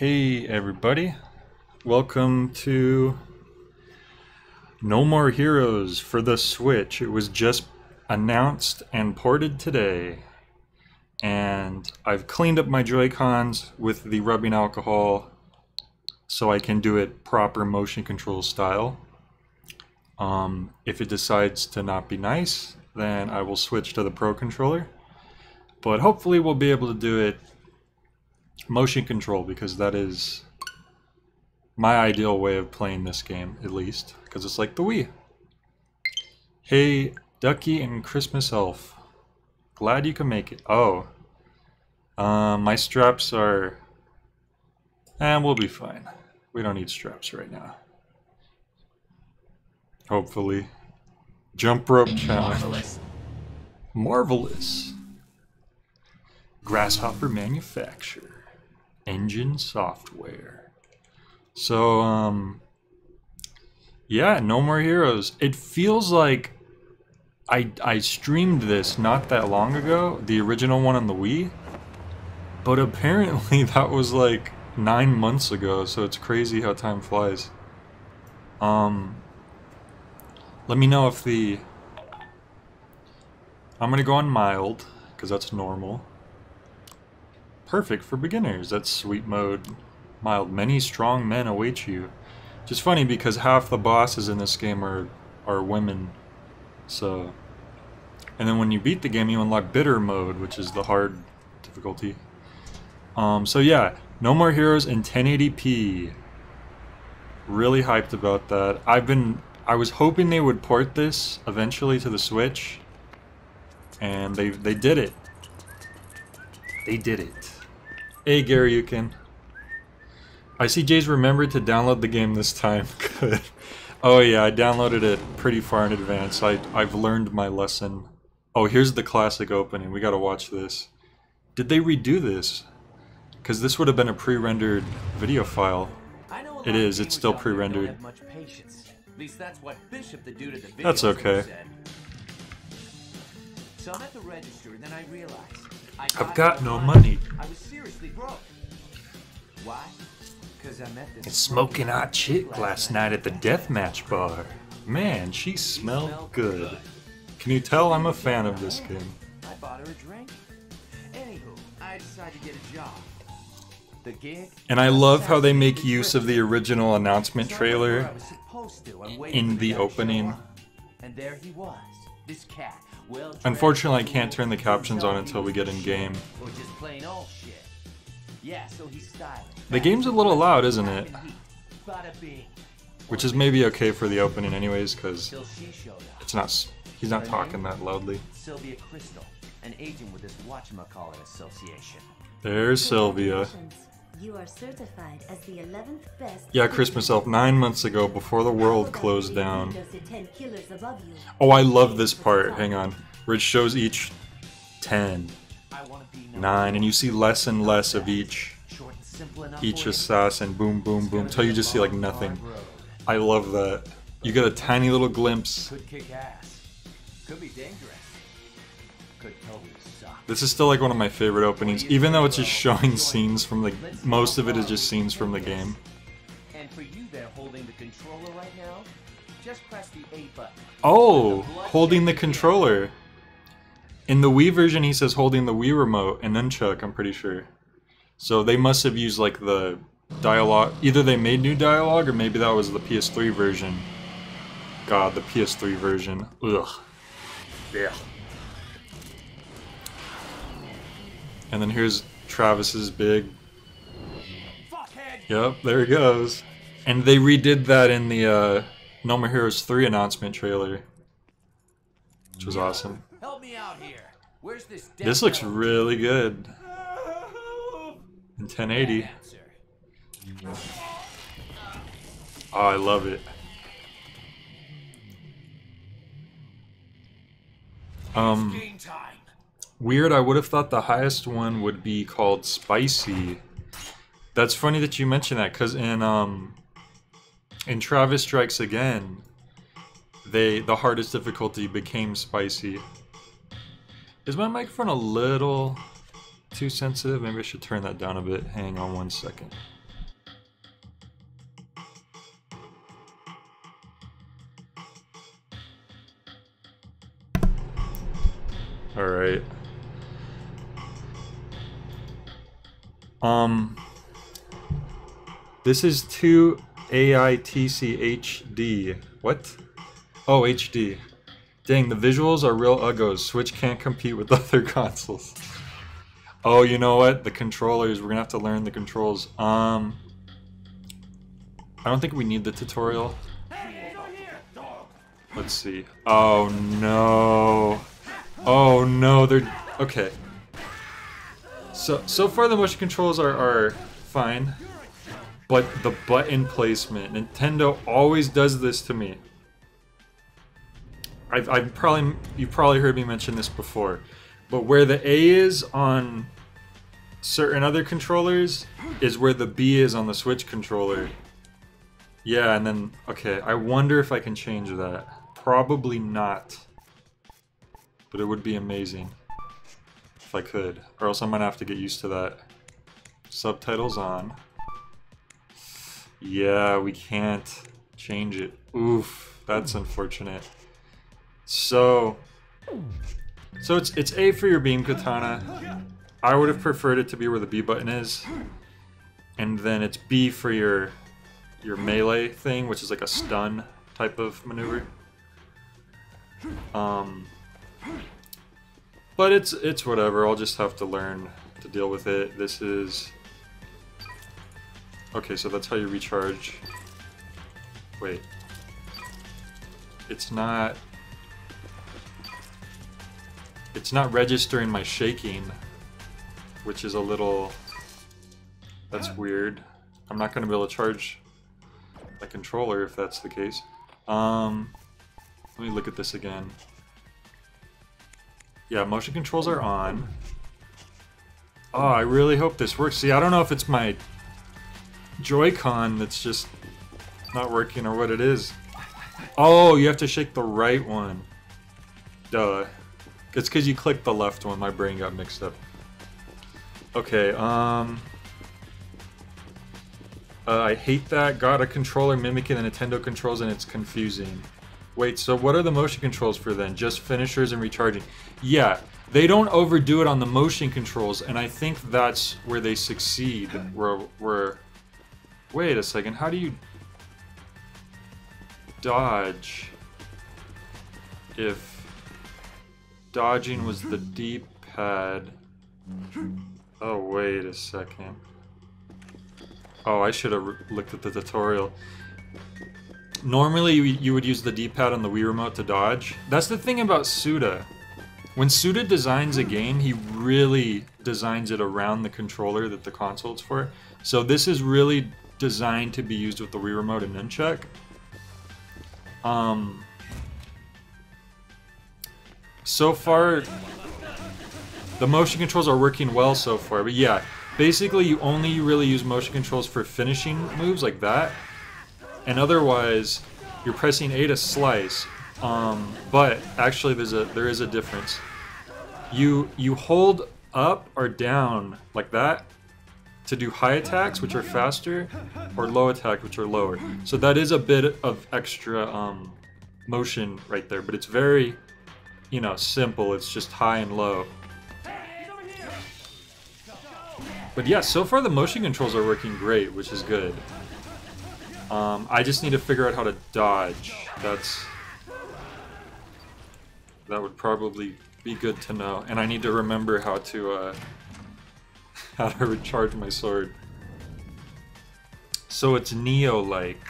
Hey everybody, welcome to No More Heroes for the Switch. It was just announced and ported today, and I've cleaned up my Joy-Cons with the rubbing alcohol so I can do it proper motion control style. If it decides to not be nice, then I will switch to the Pro Controller, but hopefully we'll be able to do it motion control, because that is my ideal way of playing this game, at least, because it's like the Wii. Hey, Ducky and Christmas Elf. Glad you can make it. Oh. My straps are... we'll be fine. We don't need straps right now. Hopefully. Jump rope challenge. Marvelous. Marvelous. Grasshopper manufacturer. Engine software. So, yeah, No More Heroes. It feels like I streamed this not that long ago, the original one on the Wii, but apparently that was like 9 months ago, so it's crazy how time flies. Let me know if I'm gonna go on mild, because that's normal. Perfect for beginners. That's sweet mode. Mild. Many strong men await you. Which is funny because half the bosses in this game are women. So, and then when you beat the game, you unlock bitter mode, which is the hard difficulty. So yeah, No More Heroes in 1080p. Really hyped about that. I was hoping they would port this eventually to the Switch, and they did it. They did it. Hey Garyukin. I see Jay's remembered to download the game this time. Good. Oh yeah, I downloaded it pretty far in advance. I've learned my lesson. Oh, here's the classic opening. We gotta watch this. Did they redo this? Because this would have been a pre-rendered video file. It is, it's still pre-rendered. That's okay. So I'm at the register and then I realized I've got no money. I was seriously broke. Why? Because I met this smoking hot chick last night at the deathmatch bar. Man, she smelled good. Can you tell I'm a fan of this game? I bought her a drink. Anywho, I decided to get a job. The gig. And I love how they make use of the original announcement trailer in the opening. And there he was, this cat. Unfortunately, I can't turn the captions on until we get in game. The game's a little loud, isn't it? Which is maybe okay for the opening anyways, because it's not. He's not talking that loudly. Sylvia Crystal, an agent with this whatchamacallit association. There's Sylvia. You are certified as the 11th best. Yeah, Christmas Elf, 9 months ago, before the world closed down. Oh, I love this part. Hang on. Where it shows each 10, 9, and you see less and less of each assassin. Boom, boom, boom. Till you just see like nothing. I love that. You get a tiny little glimpse. This is still like one of my favorite openings, even though it's just showing scenes from the... Most of it is just scenes from the game. And for you there holding the controller right now, just press the A button. Oh, holding the controller. In the Wii version he says holding the Wii remote and nunchuck, I'm pretty sure. So they must have used like the dialogue... Either they made new dialogue or maybe that was the PS3 version. God, the PS3 version. Ugh. Yeah. And then here's Travis's big... Yep, there he goes. And they redid that in the No More Heroes 3 announcement trailer. Which was awesome. Help me out here. Where's this looks really good. In 1080. Oh, I love it. Weird, I would have thought the highest one would be called Spicy. That's funny that you mentioned that, because in Travis Strikes Again, the hardest difficulty became Spicy. Is my microphone a little too sensitive? Maybe I should turn that down a bit. Hang on one second. Alright. This is 2AITC HD. What? Oh, HD. Dang, the visuals are real uggos. Switch can't compete with other consoles. Oh, you know what? The controllers. We're gonna have to learn the controls. I don't think we need the tutorial. Let's see. Oh no. Oh no, they're... Okay. So far the motion controls are fine. But the button placement, Nintendo always does this to me. You've probably heard me mention this before, but where the A is on certain other controllers is where the B is on the Switch controller. Yeah, and then, okay, I wonder if I can change that. Probably not. But it would be amazing if I could, or else I'm gonna have to get used to that. Subtitles on. Yeah, we can't change it. Oof, that's unfortunate. So it's A for your beam katana. I would have preferred it to be where the B button is. And then it's B for your melee thing, which is like a stun type of maneuver. But it's whatever, I'll just have to learn to deal with it. This is... Okay, so that's how you recharge. Wait. It's not registering my shaking, which is a little... That's weird. I'm not going to be able to charge my controller if that's the case. Let me look at this again. Yeah, motion controls are on. Oh, I really hope this works. See, I don't know if it's my Joy-Con that's just not working or what it is. Oh, you have to shake the right one. Duh. It's because you clicked the left one. My brain got mixed up. Okay, I hate that. Got a controller mimicking the Nintendo controls and it's confusing. Wait, so what are the motion controls for then? Just finishers and recharging. Yeah, they don't overdo it on the motion controls, and I think that's where they succeed. Where wait a second, how do you dodge if dodging was the D-pad? Oh, wait a second. Oh, I should have looked at the tutorial. Normally, you would use the D-pad on the Wii Remote to dodge. That's the thing about Suda. When Suda designs a game, he really designs it around the controller that the console's for. So this is really designed to be used with the Wii Remote and Nunchuck. So far, the motion controls are working well so far, but yeah, basically you only really use motion controls for finishing moves like that, and otherwise you're pressing A to slice, but actually there is a difference. You hold up or down like that to do high attacks, which are faster, or low attack, which are lower. So that is a bit of extra motion right there, but it's very, you know, simple. It's just high and low. But yeah, so far the motion controls are working great, which is good. I just need to figure out how to dodge. That would probably be good to know. And I need to remember how to recharge my sword. So it's Neo-like.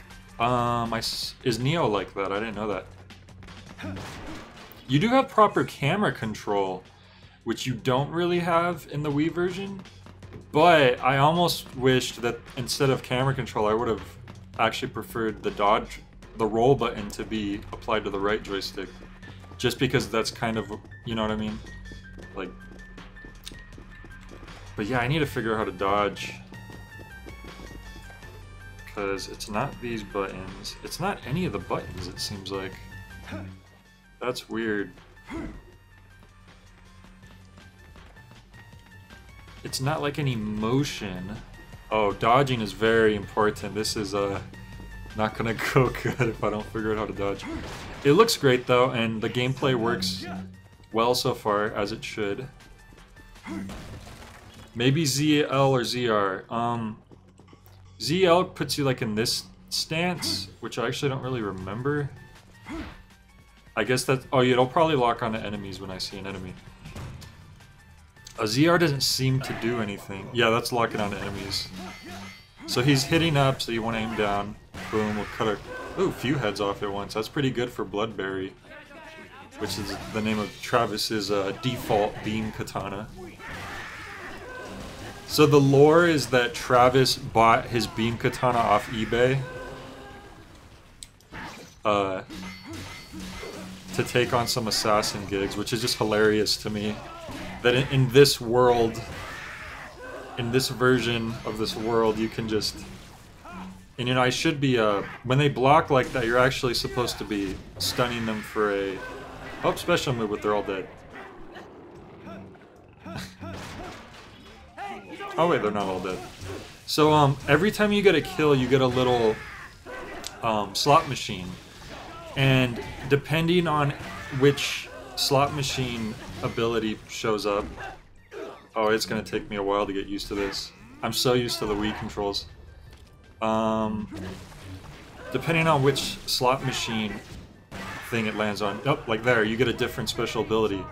Is Neo like that? I didn't know that. You do have proper camera control, which you don't really have in the Wii version. But I almost wished that instead of camera control, I would have actually preferred the roll button to be applied to the right joystick. Just because that's kind of, you know what I mean? Like, but yeah, I need to figure out how to dodge. Because it's not these buttons. It's not any of the buttons, it seems like. That's weird. It's not like any motion. Oh, dodging is very important. This is not gonna go good if I don't figure out how to dodge. It looks great though, and the gameplay works well so far, as it should. Maybe ZL or ZR. ZL puts you like in this stance, which I actually don't really remember. I guess that... Oh, yeah, it'll probably lock onto enemies when I see an enemy. A ZR doesn't seem to do anything. Yeah, that's locking onto enemies. So he's hitting up, so you want to aim down. Boom, we'll cut a few heads off at once. That's pretty good for Bloodberry, which is the name of Travis's default beam katana. So the lore is that Travis bought his beam katana off eBay to take on some assassin gigs, which is just hilarious to me. That in this world, in this version of this world, you can just... And you know, I should be, when they block like that, you're actually supposed to be stunning them for a... Oh, special move, but they're all dead. Oh wait, they're not all dead. So, every time you get a kill, you get a little, slot machine. And depending on which slot machine ability shows up... Oh, it's gonna take me a while to get used to this. I'm so used to the Wii controls. Depending on which slot machine thing it lands on. Oh, like there, you get a different special ability.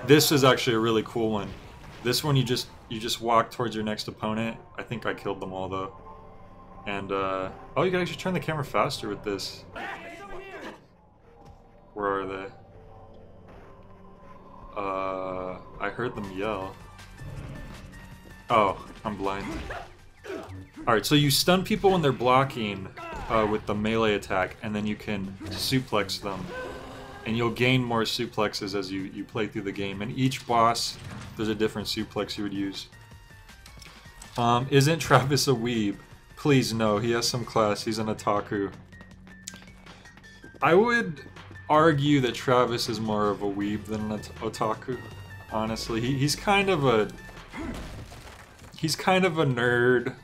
This is actually a really cool one. This one you just walk towards your next opponent. I think I killed them all though. And oh, you can actually turn the camera faster with this. Where are they? I heard them yell. Oh, I'm blind. Alright, so you stun people when they're blocking with the melee attack, and then you can suplex them. And you'll gain more suplexes as you play through the game. And each boss, there's a different suplex you would use. Isn't Travis a weeb? Please no, he has some class, he's an otaku. I would argue that Travis is more of a weeb than an otaku, honestly. He's kind of a nerd.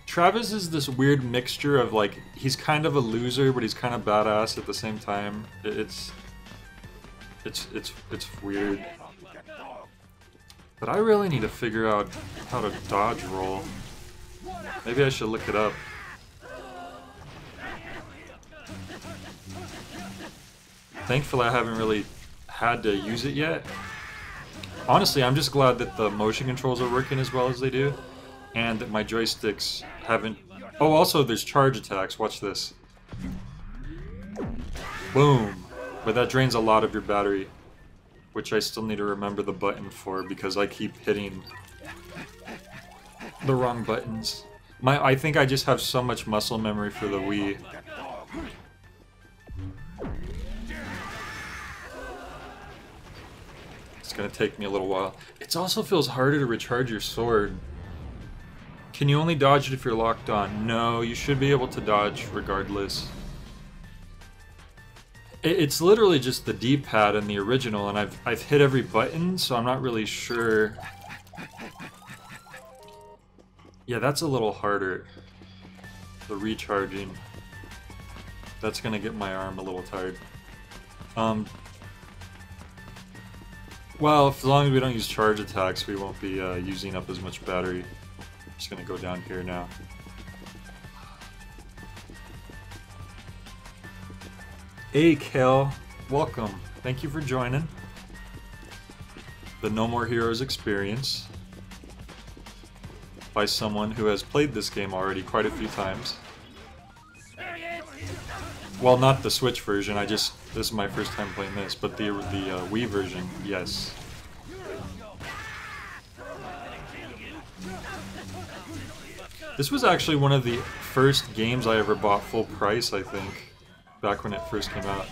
Travis is this weird mixture of like, he's kind of a loser, but he's kind of badass at the same time. It's weird. But I really need to figure out how to dodge roll. Maybe I should look it up. Thankfully, I haven't really had to use it yet. Honestly, I'm just glad that the motion controls are working as well as they do, and that my joysticks haven't... Oh, also, there's charge attacks. Watch this. Boom. But that drains a lot of your battery, which I still need to remember the button for, because I keep hitting the wrong buttons. I think I just have so much muscle memory for the Wii. It's gonna take me a little while. It also feels harder to recharge your sword. Can you only dodge it if you're locked on? No, you should be able to dodge regardless. It's literally just the D-pad in the original, and I've hit every button, so I'm not really sure. Yeah, that's a little harder. The recharging. That's gonna get my arm a little tired. Well, as long as we don't use charge attacks, we won't be using up as much battery. I'm just gonna go down here now. Hey, Kel. Welcome. Thank you for joining the No More Heroes experience by someone who has played this game already quite a few times. Well, not the Switch version, this is my first time playing this, but the Wii version, yes. This was actually one of the first games I ever bought full price, I think, back when it first came out.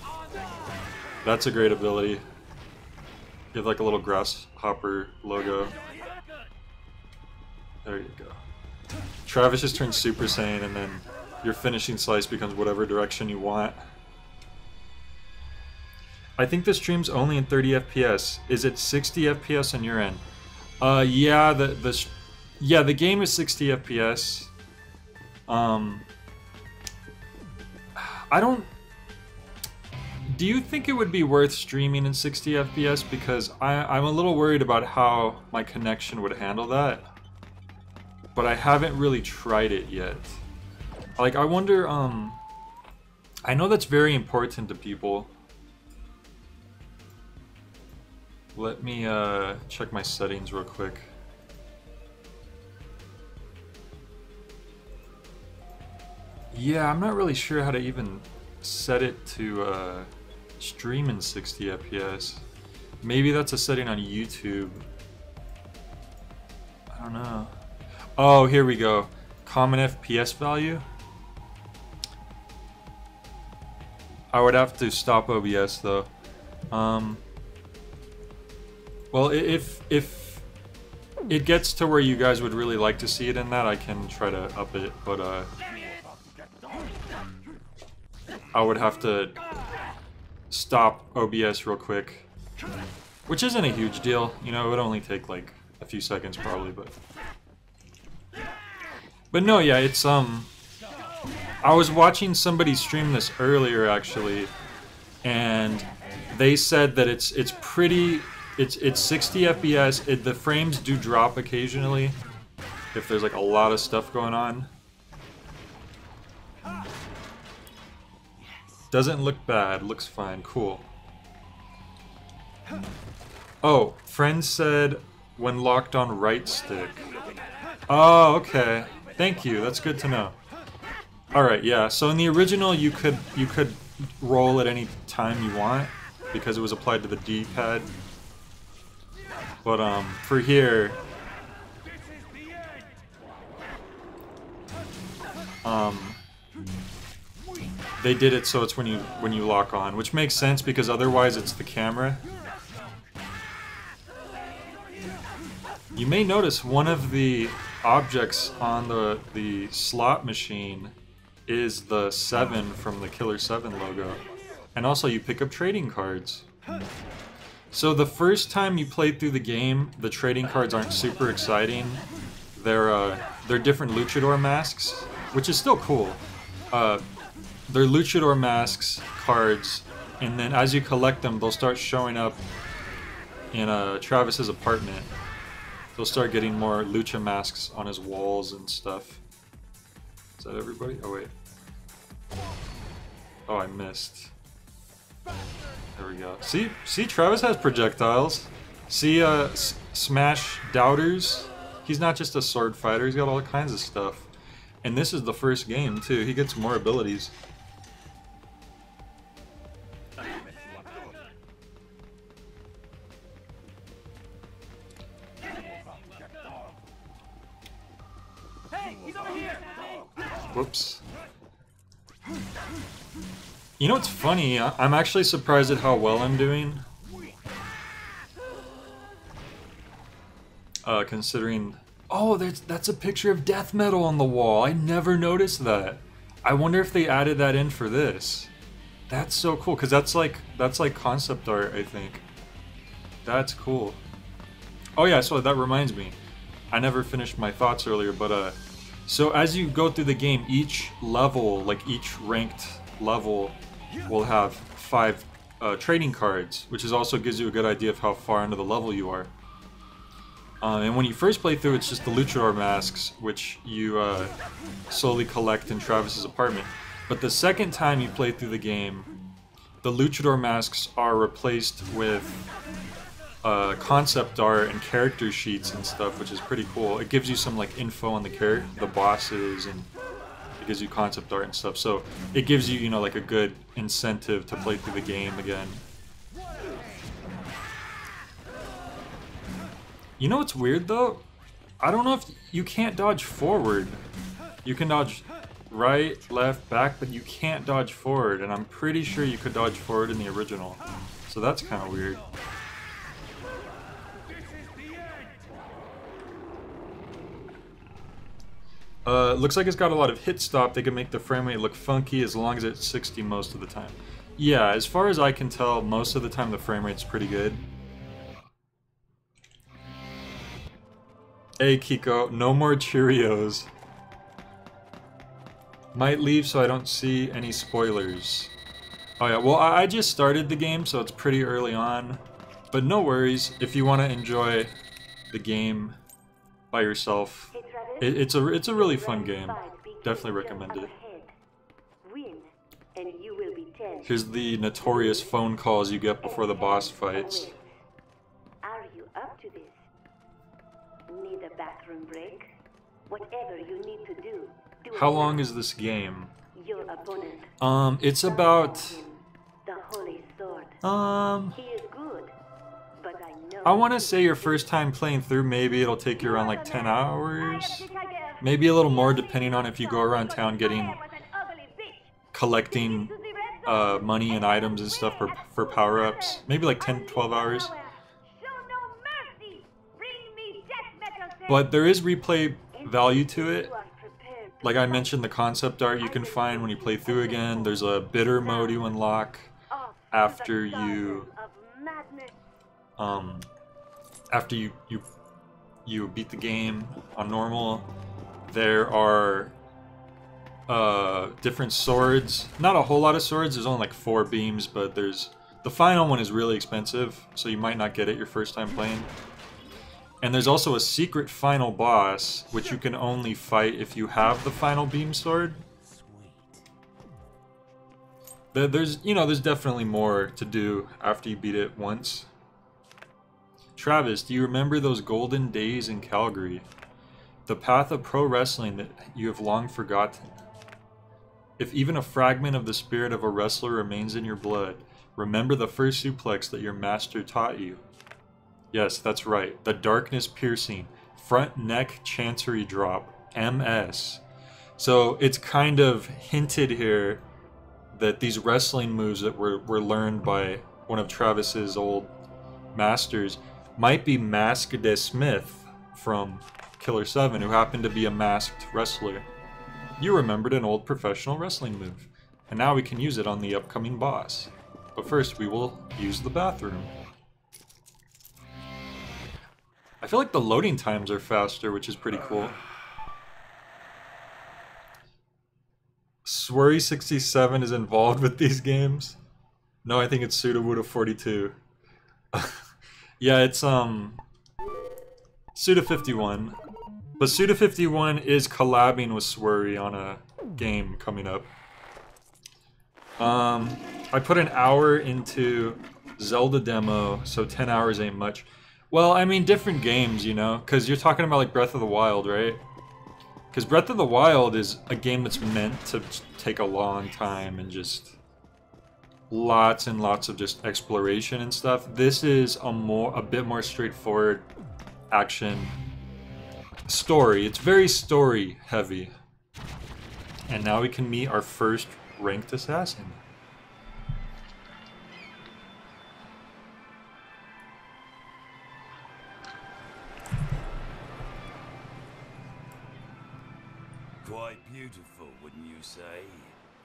That's a great ability. You have like a little grasshopper logo. There you go. Travis just turns Super Saiyan, and then your finishing slice becomes whatever direction you want. I think the stream's only in 30 FPS. Is it 60 FPS on your end? Yeah, the game is 60 FPS. do you think it would be worth streaming in 60 FPS? Because I'm a little worried about how my connection would handle that. But I haven't really tried it yet. Like, I wonder, I know that's very important to people. Let me, check my settings real quick. Yeah, I'm not really sure how to even set it to, stream in 60 FPS. Maybe that's a setting on YouTube. I don't know. Oh, here we go. Common FPS value. I would have to stop OBS though. Well, if it gets to where you guys would really like to see it in that, I can try to up it, but I would have to stop OBS real quick, which isn't a huge deal. You know, it would only take like a few seconds probably, but no, yeah, it's I was watching somebody stream this earlier actually, and they said that it's 60 FPS. The frames do drop occasionally if there's like a lot of stuff going on. Doesn't look bad, looks fine, cool. Oh, friend said when locked on right stick. Oh, okay. Thank you, that's good to know. Alright, yeah, so in the original you could roll at any time you want because it was applied to the D-pad. But for here, they did it so it's when you lock on, which makes sense because otherwise it's the camera. You may notice one of the objects on the slot machine is the 7 from the Killer 7 logo. And also you pick up trading cards. So the first time you play through the game, the trading cards aren't super exciting. They're different luchador masks, which is still cool. They're luchador masks cards, and then as you collect them, they'll start showing up in Travis's apartment. They'll start getting more lucha masks on his walls and stuff. Is that everybody? Oh wait. Oh, I missed. There we go. See, Travis has projectiles. See, Smash Doubters. He's not just a sword fighter. He's got all kinds of stuff. And this is the first game too. He gets more abilities. Whoops. You know what's funny? I'm actually surprised at how well I'm doing. Considering... Oh, that's a picture of death metal on the wall. I never noticed that. I wonder if they added that in for this. That's so cool, because that's like concept art, I think. That's cool. Oh yeah, so that reminds me. I never finished my thoughts earlier, but so as you go through the game, each level, like each ranked level, will have 5 trading cards, which also gives you a good idea of how far into the level you are. And when you first play through, it's just the luchador masks, which you slowly collect in Travis's apartment. But the second time you play through the game, the luchador masks are replaced with concept art and character sheets and stuff, which is pretty cool. It gives you some like info on the bosses, and it gives you concept art and stuff. So it gives you, you know, like a good incentive to play through the game again. You know what's weird though? I don't know if you can't dodge forward. You can dodge right, left, back, but you can't dodge forward, and I'm pretty sure you could dodge forward in the original. So that's kind of weird. Looks like it's got a lot of hit stop. They can make the frame rate look funky as long as it's 60 most of the time. Yeah, as far as I can tell, most of the time the frame rate's pretty good. Hey Kiko, no more Cheerios. Might leave so I don't see any spoilers. Oh yeah, well I just started the game, so it's pretty early on. But no worries, if you want to enjoy the game by yourself, it's a really fun game. Definitely recommend it. Here's the notorious phone calls you get before the boss fights. Are you up to this? Need a bathroom break? Whatever you need to do. How long is this game? Your opponent. It's about The Holy Sword. He is good, but I know. I want to say your first time playing through, maybe it'll take you around like 10 hours. Maybe a little more depending on if you go around town collecting money and items and stuff for power-ups. Maybe like 10-12 hours. But there is replay value to it. Like I mentioned, the concept art you can find when you play through again. There's a bitter mode you unlock after you beat the game on normal. There are different swords. Not a whole lot of swords. There's only like 4 beams, but there's the final one is really expensive, so you might not get it your first time playing. And there's also a secret final boss, which you can only fight if you have the final beam sword. There's definitely more to do after you beat it once. Travis, do you remember those golden days in Calgary? The path of pro wrestling that you have long forgotten. If even a fragment of the spirit of a wrestler remains in your blood, remember the first suplex that your master taught you. Yes, that's right. The darkness piercing front neck chancery drop, MS. So it's kind of hinted here that these wrestling moves that were learned by one of Travis's old masters might be Mask de Smith from Killer 7, who happened to be a masked wrestler. You remembered an old professional wrestling move, and now we can use it on the upcoming boss. But first, we will use the bathroom. I feel like the loading times are faster, which is pretty cool. Swery67 is involved with these games. No, I think it's Sudawuda42. Yeah, it's Suda51. But Suda51 is collabing with Swery on a game coming up. I put an hour into Zelda demo, so 10 hours ain't much. Well, I mean, different games, you know? Because you're talking about, like, Breath of the Wild, right? Because Breath of the Wild is a game that's meant to take a long time and just lots and lots of just exploration and stuff. This is a bit more straightforward action story. It's very story heavy. And now we can meet our first ranked assassin. Quite beautiful, wouldn't you say?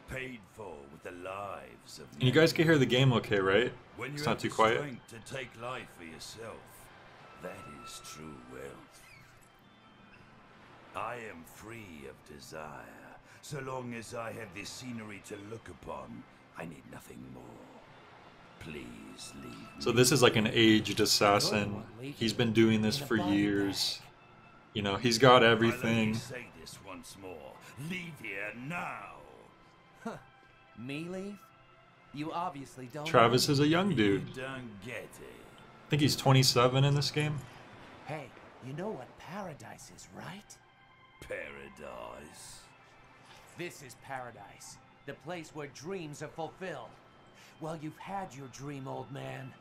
Paid for with the lives of... And you guys can hear the game okay, right? When It's you not have too the quiet. strength to take life for yourself, that is true wealth. I am free of desire. So long as I have this scenery to look upon, I need nothing more. Please leave me. So this is like an aged assassin. He's been doing this for years. You know, he's got I'll everything. only say this once more. Leave here now. Me leave? You obviously don't. Travis is a young dude. You don't get it. I think he's 27 in this game. Hey, you know what paradise is, right? Paradise. This is paradise. The place where dreams are fulfilled. Well, you've had your dream, old man.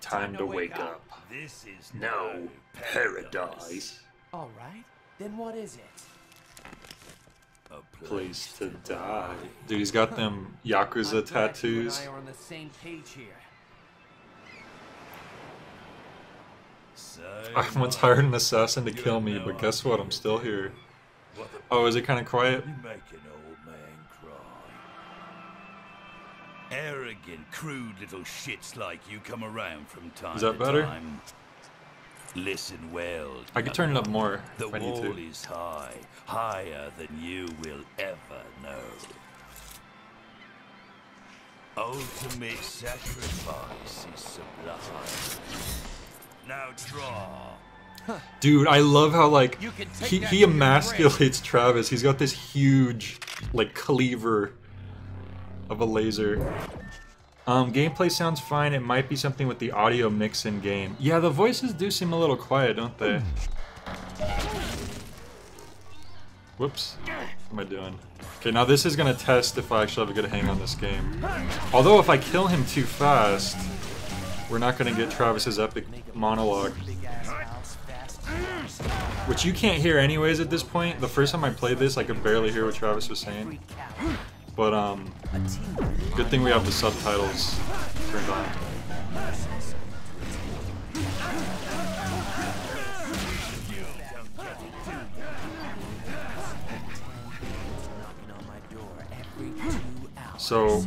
Time to wake up. This is No paradise. All right. Then what is it? A Place to die. Dude, he's got them Yakuza I'm glad you and tattoos. I are on the same page here. So I once hired an assassin to kill me, but guess what? I'm still here. what the Oh, is it kind of quiet? You make an old man cry. Arrogant, crude little shits like you come around from time Is that to better? time. Listen well. I could turn it up more The if I need wall to. is high, higher than you will ever know. Ultimate sacrifice is sublime. Now draw. Dude, I love how like You can take he that he to your emasculates Travis. He's got this huge like cleaver of a laser. Gameplay sounds fine. It might be something with the audio mix in game. Yeah, the voices do seem a little quiet, don't they? Whoops. What am I doing? Okay, now this is gonna test if I actually have a good hang on this game. Although if I kill him too fast, we're not gonna get Travis's epic monologue. Which you can't hear anyways at this point. The first time I played this, I could barely hear what Travis was saying. But, good thing we have the subtitles turned on. So,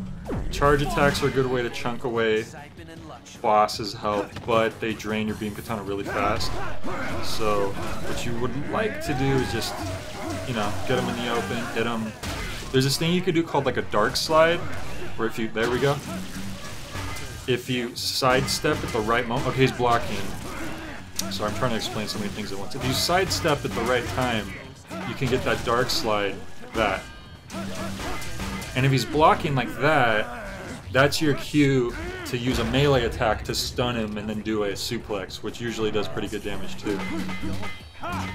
charge attacks are a good way to chunk away boss's health, but they drain your beam katana really fast. So, what you would like to do is just, you know, get them in the open, hit them. There's this thing you could do called like a dark slide, where if you, there we go. If you sidestep at the right moment, okay, he's blocking. So I'm trying to explain so many things at once. If you sidestep at the right time, you can get that dark slide like that. And if he's blocking like that, that's your cue to use a melee attack to stun him and then do a suplex, which usually does pretty good damage too.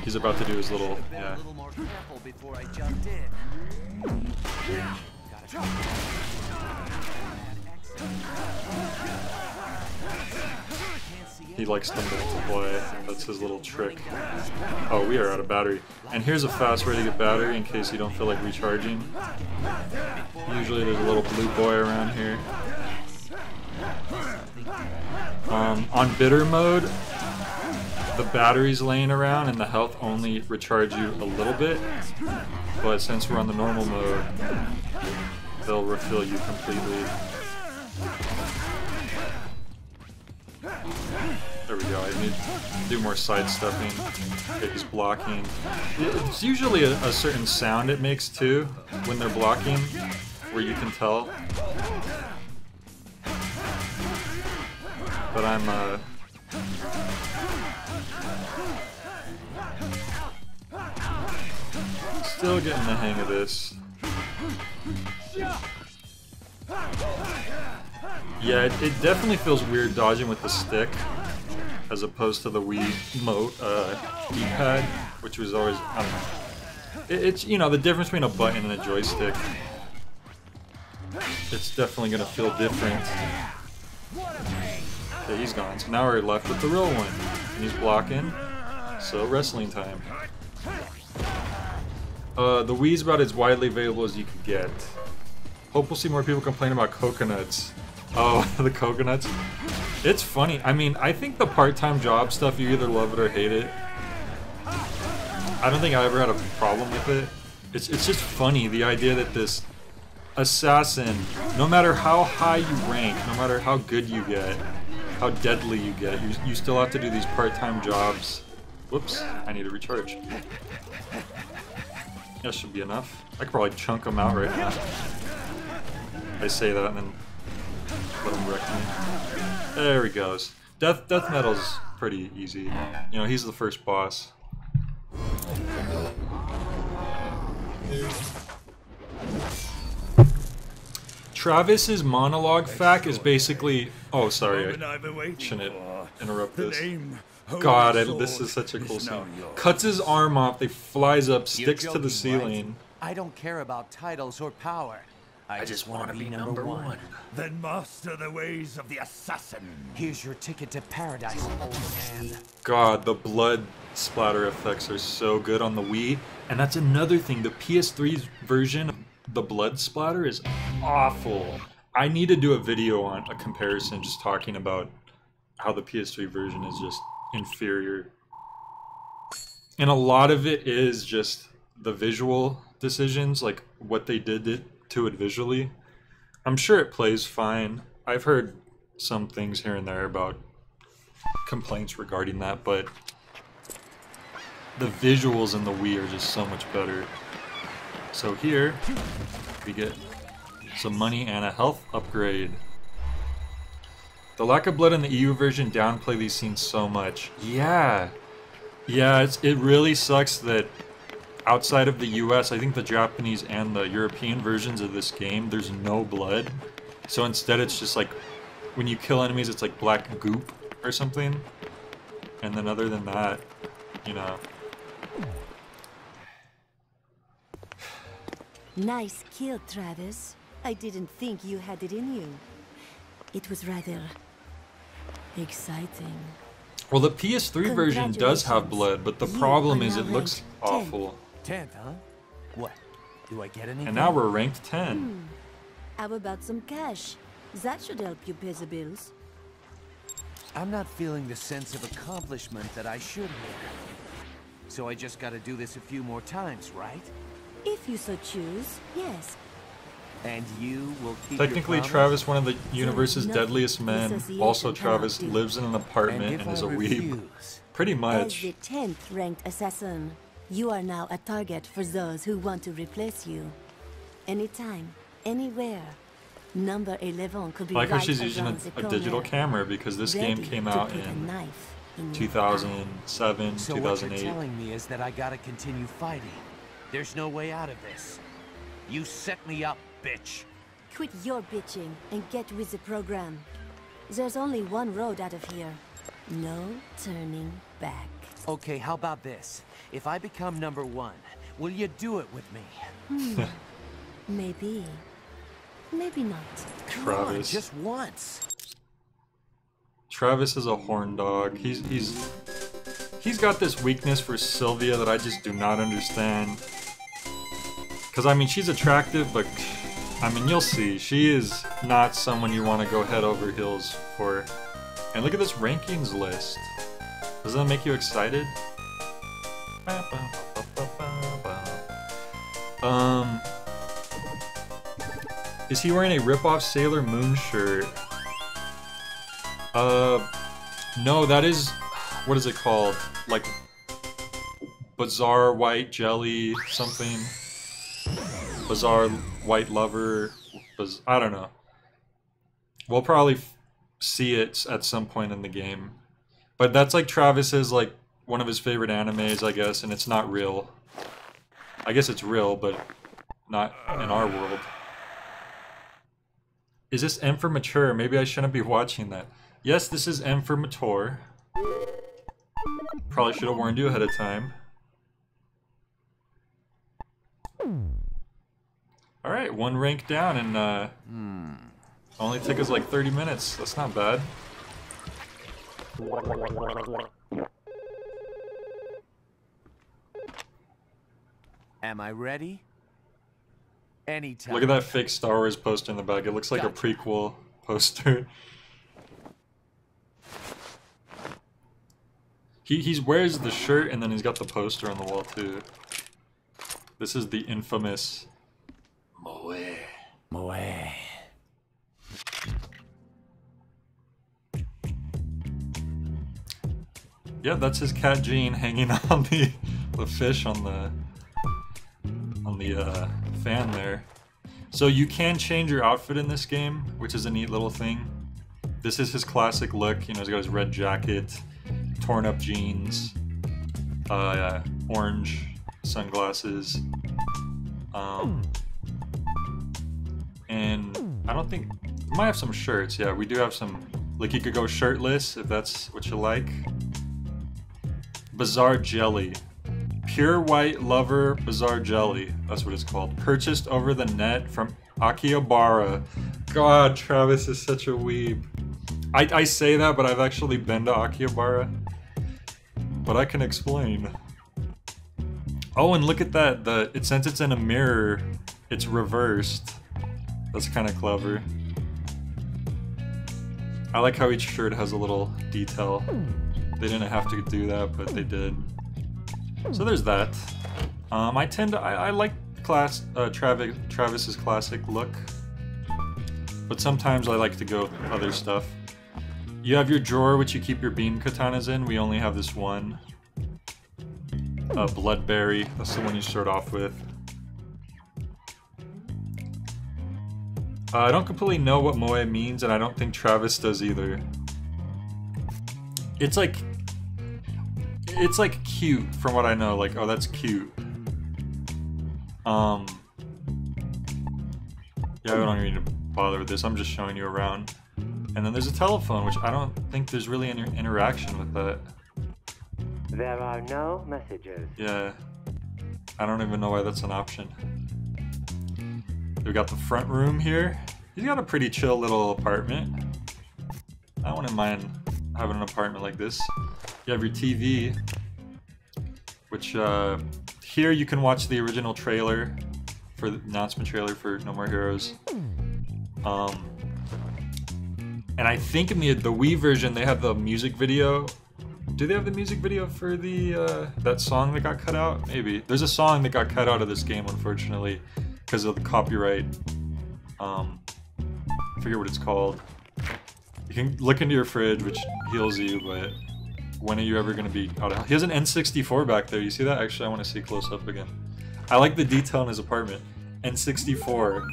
He's about to do his little, yeah. He likes to multiply. That's his little trick. Oh, we are out of battery. And here's a fast way to get battery in case you don't feel like recharging. Usually there's a little blue boy around here. On bitter mode, the batteries laying around and the health only recharge you a little bit. But since we're on the normal mode, they'll refill you completely. There we go, I need to do more sidestepping. Okay, he's blocking. It's usually a certain sound it makes too, when they're blocking, where you can tell. But I'm, still getting the hang of this. Yeah, it definitely feels weird dodging with the stick, as opposed to the Wii D-pad, which was always, I don't know. It's, you know, the difference between a button and a joystick. It's definitely gonna feel different. Okay, he's gone. So now we're left with the real one. And he's blocking. So, wrestling time. The Wii's about as widely available as you could get. Hope we'll see more people complain about coconuts. Oh, the coconuts. It's funny. I mean, I think the part-time job stuff, you either love it or hate it. I don't think I ever had a problem with it. It's just funny, the idea that this assassin, no matter how high you rank, no matter how good you get, how deadly you get, you still have to do these part-time jobs. Whoops, I need to recharge. That should be enough. I could probably chunk him out right now. I say that and then let him wreck me. There he goes. Death Metal's pretty easy. You know, he's the first boss. Travis's monologue fact is basically... Oh, sorry, I shouldn't interrupt this. God, this is such a cool scene. Cuts his arm off, they flies up, sticks to the ceiling. I don't care about titles or power. I just want to be number one. Then master the ways of the assassin. Here's your ticket to paradise, old man. God, the blood splatter effects are so good on the Wii. And that's another thing, the PS3's version of the blood splatter is awful. I need to do a video on a comparison just talking about how the PS3 version is just inferior. And a lot of it is just the visual decisions, like what they did to it visually. I'm sure it plays fine. I've heard some things here and there about complaints regarding that, but the visuals in the Wii are just so much better. So here we get some money, and a health upgrade. The lack of blood in the EU version downplay these scenes so much. Yeah. Yeah, it really sucks that outside of the US, I think the Japanese and the European versions of this game, there's no blood. So instead it's just like, when you kill enemies, it's like black goop or something. And then other than that, you know. Nice kill, Travis. I didn't think you had it in you. It was rather exciting. Well, the PS3 version does have blood, but the problem is it looks awful. 10th, huh? What? Do I get anything? And now we're ranked 10. How about some cash? That should help you pay the bills. I'm not feeling the sense of accomplishment that I should here. So I just gotta do this a few more times, right? If you so choose, yes. And you will keep Technically, your promise? Travis, one of the universe's nothing deadliest men. association Also, cannot Travis do. lives in an And apartment if and is I a weeb. refuse? Pretty As much. the 10th ranked assassin, you are now a target for those who want to replace you. Anytime, anywhere. Number 11 could be I like how right she's using around the a digital corner, camera because this game ready came to out put a in knife in your 2007, So what you're 2008. telling me is that I gotta continue fighting. There's no way out of this. You set me up, bitch. eye. Quit your bitching and get with the program. There's only one road out of here. No turning back. Okay, how about this? If I become number 1, will you do it with me? Maybe. Maybe not. Come on, Travis. just once. Travis is a horn dog. He's got this weakness for Sylvia that I just do not understand. Cause I mean she's attractive, but I mean you'll see. She is not someone you want to go head over heels for. And look at this rankings list. Doesn't that make you excited? Is he wearing a rip-off Sailor Moon shirt? No, that is... What is it called? Like... Bizarre White Jelly something? Bizarre White Lover... I don't know. We'll probably see it at some point in the game. But that's like Travis's, like, one of his favorite animes, I guess, and it's not real. I guess it's real, but not in our world. Is this M for mature? Maybe I shouldn't be watching that. Yes, this is M for mature. Probably should have warned you ahead of time. Alright, one rank down and only took us like 30 minutes. That's not bad. Am I ready? Anytime. Look at that fake Star Wars poster in the back. It looks like a prequel poster. He wears the shirt and then he's got the poster on the wall too. This is the infamous Moe. Moe. Yeah, that's his cat Jean hanging on the fish on the fan there. So you can change your outfit in this game, which is a neat little thing. This is his classic look. You know, he's got his red jacket, torn up jeans, orange sunglasses, and I don't think we might have some shirts. Yeah, we do have some. Like you could go shirtless if that's what you like. Bizarre Jelly. Pure White Lover Bizarre Jelly. That's what it's called. Purchased over the net from Akihabara. God, Travis is such a weeb. I say that, but I've actually been to Akihabara. But I can explain. Oh, and look at that. Since it's in a mirror, it's reversed. That's kind of clever. I like how each shirt has a little detail. They didn't have to do that, but they did. So there's that. I like Travis's classic look, but sometimes I like to go other stuff. You have your drawer which you keep your beam katanas in. We only have this one. Bloodberry. That's the one you start off with. I don't completely know what moe means, and I don't think Travis does either. It's like cute from what I know. Like, oh, that's cute. Yeah, we don't need to bother with this. I'm just showing you around. And then there's a telephone, which I don't think there's really any interaction with that. There are no messages. Yeah. I don't even know why that's an option. We got the front room here. He's got a pretty chill little apartment. I wouldn't mind having an apartment like this. You have your TV, which here you can watch the original trailer for the announcement trailer for No More Heroes. And I think in the Wii version they have the music video. Do they have the music video for the that song that got cut out? Maybe. There's a song that got cut out of this game, unfortunately, because of the copyright. I forget what it's called. You can look into your fridge, which heals you, but when are you ever going to be out of... He has an N64 back there. You see that? Actually, I want to see close up again. I like the detail in his apartment. N64.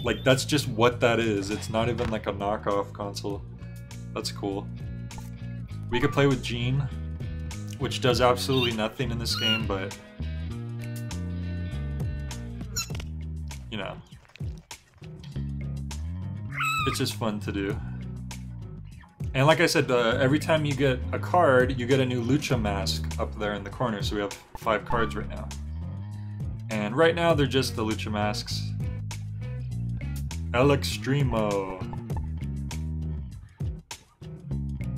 Like, that's just what that is. It's not even like a knockoff console. That's cool. We could play with Jean, which does absolutely nothing in this game, but... you know. It's just fun to do. And like I said, every time you get a card, you get a new Lucha mask up there in the corner, so we have 5 cards right now. And right now, they're just the Lucha masks. El Extremo.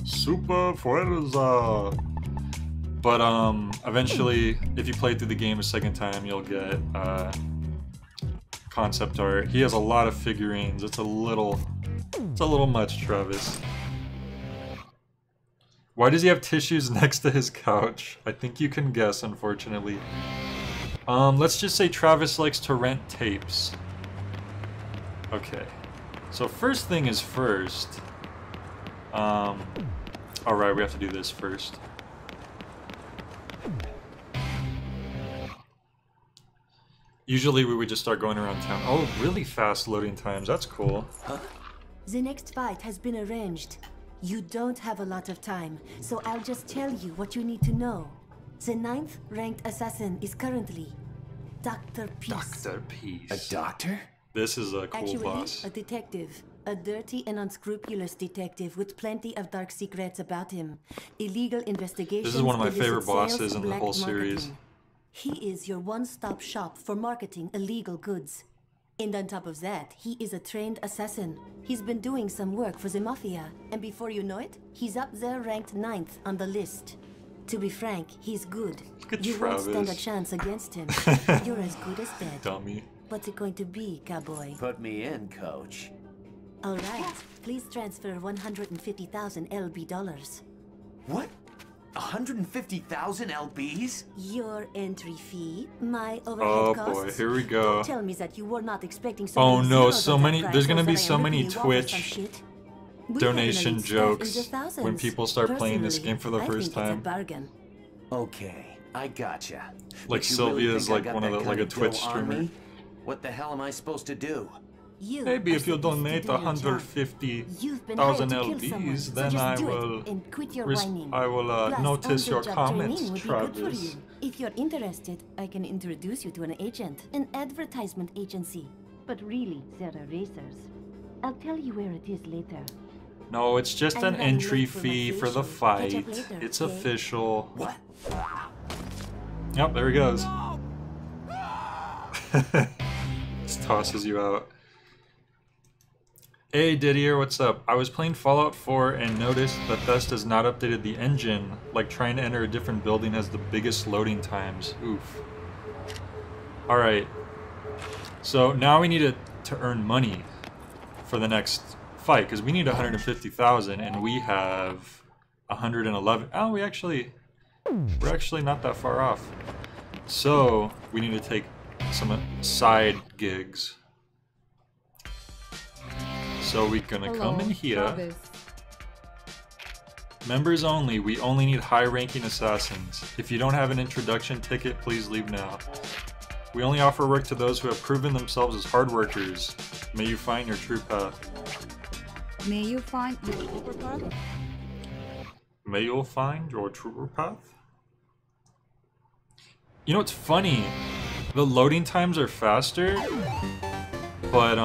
Super Fuerza. But eventually, if you play through the game a second time, you'll get concept art. He has a lot of figurines. It's a little much, Travis. Why does he have tissues next to his couch? I think you can guess, unfortunately. Let's just say Travis likes to rent tapes. Okay. So first thing is first. Alright, we have to do this first. Usually we would just start going around town. Oh, really fast loading times. That's cool. The next fight has been arranged. You don't have a lot of time, so I'll just tell you what you need to know. The 9th ranked assassin is currently Dr. Peace. Dr. Peace. A doctor? This is a cool Actually, boss. a detective. A dirty and unscrupulous detective with plenty of dark secrets about him. Illegal investigations. This is one of my illicit favorite sales, bosses in the black whole series. marketing. He is your one-stop shop for marketing illegal goods. And on top of that, he is a trained assassin. He's been doing some work for the Mafia, and before you know it, he's up there ranked 9th on the list. To be frank, he's good. Look at You won't stand a Travis. chance against him. You're as good as dead. Dummy. What's it going to be, cowboy? Put me in, coach. All right, please transfer 150,000 LB dollars. What? 150,000 LBs? Your entry fee, my overhead Oh costs. boy, here we go. Don't tell me that you were not expecting so Oh many no, zeros so on that many- price, there's gonna or be that I so am many ripping you off or some Twitch shit. We donation have an elite staff in the jokes thousands. when people start playing this Personally, game for the I first think time. It's a bargain. Okay, I gotcha. Like But you Sylvia really is think I like got one of that the- kind like a deal Twitch on streamer. me? What the hell am I supposed to do? You Maybe are if you supposed to donate do your job. 150,000 You've been hired to kill someone, LBs, so then just I do it will and quit your res- whining. I will Plus, notice your on-the-job comments, training would be good for Travis. you. If you're interested, I can introduce you to an agent, an advertisement agency. But really, they're erasers. I'll tell you where it is later. No, it's just I'm an running entry late for my fee for the facial. Catch up fight. later, It's okay? official. What? Yep, there he goes. Just tosses you out. Hey Didier, what's up? I was playing Fallout 4 and noticed Bethesda's not updated the engine. Like trying to enter a different building has the biggest loading times. Oof. Alright. So now we need to earn money for the next fight, because we need 150,000 and we have 111. Oh, we're actually not that far off. So we need to take some side gigs. So we're gonna come in here. Travis. Members only. We only need high-ranking assassins. If you don't have an introduction ticket, please leave now. We only offer work to those who have proven themselves as hard workers. May you find your true path. May you find your true path? May you find your true path? You know, it's funny. The loading times are faster, but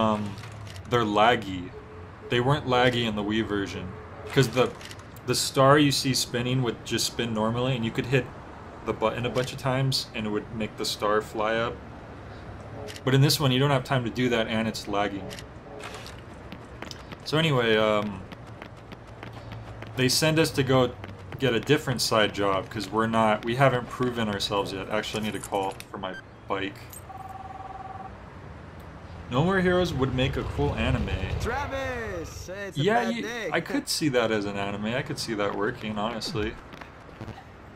they're laggy. They weren't laggy in the Wii version. Because the star you see spinning would just spin normally, and you could hit the button a bunch of times and it would make the star fly up. But in this one you don't have time to do that and it's lagging. So anyway, they send us to go get a different side job because we haven't proven ourselves yet. Actually, I need to call for my bike. No More Heroes would make a cool anime. Travis! It's a Yeah, bad day. I could see that as an anime. I could see that working, honestly.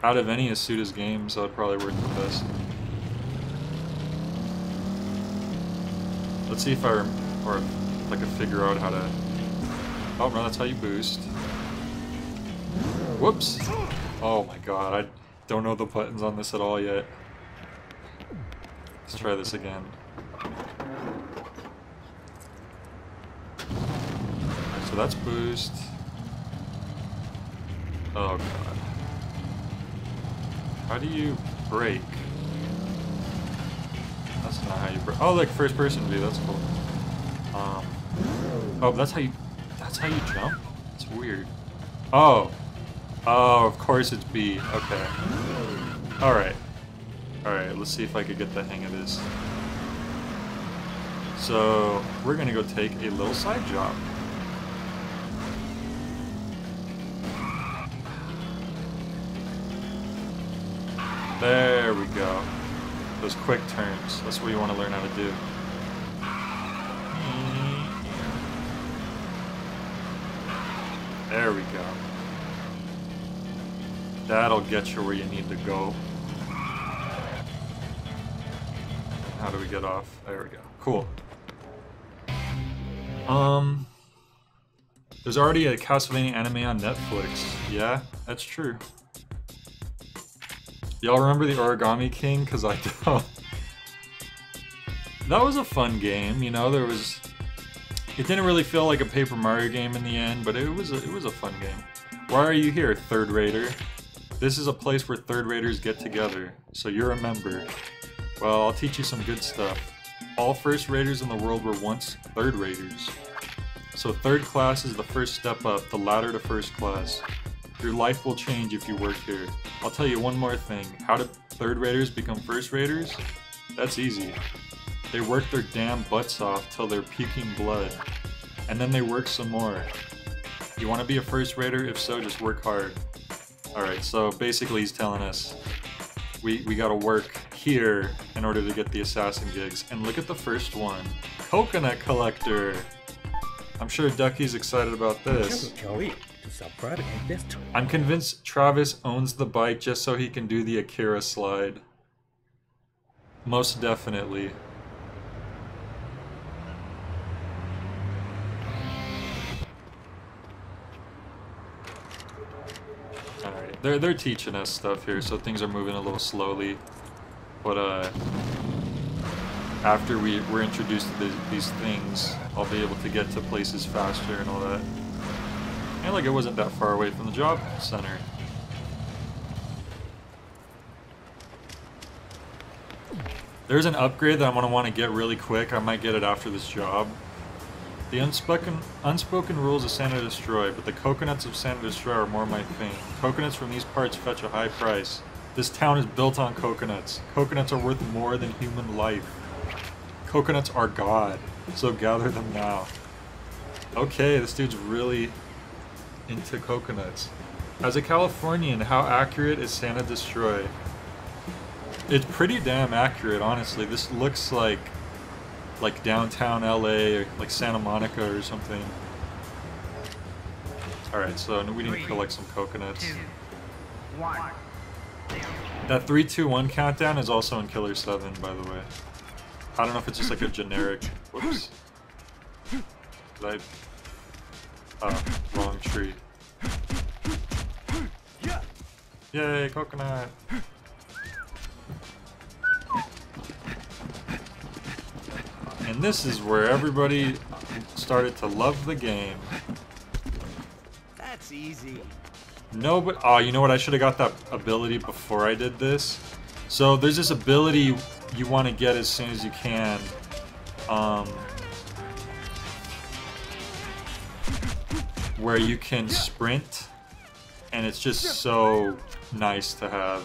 Out of any Asuda's games, that would probably work the best. Let's see if I can figure out how to... Oh no, that's how you boost. Whoops! Oh my god, I don't know the buttons on this at all yet. Let's try this again. So that's boost. Oh god. How do you brake? That's not how you brake. Oh, like first person view, that's cool. Oh, that's how you jump? It's weird. Oh. Oh, of course it's B. Okay. Alright. Alright, let's see if I could get the hang of this. So, we're gonna go take a little side job. There we go. Those quick turns. That's what you want to learn how to do. There we go. That'll get you where you need to go. How do we get off? There we go. Cool. There's already a Castlevania anime on Netflix. Yeah, that's true. Y'all remember the Origami King? Cause I don't. That was a fun game, you know. It didn't really feel like a Paper Mario game in the end, but it was a fun game. Why are you here, third rater? This is a place where third raters get together, so you're a member. Well, I'll teach you some good stuff. All first raters in the world were once third raters. So third class is the first step up, the ladder to first class. Your life will change if you work here. I'll tell you one more thing. How do third raters become first raters? That's easy. They work their damn butts off till they're puking blood. And then they work some more. You want to be a first rater? If so, just work hard. Alright, so basically he's telling us we gotta work here in order to get the assassin gigs. And look at the first one. Coconut Collector! I'm sure Ducky's excited about this. I'm convinced Travis owns the bike just so he can do the Akira slide. Most definitely. Alright, they're teaching us stuff here, so things are moving a little slowly. But after we're introduced to these things, I'll be able to get to places faster and all that. And like it wasn't that far away from the job center. There's an upgrade that I'm gonna want to get really quick. I might get it after this job. The unspoken rules of Santa Destroy, but the coconuts of Santa Destroy are more my thing. Coconuts from these parts fetch a high price. This town is built on coconuts. Coconuts are worth more than human life. Coconuts are God, so gather them now. Okay, this dude's really into coconuts. As a Californian, how accurate is Santa Destroy? It's pretty damn accurate, honestly. This looks like downtown LA or like Santa Monica or something. Alright, so we need to collect some coconuts. 2, 1. That 3, 2, 1 countdown is also in Killer 7, by the way. I don't know if it's just like a generic... Whoops. Did I... Oh, wrong tree. Yay, coconut! And this is where everybody started to love the game. That's easy. No, but oh, you know what? I should have got that ability before I did this. So there's this ability you want to get as soon as you can. Where you can sprint, and it's just so nice to have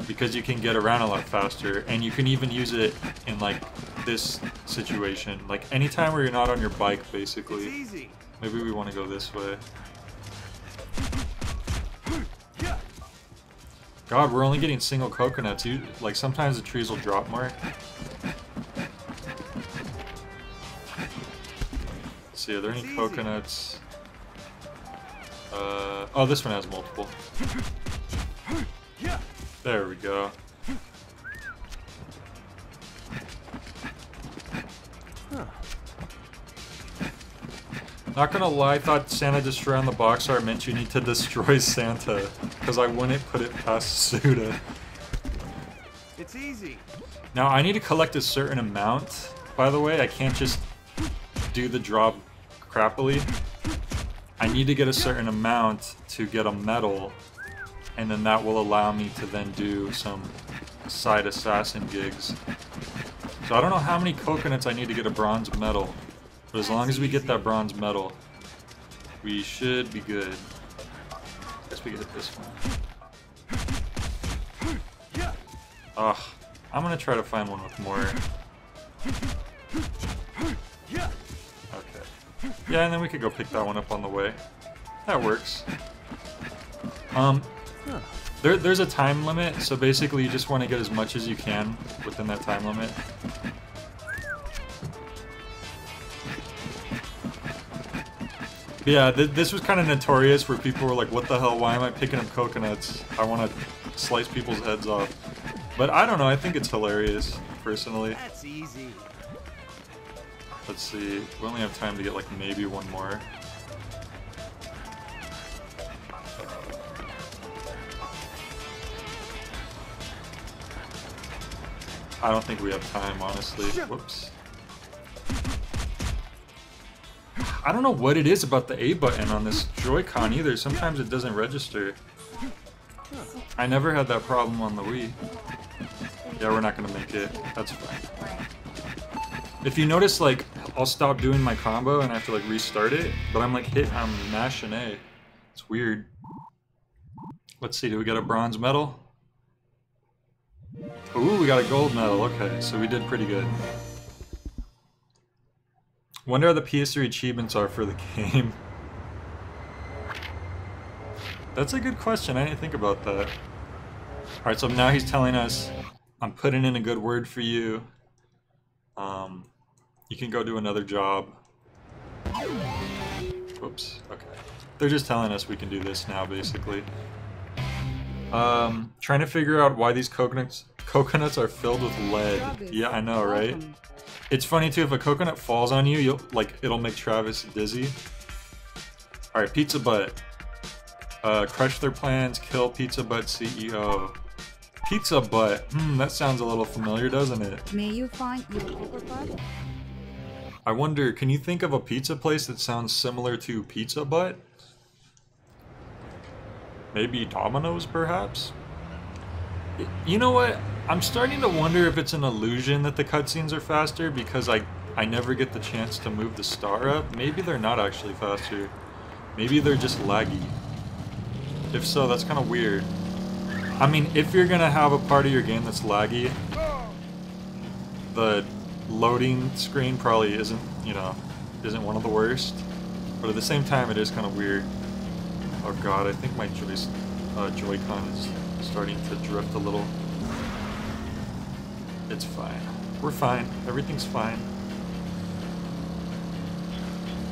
because you can get around a lot faster, and you can even use it in like this situation, like anytime where you're not on your bike, basically. It's easy. Maybe we want to go this way. God, we're only getting single coconuts. Like sometimes the trees will drop more. Let's see, are there any coconuts? Oh, this one has multiple. There we go. Not gonna lie, I thought Santa destroying the box art meant you need to destroy Santa, because I wouldn't put it past Suda. It's easy. Now, I need to collect a certain amount, by the way. I can't just do the drop crappily. I need to get a certain amount to get a medal, and then that will allow me to then do some side assassin gigs. So I don't know how many coconuts I need to get a bronze medal, but as long as we get that bronze medal, we should be good. I guess we get this one. Ugh, I'm gonna try to find one with more. Okay. Yeah, and then we could go pick that one up on the way. That works. There's a time limit, so basically you just want to get as much as you can within that time limit. But yeah, this was kind of notorious where people were like, what the hell, why am I picking up coconuts? I want to slice people's heads off. But I don't know, I think it's hilarious, personally. That's easy. Let's see, we only have time to get like maybe one more. I don't think we have time, honestly. Whoops. I don't know what it is about the A button on this Joy-Con either. Sometimes it doesn't register. I never had that problem on the Wii. Yeah, we're not gonna make it. That's fine. If you notice, like, I'll stop doing my combo and I have to, like, restart it, but I'm, like, I'm mashing A. It's weird. Let's see, do we get a bronze medal? Ooh, we got a gold medal. Okay, so we did pretty good. Wonder how the PS3 achievements are for the game. That's a good question. I didn't think about that. Alright, so now he's telling us, I'm putting in a good word for you. You can go do another job. Whoops. Okay. They're just telling us we can do this now, basically. Trying to figure out why these coconuts are filled with lead. Yeah, I know, right? It's funny too, if a coconut falls on you, it'll make Travis dizzy. Alright, Pizza Butt. Crush their plans, kill Pizza Butt CEO. Pizza Butt. That sounds a little familiar, doesn't it? May you find your Copperpot? I wonder, can you think of a pizza place that sounds similar to Pizza Butt? Maybe Domino's, perhaps? You know what? I'm starting to wonder if it's an illusion that the cutscenes are faster because I never get the chance to move the star up. Maybe they're not actually faster. Maybe they're just laggy. If so, that's kind of weird. I mean, if you're gonna have a part of your game that's laggy, the loading screen probably isn't, isn't one of the worst. But at the same time, it is kind of weird. Oh god, I think my Joy-Con is starting to drift a little. It's fine. We're fine. Everything's fine.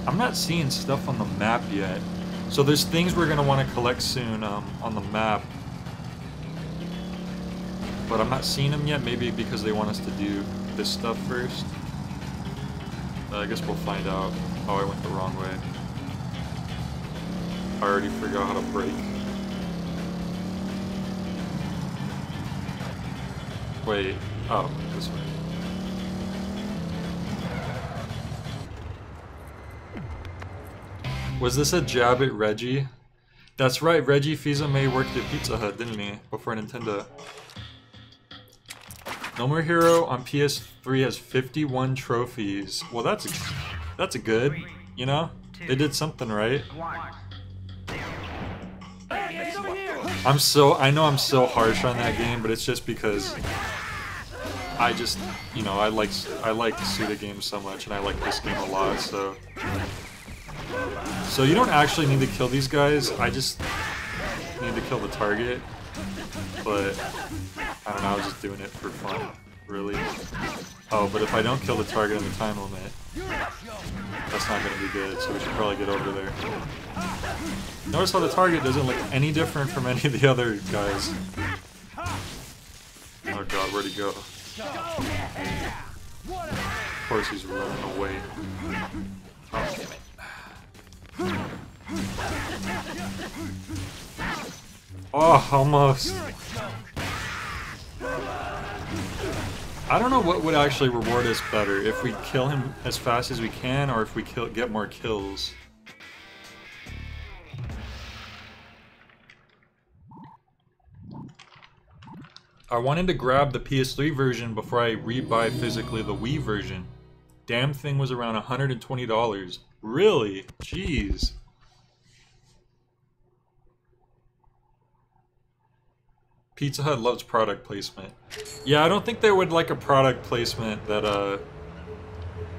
I'm not seeing stuff on the map yet. So there's things we're going to want to collect soon on the map. But I'm not seeing them yet, maybe because they want us to do this stuff first. I guess we'll find out. Oh, I went the wrong way. I already forgot how to brake. Wait. Oh, this way. Was this a jab at Reggie? That's right, Reggie Fils-Aimé worked at Pizza Hut, didn't he? Before Nintendo. No More Hero on PS3 has 51 trophies. Well, that's a good, you know? They did something right. I know I'm so harsh on that game, but it's just because I just, you know, I like Suda games so much, and I like this game a lot, so you don't actually need to kill these guys, I just need to kill the target, but I don't know, I was just doing it for fun, really. Oh, but if I don't kill the target in the time limit, that's not going to be good, so we should probably get over there. Notice how the target doesn't look any different from any of the other guys. Oh god, where'd he go? Of course he's running away. Oh, damn it. Oh, almost. I don't know what would actually reward us better, if we kill him as fast as we can, or if we get more kills. I wanted to grab the PS3 version before I rebuy physically the Wii version. Damn thing was around $120. Really? Jeez. Pizza Hut loves product placement. Yeah, I don't think they would like a product placement that,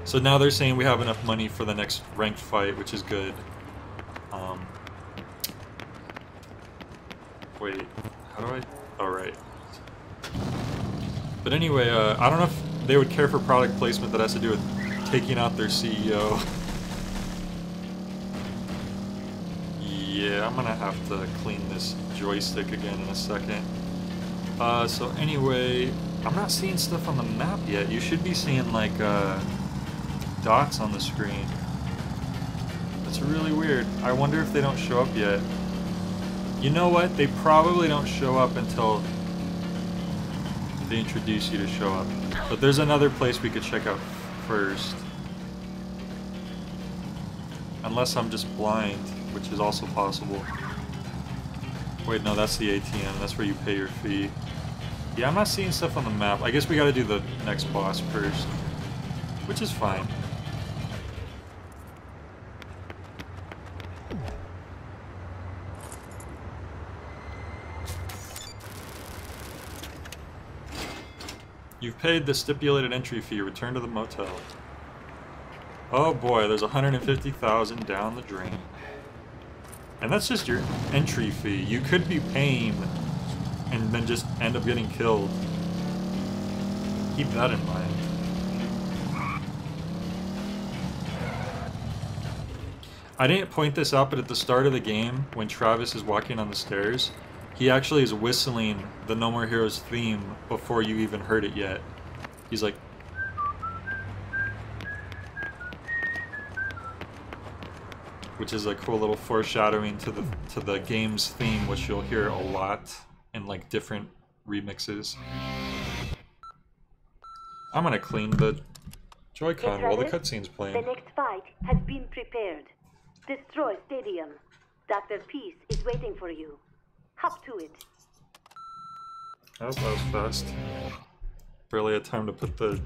So now they're saying we have enough money for the next ranked fight, which is good. Wait, how do I... Oh, right. But anyway, I don't know if they would care for product placement that has to do with taking out their CEO. Yeah, I'm gonna have to clean this joystick again in a second. So anyway, I'm not seeing stuff on the map yet. You should be seeing, like, dots on the screen. That's really weird. I wonder if they don't show up yet. You know what? They probably don't show up until they introduce you to show up. But there's another place we could check out first. Unless I'm just blind, which is also possible. Wait, no, that's the ATM. That's where you pay your fee. Yeah, I'm not seeing stuff on the map. I guess we gotta do the next boss first. Which is fine. You've paid the stipulated entry fee. Return to the motel. Oh boy, there's 150,000 down the drain. And that's just your entry fee. You could be paying and then just end up getting killed. Keep that in mind. I didn't point this out, but at the start of the game, when Travis is walking on the stairs, he actually is whistling the No More Heroes theme before you even heard it yet. He's like... Which is a cool little foreshadowing to the game's theme, which you'll hear a lot in like different remixes. I'm gonna clean the Joy-Con while the cutscene's playing. The next fight has been prepared. Destroy Stadium. Dr. Peace is waiting for you. Hop to it. Oh, that was fast. Barely had time to put the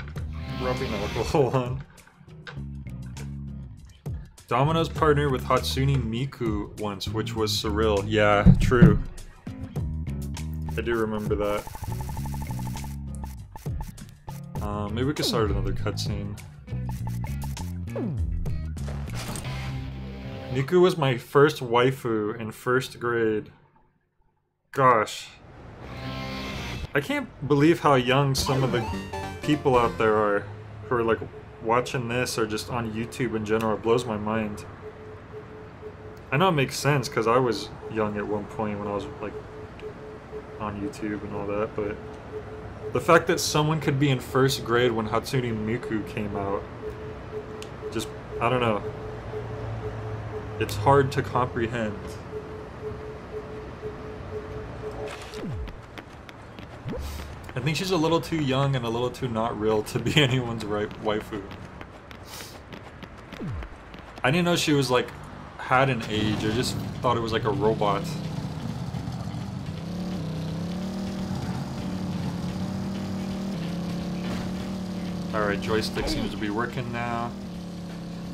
rubbing alcohol on. Domino's partnered with Hatsune Miku once, which was surreal. Yeah, true. I do remember that. Maybe we could start another cutscene. Miku was my first waifu in first grade. Gosh. I can't believe how young some of the people out there are who are like watching this or just on YouTube in general. It blows my mind. I know it makes sense because I was young at one point when I was like on YouTube and all that, but the fact that someone could be in first grade when Hatsune Miku came out, just, I don't know. It's hard to comprehend. I think she's a little too young and a little too not real to be anyone's waifu. I didn't know she was like had an age. I just thought it was like a robot. Alright, joystick seems to be working now.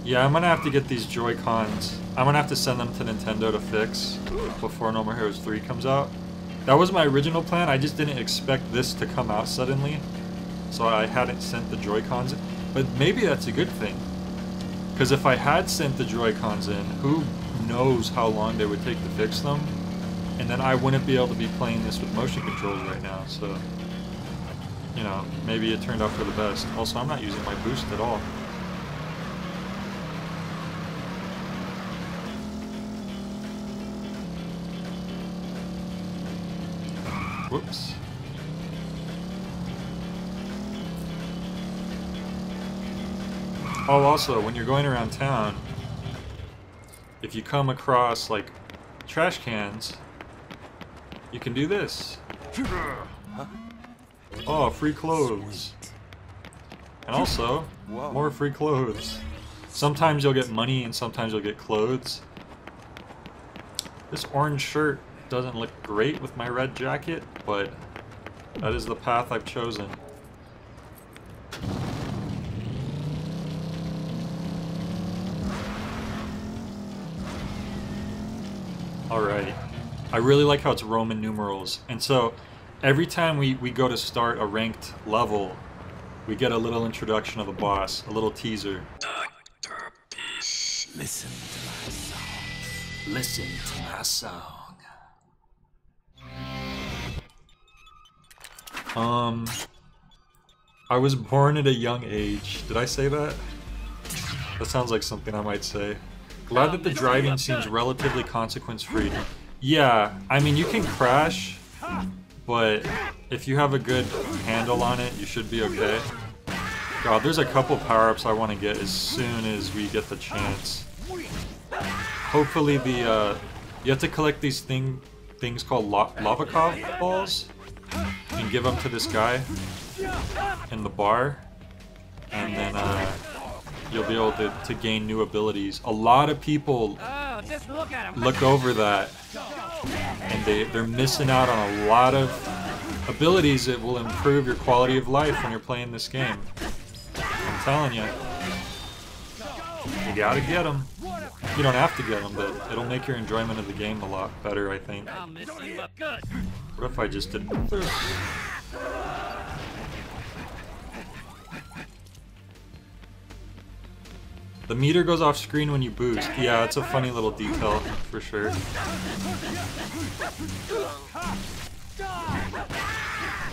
Yeah, I'm gonna have to get these Joy-Cons. I'm gonna have to send them to Nintendo to fix before No More Heroes 3 comes out. That was my original plan. I just didn't expect this to come out suddenly. So I hadn't sent the Joy-Cons in. But maybe that's a good thing. Because if I had sent the Joy-Cons in, who knows how long they would take to fix them? And then I wouldn't be able to be playing this with motion controls right now, so... You know, maybe it turned out for the best. Also, I'm not using my boost at all. Whoops. Oh, also, when you're going around town, if you come across, like, trash cans, you can do this. Oh, free clothes. And also, more free clothes. Sometimes you'll get money and sometimes you'll get clothes. This orange shirt doesn't look great with my red jacket, but that is the path I've chosen. Alright. I really like how it's Roman numerals. And so, every time we go to start a ranked level, we get a little introduction of the boss, a little teaser. Dr. Peace. Listen to my song. Listen to my song. I was born at a young age. Did I say that? That sounds like something I might say. Glad that the driving seems relatively consequence-free. Yeah, I mean, you can crash, but if you have a good handle on it, you should be okay. God, there's a couple power-ups I want to get as soon as we get the chance. Hopefully the, you have to collect these things called Lavakov balls, and give them to this guy in the bar, and then, you'll be able to gain new abilities. A lot of people look over that, and they're missing out on a lot of abilities that will improve your quality of life when you're playing this game. I'm telling you. You gotta get them. You don't have to get them, but it'll make your enjoyment of the game a lot better, I think. What if I just did this? The meter goes off screen when you boost. Yeah, it's a funny little detail, for sure.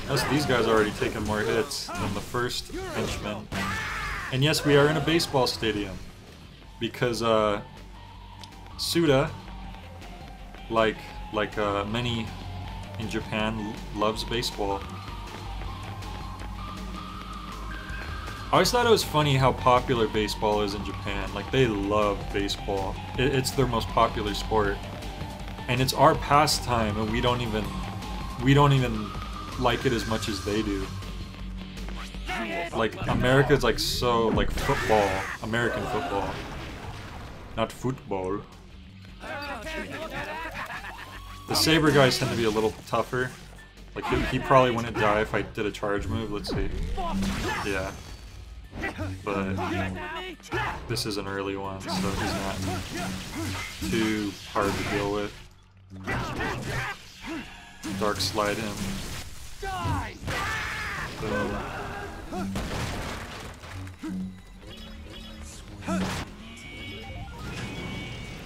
Plus, these guys are already taking more hits than the first henchman. And yes, we are in a baseball stadium. Because, Suda, like many in Japan, loves baseball. I always thought it was funny how popular baseball is in Japan. Like, they love baseball. It's their most popular sport. And it's our pastime, and we don't even like it as much as they do. Like, America's like so, like, football. American football. Not football. The Saber guys tend to be a little tougher. Like, he probably wouldn't die if I did a charge move. Let's see. Yeah. But this is an early one, so he's not too hard to deal with. Dark slide him. Boom.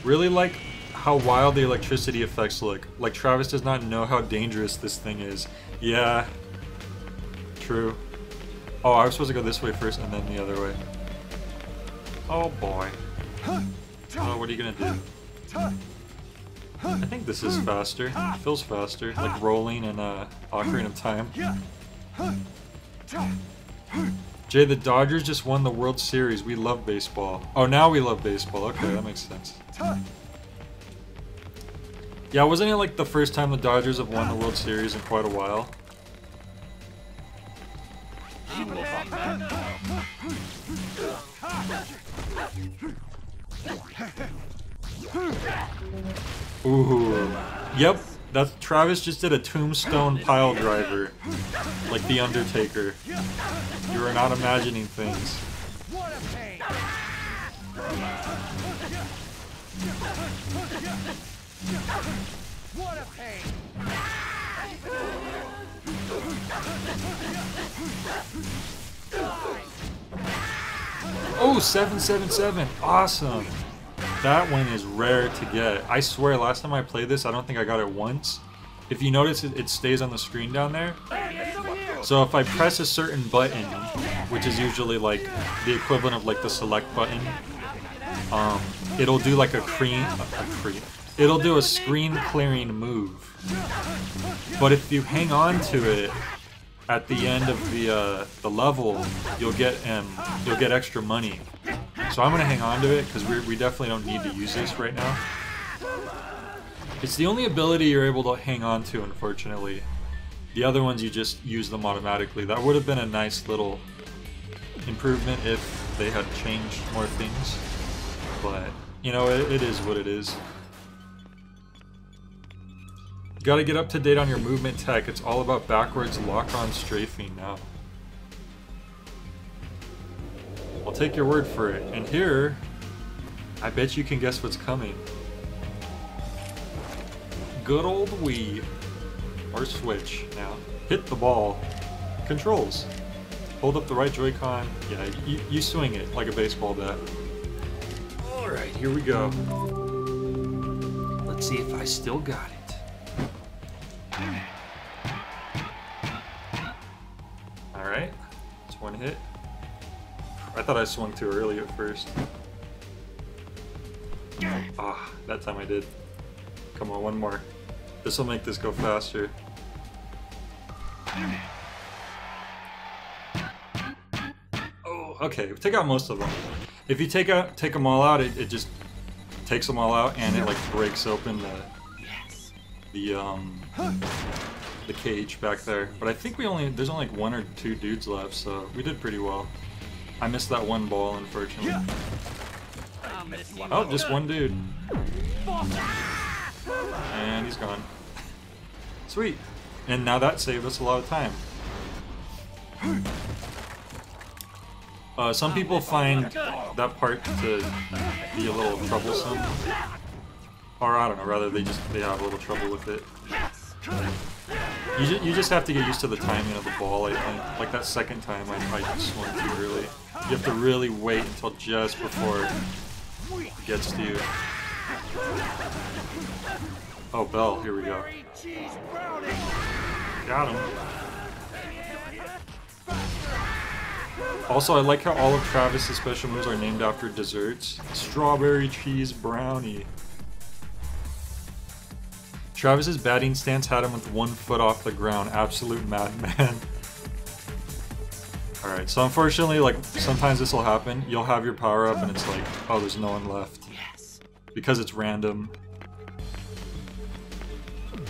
Really like how wild the electricity effects look. Like, Travis does not know how dangerous this thing is. Yeah. True. Oh, I was supposed to go this way first and then the other way. Oh boy. Oh, what are you gonna do? I think this is faster. It feels faster. Like rolling and Ocarina of Time. Jay, the Dodgers just won the World Series. We love baseball. Oh, now we love baseball. Okay, that makes sense. Yeah, wasn't it like the first time the Dodgers have won the World Series in quite a while? Ooh. Yep. That's Travis just did a tombstone pile driver. Like the Undertaker. You are not imagining things. What a pain! What a pain! Oh, 777. Awesome. That one is rare to get. I swear, last time I played this, I don't think I got it once. If you notice, it stays on the screen down there. So if I press a certain button, which is usually like the equivalent of like the select button, it'll do like it'll do a screen clearing move. But if you hang on to it at the end of the level, you'll get extra money. So I'm gonna hang on to it because we definitely don't need to use this right now. It's the only ability you're able to hang on to, unfortunately. The other ones you just use them automatically. That would have been a nice little improvement if they had changed more things. But you know, it is what it is. You gotta get up to date on your movement tech. It's all about backwards lock-on strafing now. I'll take your word for it. And here, I bet you can guess what's coming. Good old Wii. Or Switch now. Hit the ball. Controls. Hold up the right Joy-Con. Yeah, you swing it like a baseball bat. Alright, here we go. Let's see if I still got it. Alright. It's one hit. I thought I swung too early at first. Ah, that time I did. Come on, one more. This will make this go faster. Oh, okay. Take out most of them. If you take them all out, it just takes them all out, and it like breaks open the cage back there. But I think there's only like 1 or 2 dudes left, so we did pretty well. I missed that one ball, unfortunately. Oh, just one dude. And he's gone. Sweet. And now that saved us a lot of time. Some people find that part to be a little troublesome. Or I don't know, rather they have a little trouble with it. You just have to get used to the timing of the ball, I think. Like that second time I swung too early. You have to really wait until just before it gets to you. Oh, Bell, here we go. Got him. Also, I like how all of Travis's special moves are named after desserts. Strawberry cheese brownie. Travis's batting stance had him with 1 foot off the ground. Absolute madman. Alright, so unfortunately, like, sometimes this will happen. You'll have your power up and it's like, oh, there's no one left. Yes. Because it's random.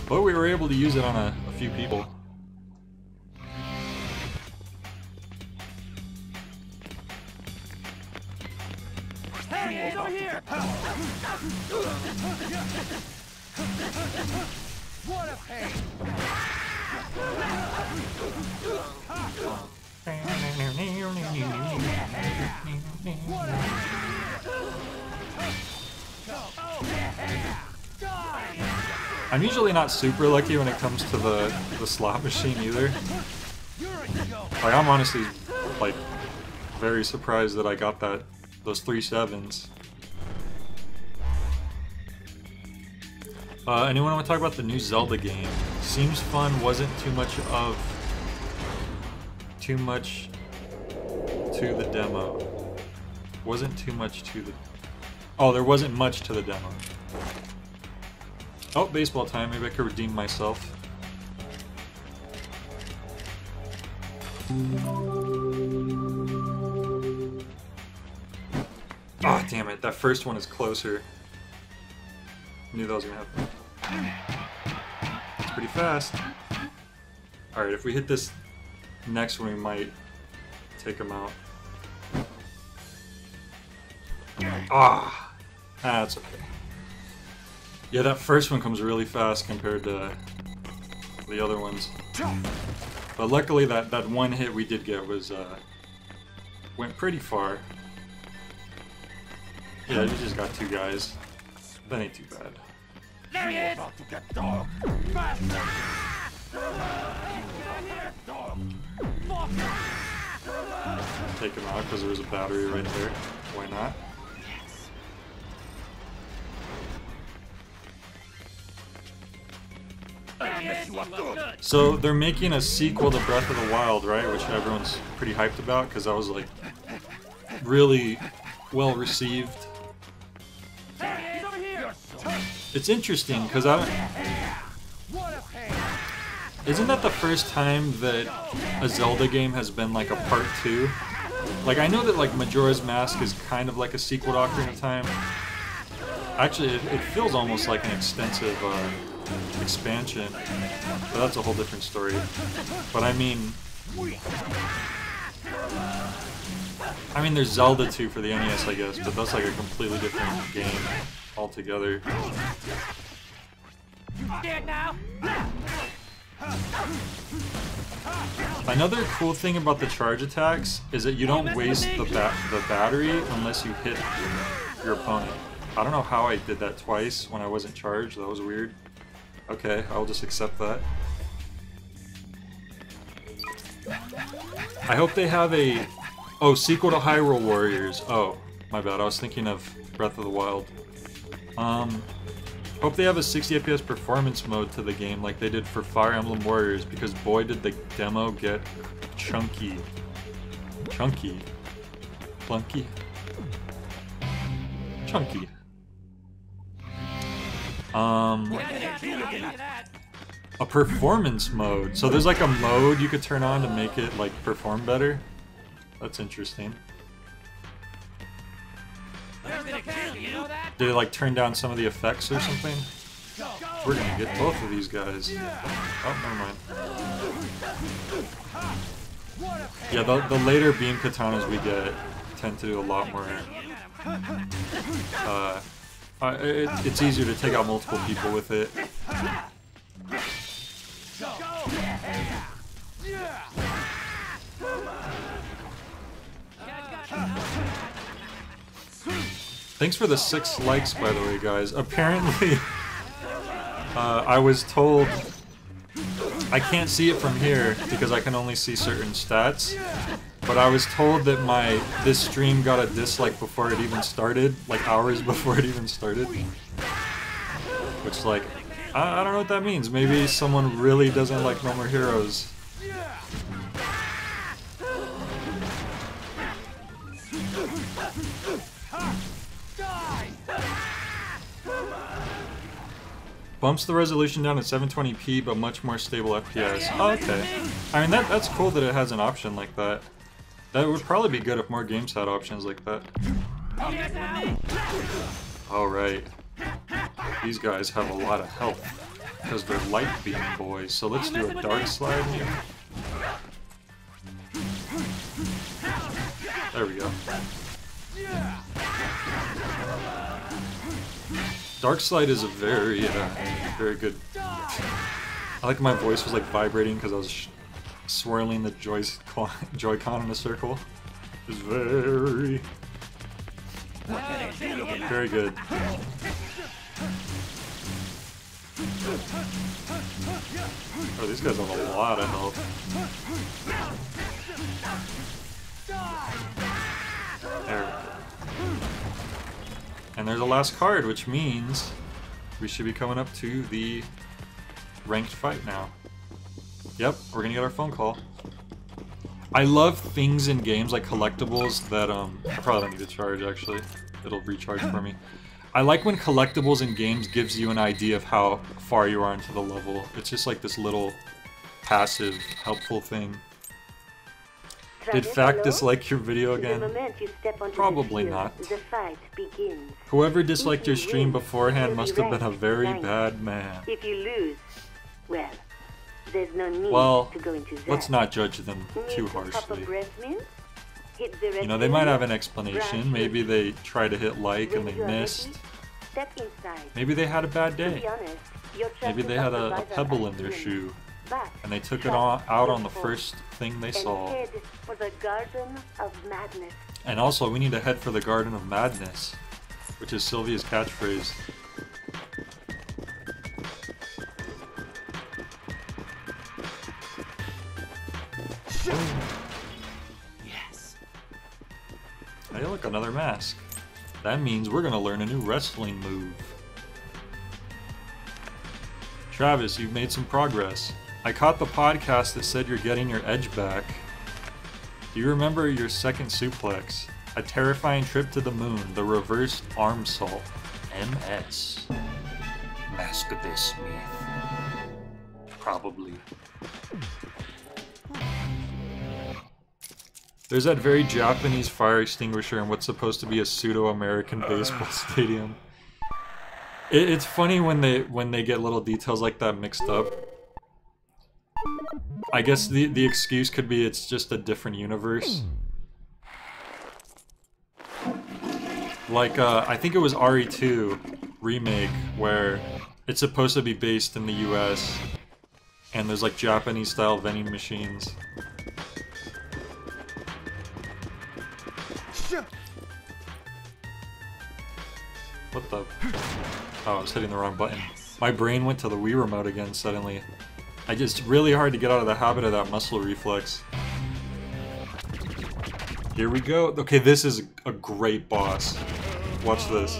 But we were able to use it on a few people. Hey, over here! What a pain! I'm usually not super lucky when it comes to the slot machine either. Like, I'm honestly like very surprised that I got those 3 7s. Anyone want to talk about the new Zelda game? Seems fun, wasn't too much to the demo. Wasn't too much to the... Oh, there wasn't much to the demo. Oh, baseball time. Maybe I could redeem myself. Ah, oh, damn it. That first one is closer. Knew that was gonna happen. It's pretty fast. Alright, if we hit this next one, we might take him out. Ah, that's okay. Yeah, that first one comes really fast compared to the other ones. But luckily that one hit we did get was went pretty far. Yeah, you just got 2 guys. That ain't too bad. There he is! About to get dog. Take him out because there was a battery right there. Why not? So they're making a sequel to Breath of the Wild, right? Which everyone's pretty hyped about because that was like really well received. It's interesting because I don't. Isn't that the first time that a Zelda game has been like a part 2? Like I know that like Majora's Mask is kind of like a sequel to Ocarina of Time. Actually, it feels almost like an extensive expansion, but that's a whole different story. But I mean, there's Zelda 2 for the NES, I guess, but that's like a completely different game altogether. Another cool thing about the charge attacks is that you don't waste the battery unless you hit your opponent. I don't know how I did that twice when I wasn't charged. That was weird. Okay, I'll just accept that. I hope they have a... Oh, sequel to Hyrule Warriors. Oh, my bad. I was thinking of Breath of the Wild. Hope they have a 60 FPS performance mode to the game like they did for Fire Emblem Warriors, because boy did the demo get chunky. Chunky. Plunky. Chunky. A performance mode. So there's like a mode you could turn on to make it like perform better. That's interesting. Did it like turn down some of the effects or something? We're gonna get both of these guys. Oh, never mind. Yeah, the later beam katanas we get tend to do a lot more. It's easier to take out multiple people with it. Thanks for the 6 likes, by the way, guys. Apparently, I was told I can't see it from here because I can only see certain stats. But I was told that this stream got a dislike before it even started, like hours before it even started. Which, like, I don't know what that means. Maybe someone really doesn't like No More Heroes. Bumps the resolution down to 720p, but much more stable FPS. Oh, okay. I mean, that's cool that it has an option like that. That would probably be good if more games had options like that. Alright. These guys have a lot of health, because they're light beam boys. So let's do a dark slide here. There we go. Dark Slide is a very good... I like my voice was like vibrating because I was swirling the Joy-Con in a circle. It was very good. Oh, these guys have a lot of health. There we go. And there's a last card, which means we should be coming up to the ranked fight now. Yep, we're gonna get our phone call. I love things in games like collectibles that, I probably don't need to charge actually. It'll recharge for me. I like when collectibles in games gives you an idea of how far you are into the level. It's just like this little passive, helpful thing. Did Fact dislike your video again? Probably not. Whoever disliked your stream beforehand must have been a very bad man. If you lose, well, there's no need to go into that. Let's not judge them too harshly. You know, they might have an explanation. Maybe they tried to hit like and they missed. Step inside. Maybe they had a bad To day. be honest, your Maybe trusted they had a supervisor pebble in asked their me, shoe, but and they took it trust out on your the force first thing they and saw. head for the Garden of Madness. And also, we need to head for the Garden of Madness, which is Sylvia's catchphrase. Yes. Hey, look, another mask. That means we're gonna learn a new wrestling move. Travis, you've made some progress. I caught the podcast that said you're getting your edge back. Do you remember your second suplex? A terrifying trip to the moon, the reversed arm salt. MS. Mask of this Smith. Probably. There's that very Japanese fire extinguisher in what's supposed to be a pseudo-American baseball stadium. It's funny when they get little details like that mixed up. I guess the excuse could be it's just a different universe. Like, I think it was RE2 remake where it's supposed to be based in the US and there's like Japanese style vending machines. What the? Oh, I was hitting the wrong button. My brain went to the Wii remote again suddenly. It's really hard to get out of the habit of that muscle reflex. Here we go. Okay, this is a great boss. Watch this.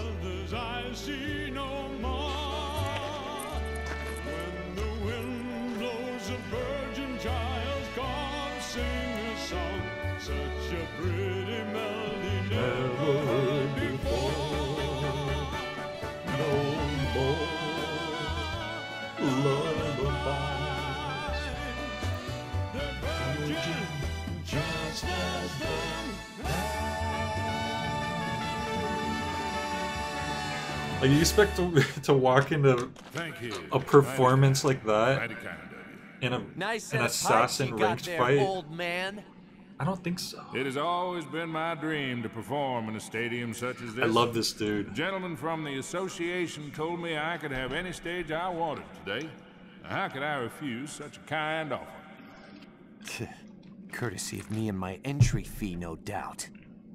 Like, you expect to walk into a performance like that in an assassin ranked fight? Old man. I don't think so. It has always been my dream to perform in a stadium such as this. I love this dude. The gentleman from the association told me I could have any stage I wanted today. Now, how could I refuse such a kind offer? Courtesy of me and my entry fee, no doubt.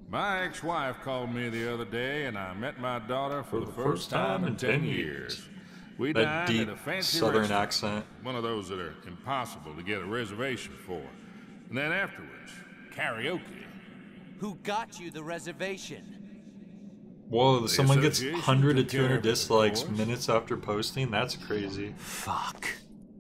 My ex-wife called me the other day, and I met my daughter for the first time in 10 years. We That dined deep at a fancy southern restaurant, accent. one of those that are impossible to get a reservation for. And then afterwards, karaoke. Who got you the reservation? Whoa, someone gets association 100 to took care of 200 it, of dislikes course. minutes after posting? That's crazy. Fuck.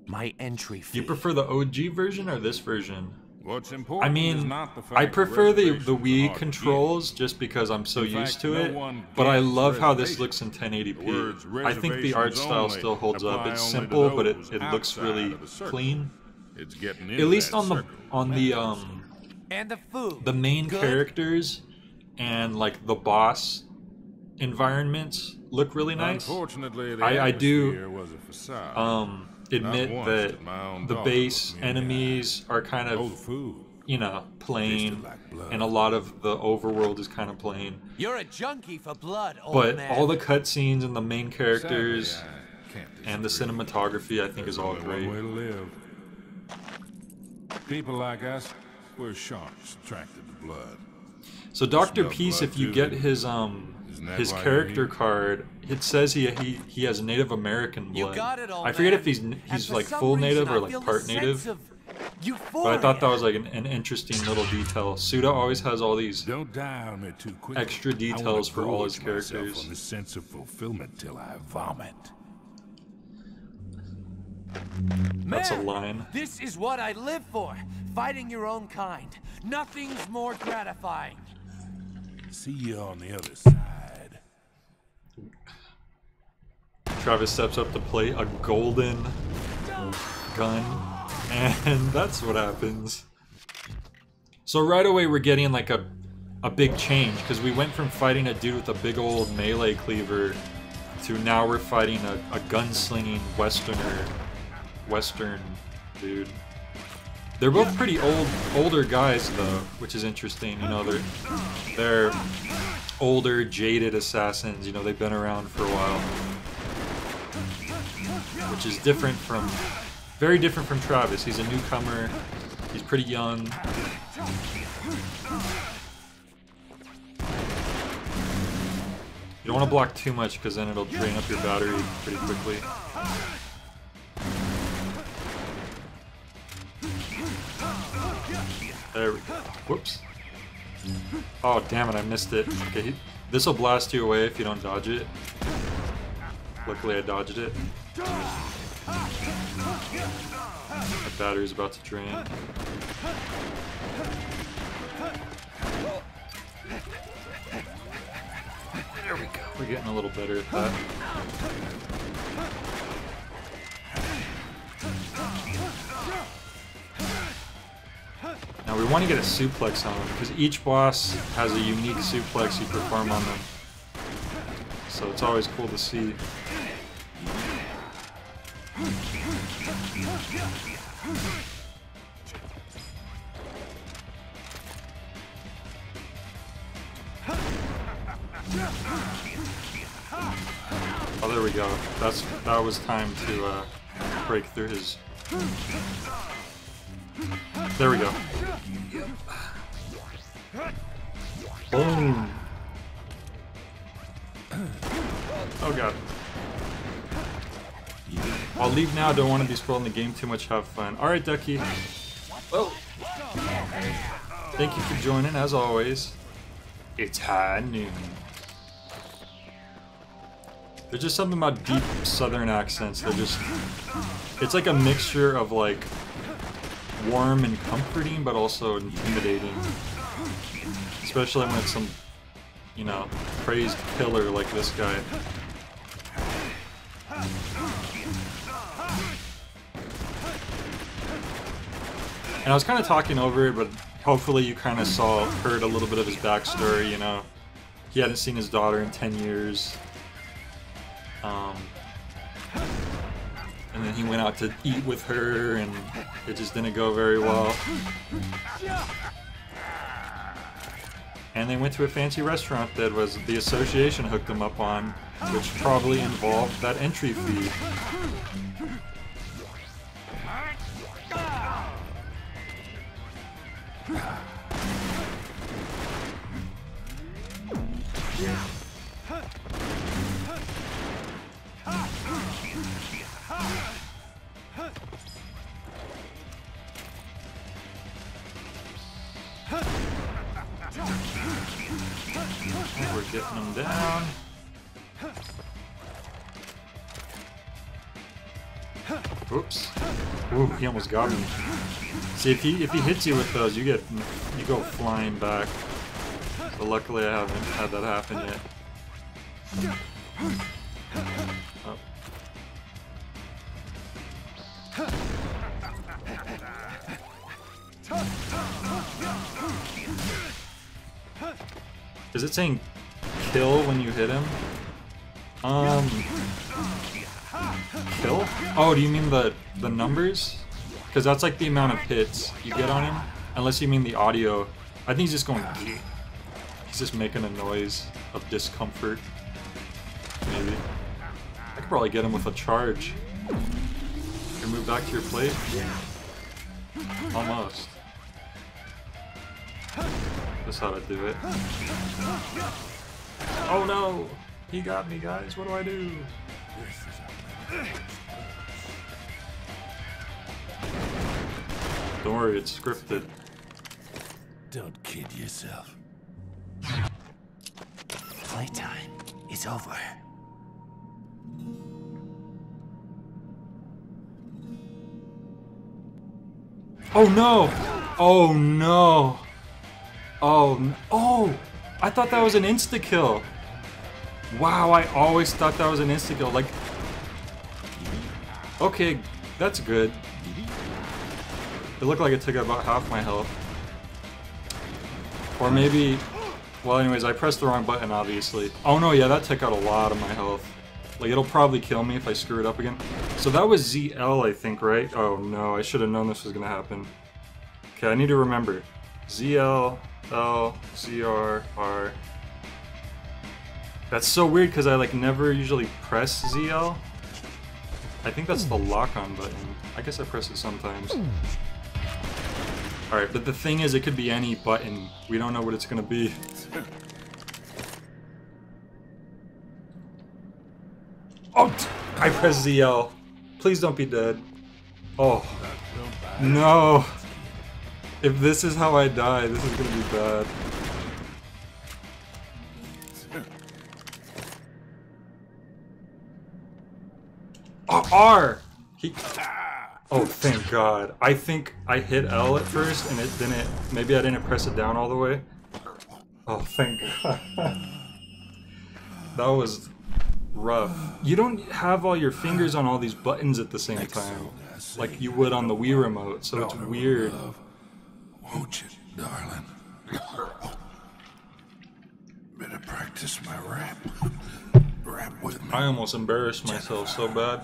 My entry fee. Do you prefer the OG version or this version? What's I important is mean, not the fact I that prefer the reservations are Wii hard to controls just because I'm so In fact, used to no it, one but I gets love how this reservations. looks in The words 1080p. I think the art reservations style only still holds up. apply It's only to simple, but those it looks outside really of the circle. clean. It's getting At into least that on the circle. And the food. the main Good? characters and like the boss environments look really nice. Unfortunately, the I do, atmosphere was a facade. admit Not once that did my own the daughter base look me in the enemies are kind Oh, the of, food. you know, plain, Tasted like blood. and a lot of the overworld is kind of plain. You're a junkie for blood, old But man. all the cutscenes and the main characters Sadly, I can't and the disagree. cinematography, I think, is all Only great. One way to live. People like us, we're sharks attracted to blood. So Dr. Smell Peace, blood if you too. get his Isn't that his why you're character here? card, it says he has Native American You blood. got it, old I forget man. if he's And for like some full reason, native I or like feel the part sense native. of But I thought that euphoria. was like an interesting little detail. Suda always has all these Don't die on me too quick. extra details for all his characters. On the sense of fulfillment till I vomit. That's a Man, line. This is what I live for. Fighting your own kind. Nothing's more gratifying. See you on the other side. Travis steps up to play a golden gun, and that's what happens. So right away we're getting like a big change, because we went from fighting a dude with a big old melee cleaver to now we're fighting a gunslinging Western dude. They're both pretty older guys though, which is interesting. You know, they're older, jaded assassins. You know, they've been around for a while. Which is different from... very different from Travis. He's a newcomer. He's pretty young. You don't want to block too much because then it'll drain up your battery pretty quickly. There we go. Whoops. Oh, damn it, I missed it. Okay, this will blast you away if you don't dodge it. Luckily, I dodged it. My battery's about to drain. There we go. We're getting a little better at that. Now we want to get a suplex on them because each boss has a unique suplex you perform on them. So it's always cool to see. Oh, there we go. That was time to break through his... There we go. Boom. Oh god. I'll leave now, don't want to be spoiling the game too much, have fun. Alright, Ducky. Well, thank you for joining, as always. It's high noon. There's just something about deep southern accents. They're just... it's like a mixture of like warm and comforting, but also intimidating. Especially when it's some, you know, praised killer like this guy. And I was kind of talking over it, but hopefully you kind of heard a little bit of his backstory, you know. He hadn't seen his daughter in 10 years. And then he went out to eat with her, and it just didn't go very well. And they went to a fancy restaurant that was the association hooked them up on, which probably involved that entry fee. We're getting him down. Oops. Ooh, he almost got me. See, if he hits you with those, you go flying back. But luckily I haven't had that happen yet. Oh. Is it saying kill when you hit him? Kill? Oh, do you mean the numbers? Because that's like the amount of hits you get on him. Unless you mean the audio. I think he's just going... He's just making a noise of discomfort. Maybe. I could probably get him with a charge. You can move back to your plate? Almost. That's how to do it. Oh no! He got me, guys. What do I do? Don't worry, it's scripted. Don't kid yourself. Playtime is over. Oh no! Oh no! Oh, I thought that was an insta-kill. Wow, I always thought that was an insta-kill. Like, okay, that's good. It looked like it took about half my health. Or maybe, well anyways, I pressed the wrong button, obviously. Oh no, yeah, that took out a lot of my health. Like, it'll probably kill me if I screw it up again. So that was ZL, I think, right? Oh no, I should have known this was gonna happen. Okay, I need to remember. ZL, L, ZR, R. That's so weird because I like never usually press ZL. I think that's the lock-on button. I guess I press it sometimes. Alright, but the thing is, it could be any button. We don't know what it's gonna be. Oh! I pressed ZL. Please don't be dead. Oh. No! If this is how I die, this is gonna be bad. Oh, R! Oh, thank God. I think I hit L at first and it didn't... Maybe I didn't press it down all the way. Oh, thank God. That was rough. You don't have all your fingers on all these buttons at the same time. Like you would on the Wii remote, so it's weird. Won't you, darling? Better practice my rap. Rap with me. I almost embarrassed myself so bad.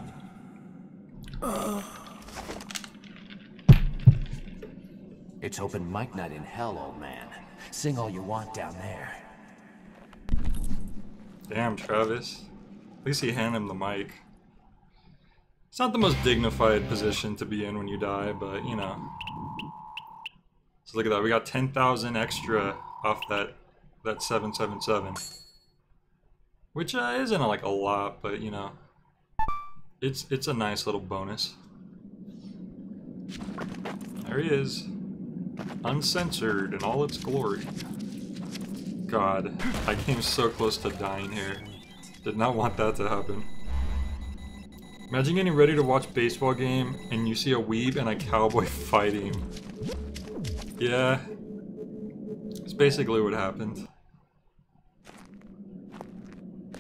It's open mic night in hell, old man. Sing all you want down there. Damn, Travis. At least he handed him the mic. It's not the most dignified position to be in when you die, but you know. So look at that, we got 10,000 extra off that 777. Which isn't like a lot, but you know. It's a nice little bonus. There he is. Uncensored in all its glory. God, I came so close to dying here. Did not want that to happen. Imagine getting ready to watch a baseball game and you see a weeb and a cowboy fighting. Yeah. It's basically what happened.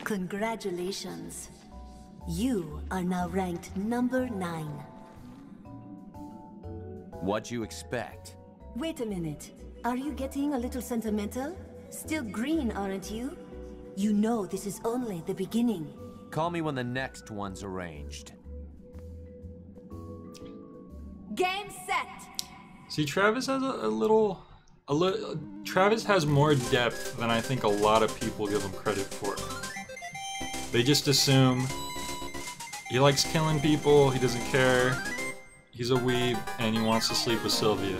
Congratulations. You are now ranked number 9. What'd you expect? Wait a minute. Are you getting a little sentimental? Still green, aren't you? You know this is only the beginning. Call me when the next one's arranged. Game set! See, Travis has Travis has more depth than I think a lot of people give him credit for. They just assume he likes killing people, he doesn't care, he's a weeb, and he wants to sleep with Sylvia.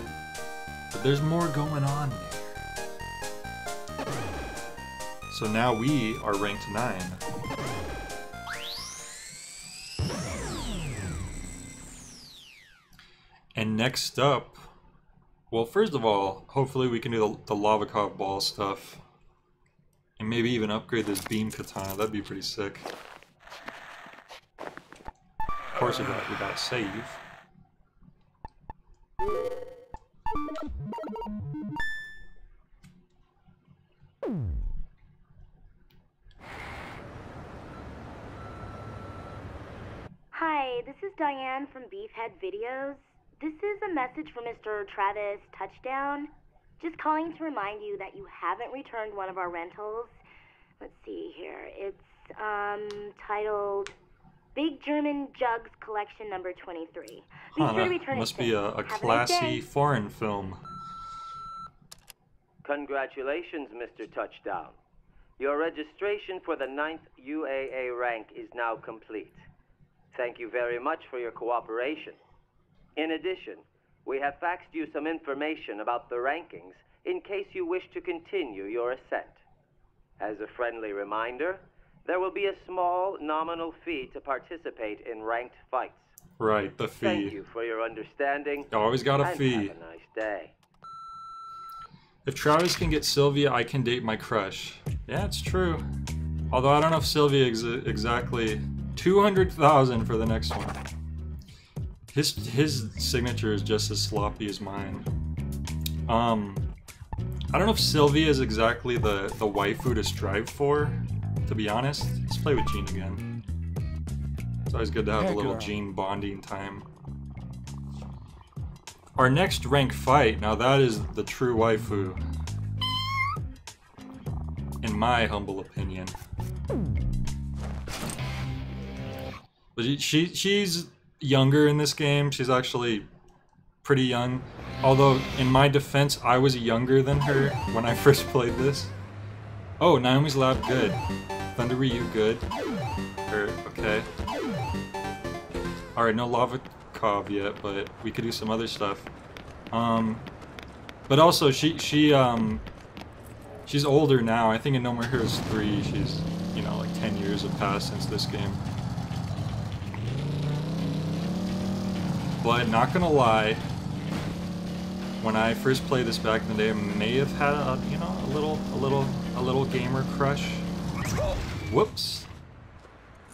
But there's more going on there. So now we are ranked 9. And next up, well, first of all, hopefully we can do the Lavakov ball stuff. And maybe even upgrade this beam katana, that'd be pretty sick. Of course we got save. Hi, this is Diane from Beefhead Videos. This is a message from Mr. Travis Touchdown. Just calling to remind you that you haven't returned one of our rentals. Let's see here. It's titled Big German Jugs Collection Number 23. Be sure to return it. Must be a classy foreign film. Congratulations, Mr. Touchdown. Your registration for the 9th UAA rank is now complete. Thank you very much for your cooperation. In addition, we have faxed you some information about the rankings in case you wish to continue your ascent. As a friendly reminder, there will be a small nominal fee to participate in ranked fights. Right, the fee. Thank you for your understanding. Always got a fee. Have a nice day. If Travis can get Sylvia, I can date my crush. Yeah, it's true. Although I don't know if Sylvia exactly 200,000 for the next one. His signature is just as sloppy as mine. I don't know if Sylvia is exactly the waifu to strive for, to be honest. Let's play with Jean again. It's always good to have a little Jean bonding time. Our next rank fight, now that is the true waifu. In my humble opinion. But she's younger in this game. She's actually pretty young. Although, in my defense, I was younger than her when I first played this. Oh, Naomi's Lab, good. Thunder Ryu, good. Okay. Alright, no Lava Cov yet, but we could do some other stuff. But also, she's older now. I think in No More Heroes 3, she's, you know, like 10 years have passed since this game. But not gonna lie, when I first played this back in the day, I may have had a, you know, a little gamer crush. Whoops!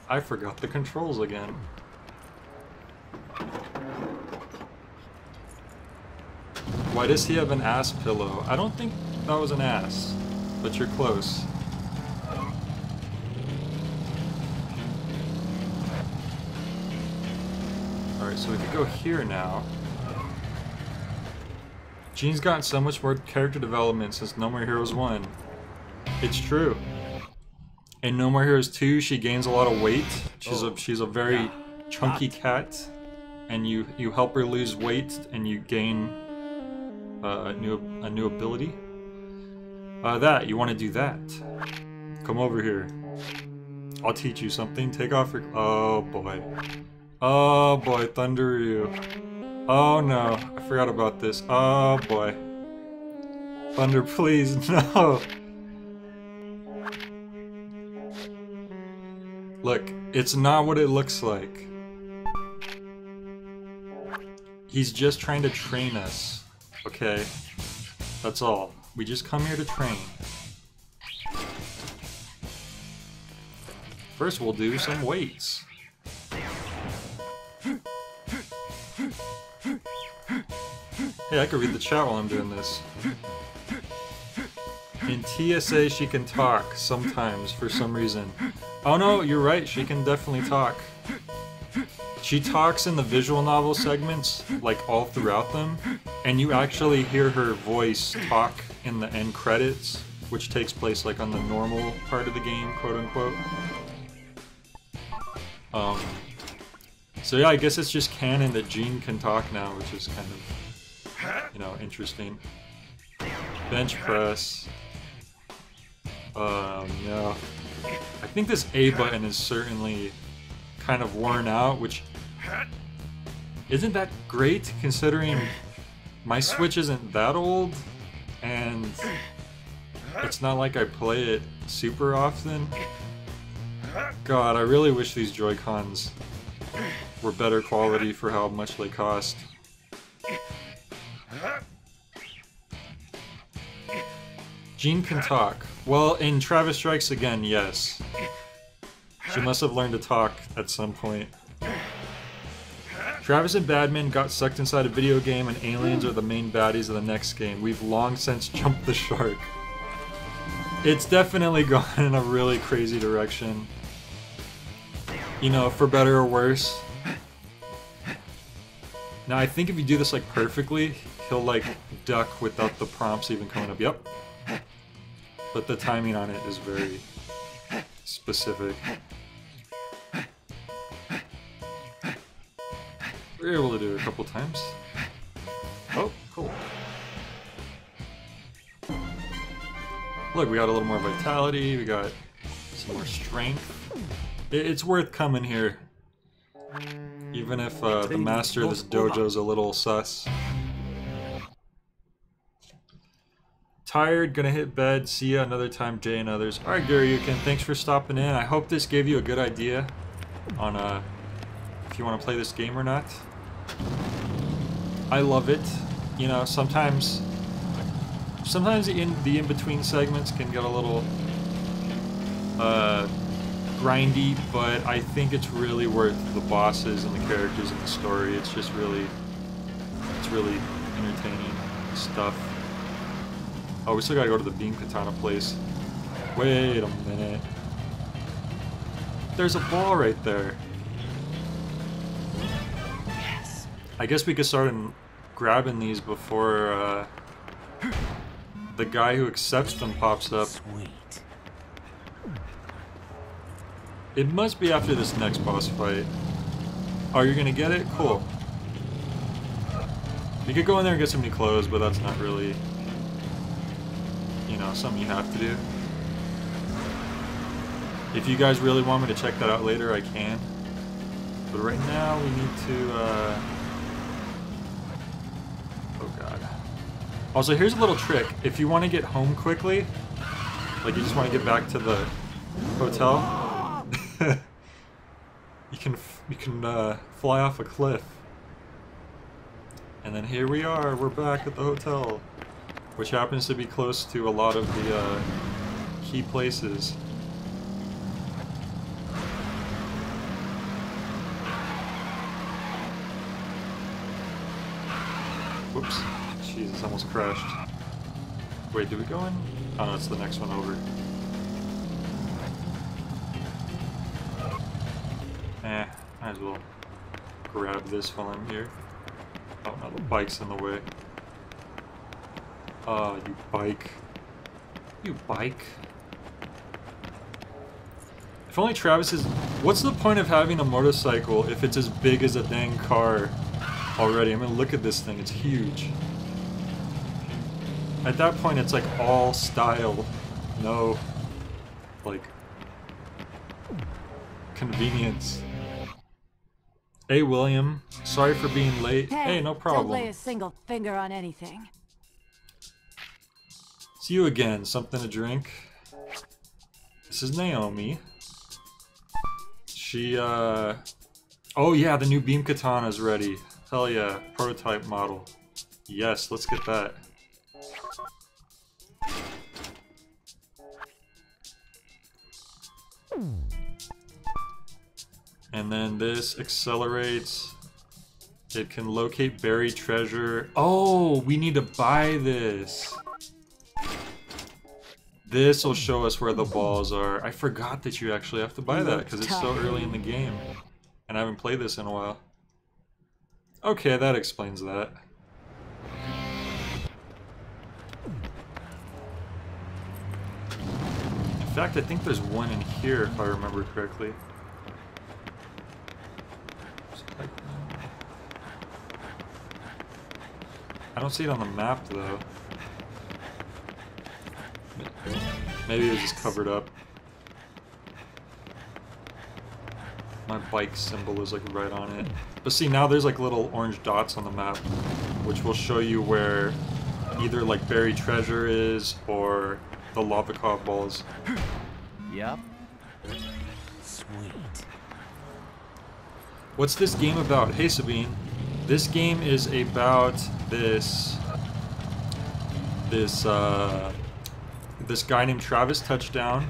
I forgot the controls again. Why does he have an ass pillow? I don't think that was an ass, but you're close. Alright, so we could go here now. Jean's gotten so much more character development since No More Heroes 1. It's true. In No More Heroes 2, she gains a lot of weight. She's a very chunky cat, and you help her lose weight, and you gain a new ability. You want to do that? Come over here. I'll teach you something. Take off your. Oh boy. Oh boy, Thunder Ryu. Oh no, I forgot about this. Oh boy. Thunder, please, no. Look, it's not what it looks like. He's just trying to train us, okay? That's all. We just come here to train. First we'll do some weights. Hey, I could read the chat while I'm doing this. In TSA, she can talk sometimes for some reason. Oh no, you're right, she can definitely talk. She talks in the visual novel segments, like all throughout them, and you actually hear her voice talk in the end credits, which takes place like on the normal part of the game, quote unquote. So yeah, I guess it's just canon that Jean can talk now, which is kind of, you know, interesting. Bench press. No. I think this A button is certainly kind of worn out, which isn't that great considering my Switch isn't that old, and it's not like I play it super often. God, I really wish these Joy-Cons were better quality for how much they cost. Jean can talk. Well, in Travis Strikes Again, yes. She must have learned to talk at some point. Travis and Badman got sucked inside a video game, and aliens are the main baddies of the next game. We've long since jumped the shark. It's definitely gone in a really crazy direction. You know, for better or worse. Now, I think if you do this, like, perfectly, he'll, like, duck without the prompts even coming up. Yep. But the timing on it is very specific. We were able to do it a couple times. Oh, cool. Look, we got a little more vitality, we got some more strength. It's worth coming here. Even if the master of this dojo's a little sus. Tired, gonna hit bed, see ya another time, Jay and others. Alright, Garyukin, thanks for stopping in. I hope this gave you a good idea on if you want to play this game or not. I love it. You know, sometimes the in-between segments can get a little grindy, but I think it's really worth the bosses and the characters and the story. It's just really, it's really entertaining stuff. Oh, we still gotta go to the Beam Katana place. Wait a minute. There's a ball right there. Yes. I guess we could start grabbing these before the guy who accepts them pops up. Sweet. It must be after this next boss fight. Oh, you're gonna get it? Cool. You could go in there and get some new clothes, but that's not really, you know, something you have to do. If you guys really want me to check that out later, I can. But right now, we need to, oh god. Also, here's a little trick. If you want to get home quickly, like you just want to get back to the hotel, you can fly off a cliff. And then here we are, we're back at the hotel, which happens to be close to a lot of the key places. Whoops. Jesus, almost crashed. Wait, did we go in? Oh no, it's the next one over. Might as well grab this while I'm here. Oh no, the bike's in the way. You bike. You bike. If only Travis is... What's the point of having a motorcycle if it's as big as a dang car already? I mean, look at this thing, it's huge. At that point, it's like all style, no, like, convenience. Hey, William. Sorry for being late. Hey, no problem. Don't lay a single finger on anything. See you again. Something to drink? This is Naomi. She, oh yeah, the new beam katana's ready. Hell yeah. Prototype model. Yes, let's get that. And then this accelerates. It can locate buried treasure. Oh, we need to buy this. This will show us where the balls are. I forgot that you actually have to buy that because it's so early in the game. And I haven't played this in a while. Okay, that explains that. In fact, I think there's one in here if I remember correctly. I don't see it on the map though. Maybe it was just covered up. My bike symbol is like right on it. But see, now there's like little orange dots on the map, which will show you where either like buried treasure is or the lava cop balls. Yep. Sweet. What's this game about? Hey Sabine. This game is about this guy named Travis Touchdown.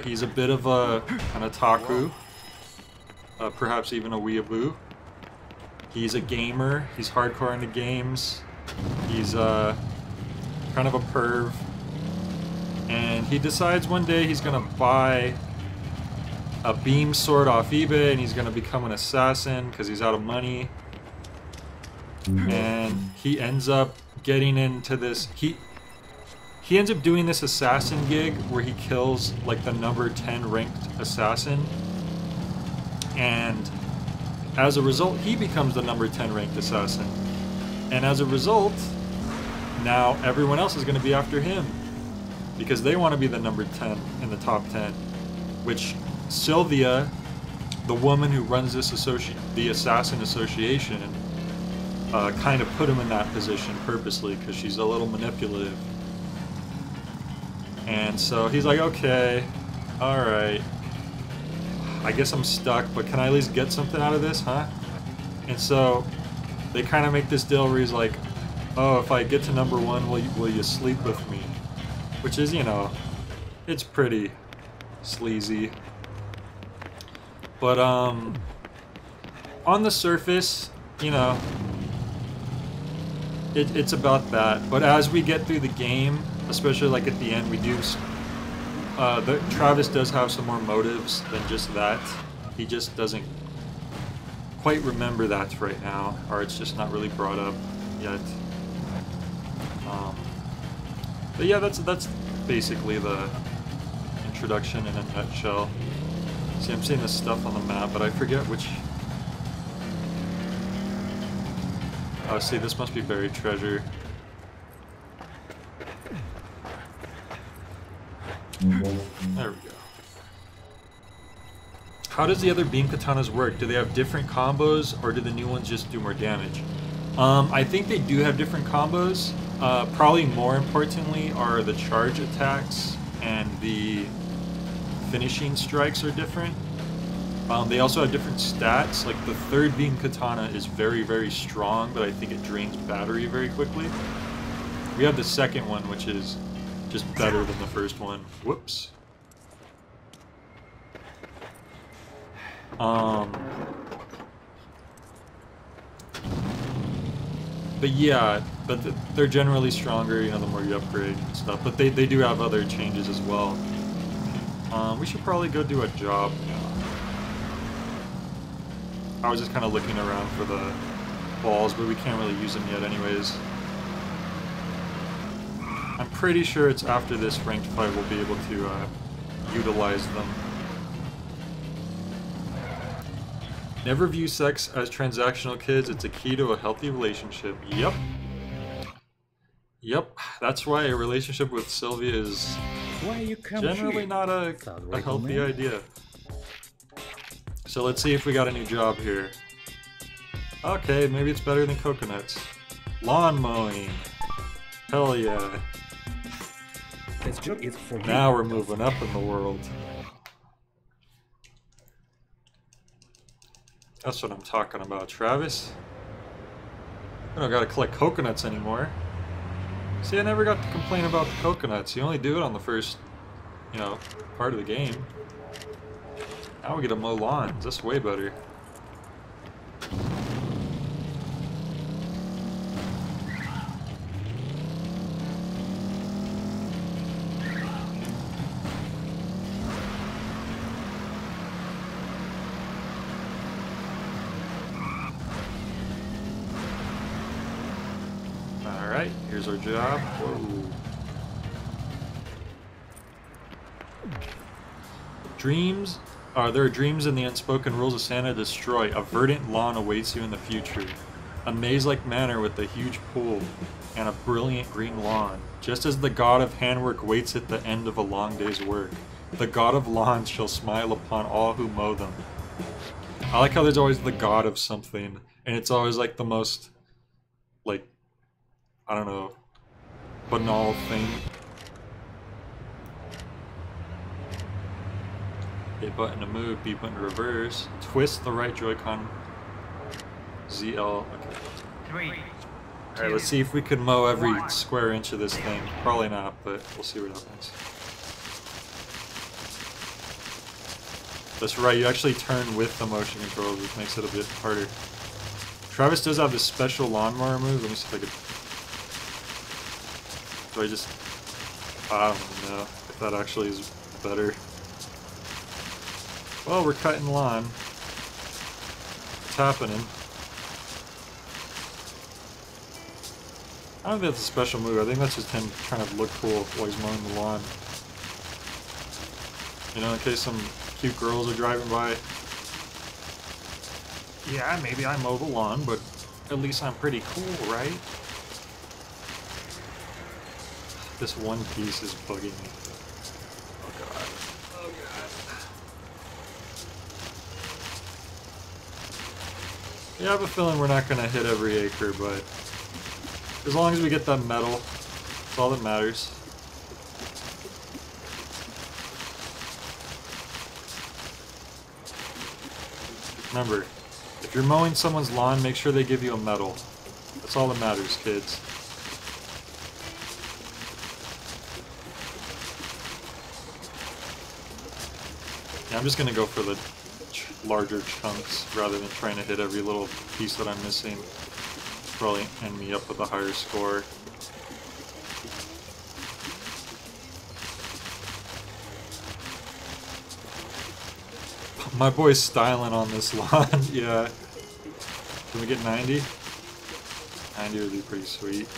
He's a bit of an otaku, perhaps even a weeaboo. He's a gamer. He's hardcore into games. He's kind of a perv, and he decides one day he's gonna buy a beam sword off eBay and he's gonna become an assassin because he's out of money. And he ends up getting into this. He ends up doing this assassin gig where he kills like the number 10 ranked assassin, and as a result he becomes the number 10 ranked assassin, and as a result now everyone else is going to be after him because they want to be the number 10 in the top 10, which Sylvia, the woman who runs this the Assassin Association, kind of put him in that position purposely because she's a little manipulative. And so he's like, okay, alright, I guess I'm stuck, but can I at least get something out of this, huh? And so they kind of make this deal where he's like, oh, if I get to number 1, will you sleep with me? Which is, you know, it's pretty sleazy. But, on the surface, you know, it's about that. But as we get through the game, especially like at the end, we do, Travis does have some more motives than just that. He just doesn't quite remember that right now, or it's just not really brought up yet. But yeah, that's basically the introduction in a nutshell. See, I'm seeing this stuff on the map, but I forget which... Oh, see, this must be buried treasure. There we go. How does the other beam katanas work? Do they have different combos, or do the new ones just do more damage? I think they do have different combos. Probably more importantly are the charge attacks and the finishing strikes are different. They also have different stats. Like the third beam katana is very, very strong, but I think it drains battery very quickly. We have the second one, which is just better than the first one. Whoops. But yeah, but they're generally stronger, you know, the more you upgrade and stuff. But they do have other changes as well. We should probably go do a job now. I was just kind of looking around for the balls, but we can't really use them yet anyways. I'm pretty sure it's after this ranked fight we'll be able to utilize them. Never view sex as transactional, kids. It's a key to a healthy relationship. Yep. Yep. That's why a relationship with Sylvia is generally not a healthy idea. So let's see if we got a new job here. Okay, maybe it's better than coconuts. Lawn mowing. Hell yeah. This job is for now we're moving up in the world. That's what I'm talking about, Travis. I don't gotta collect coconuts anymore. See, I never got to complain about the coconuts. You only do it on the first, you know, part of the game. Now we get to mow lawns. That's way better. Alright, here's our job. Whoa. Dreams. There are dreams in the unspoken rules of Santa. Destroy. A verdant lawn awaits you in the future. A maze-like manor with a huge pool and a brilliant green lawn. Just as the god of handwork waits at the end of a long day's work, the god of lawns shall smile upon all who mow them. I like how there's always the god of something, and it's always like the most, like, I don't know, banal thing. A button to move, B button to reverse. Twist the right Joy-Con. ZL. Okay. Alright, let's see if we can mow every square inch of this thing. Probably not, but we'll see what happens. That's right, you actually turn with the motion controls, which makes it a bit harder. Travis does have this special lawnmower move. Let me see if I could... I don't know if that actually is better. Well, we're cutting lawn. It's happening. I don't think that's a special move. I think that's just him trying to look cool while he's mowing the lawn. You know, in case some cute girls are driving by. Yeah, maybe I mow the lawn, but at least I'm pretty cool, right? This one piece is bugging me. Oh god. Oh god. Yeah, I have a feeling we're not gonna hit every acre, but as long as we get that metal, that's all that matters. Remember, if you're mowing someone's lawn, make sure they give you a medal. That's all that matters, kids. Yeah, I'm just gonna go for the larger chunks rather than trying to hit every little piece that I'm missing. Probably end me up with a higher score. My boy's styling on this lawn. Yeah. Can we get 90? 90 would be pretty sweet.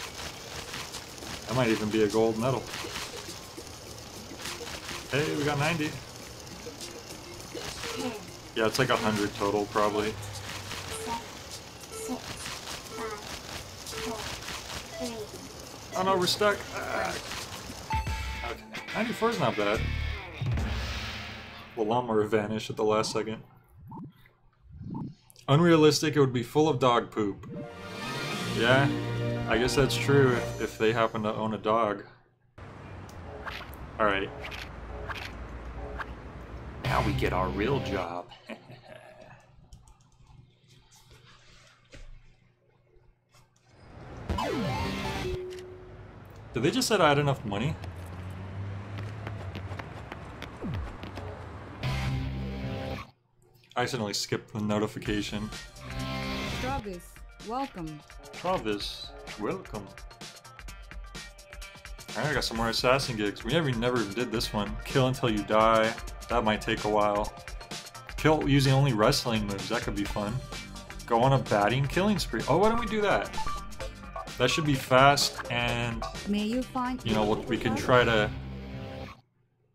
That might even be a gold medal. Hey, we got 90. Yeah, it's like 100 total, probably. 6, 5, 4, 3. Oh no, we're stuck. Okay, 94 is not bad. The lawnmower vanished at the last second. Unrealistic, it would be full of dog poop. Yeah, I guess that's true if they happen to own a dog. Alright. Now we get our real job. Did they just say I had enough money? I accidentally skipped the notification. Travis, welcome. Travis, welcome. Alright, I got some more assassin gigs. We never even did this one. Kill until you die. That might take a while. Kill using only wrestling moves. That could be fun. Go on a batting killing spree. Oh, why don't we do that? That should be fast, and may you find we can try to.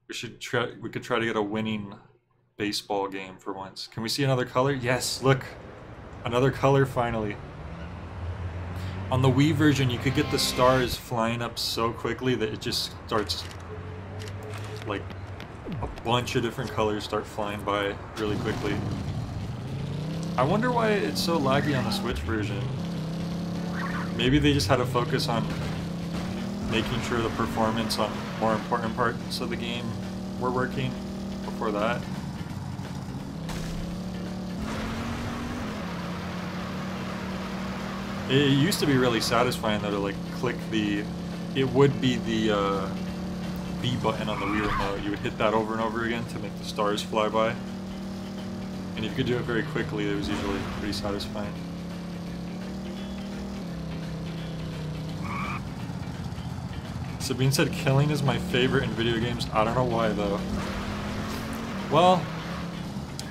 We could try to get a winning baseball game for once. Can we see another color? Yes, look, another color finally. On the Wii version, you could get the stars flying up so quickly that it just starts like a bunch of different colors start flying by really quickly. I wonder why it's so laggy on the Switch version. Maybe they just had to focus on making sure the performance on more important parts of the game were working before that. It used to be really satisfying though to like click the, it would be the B button on the Wii remote. You would hit that over and over again to make the stars fly by. And if you could do it very quickly, it was usually pretty satisfying. Sabine said killing is my favorite in video games. I don't know why though. Well,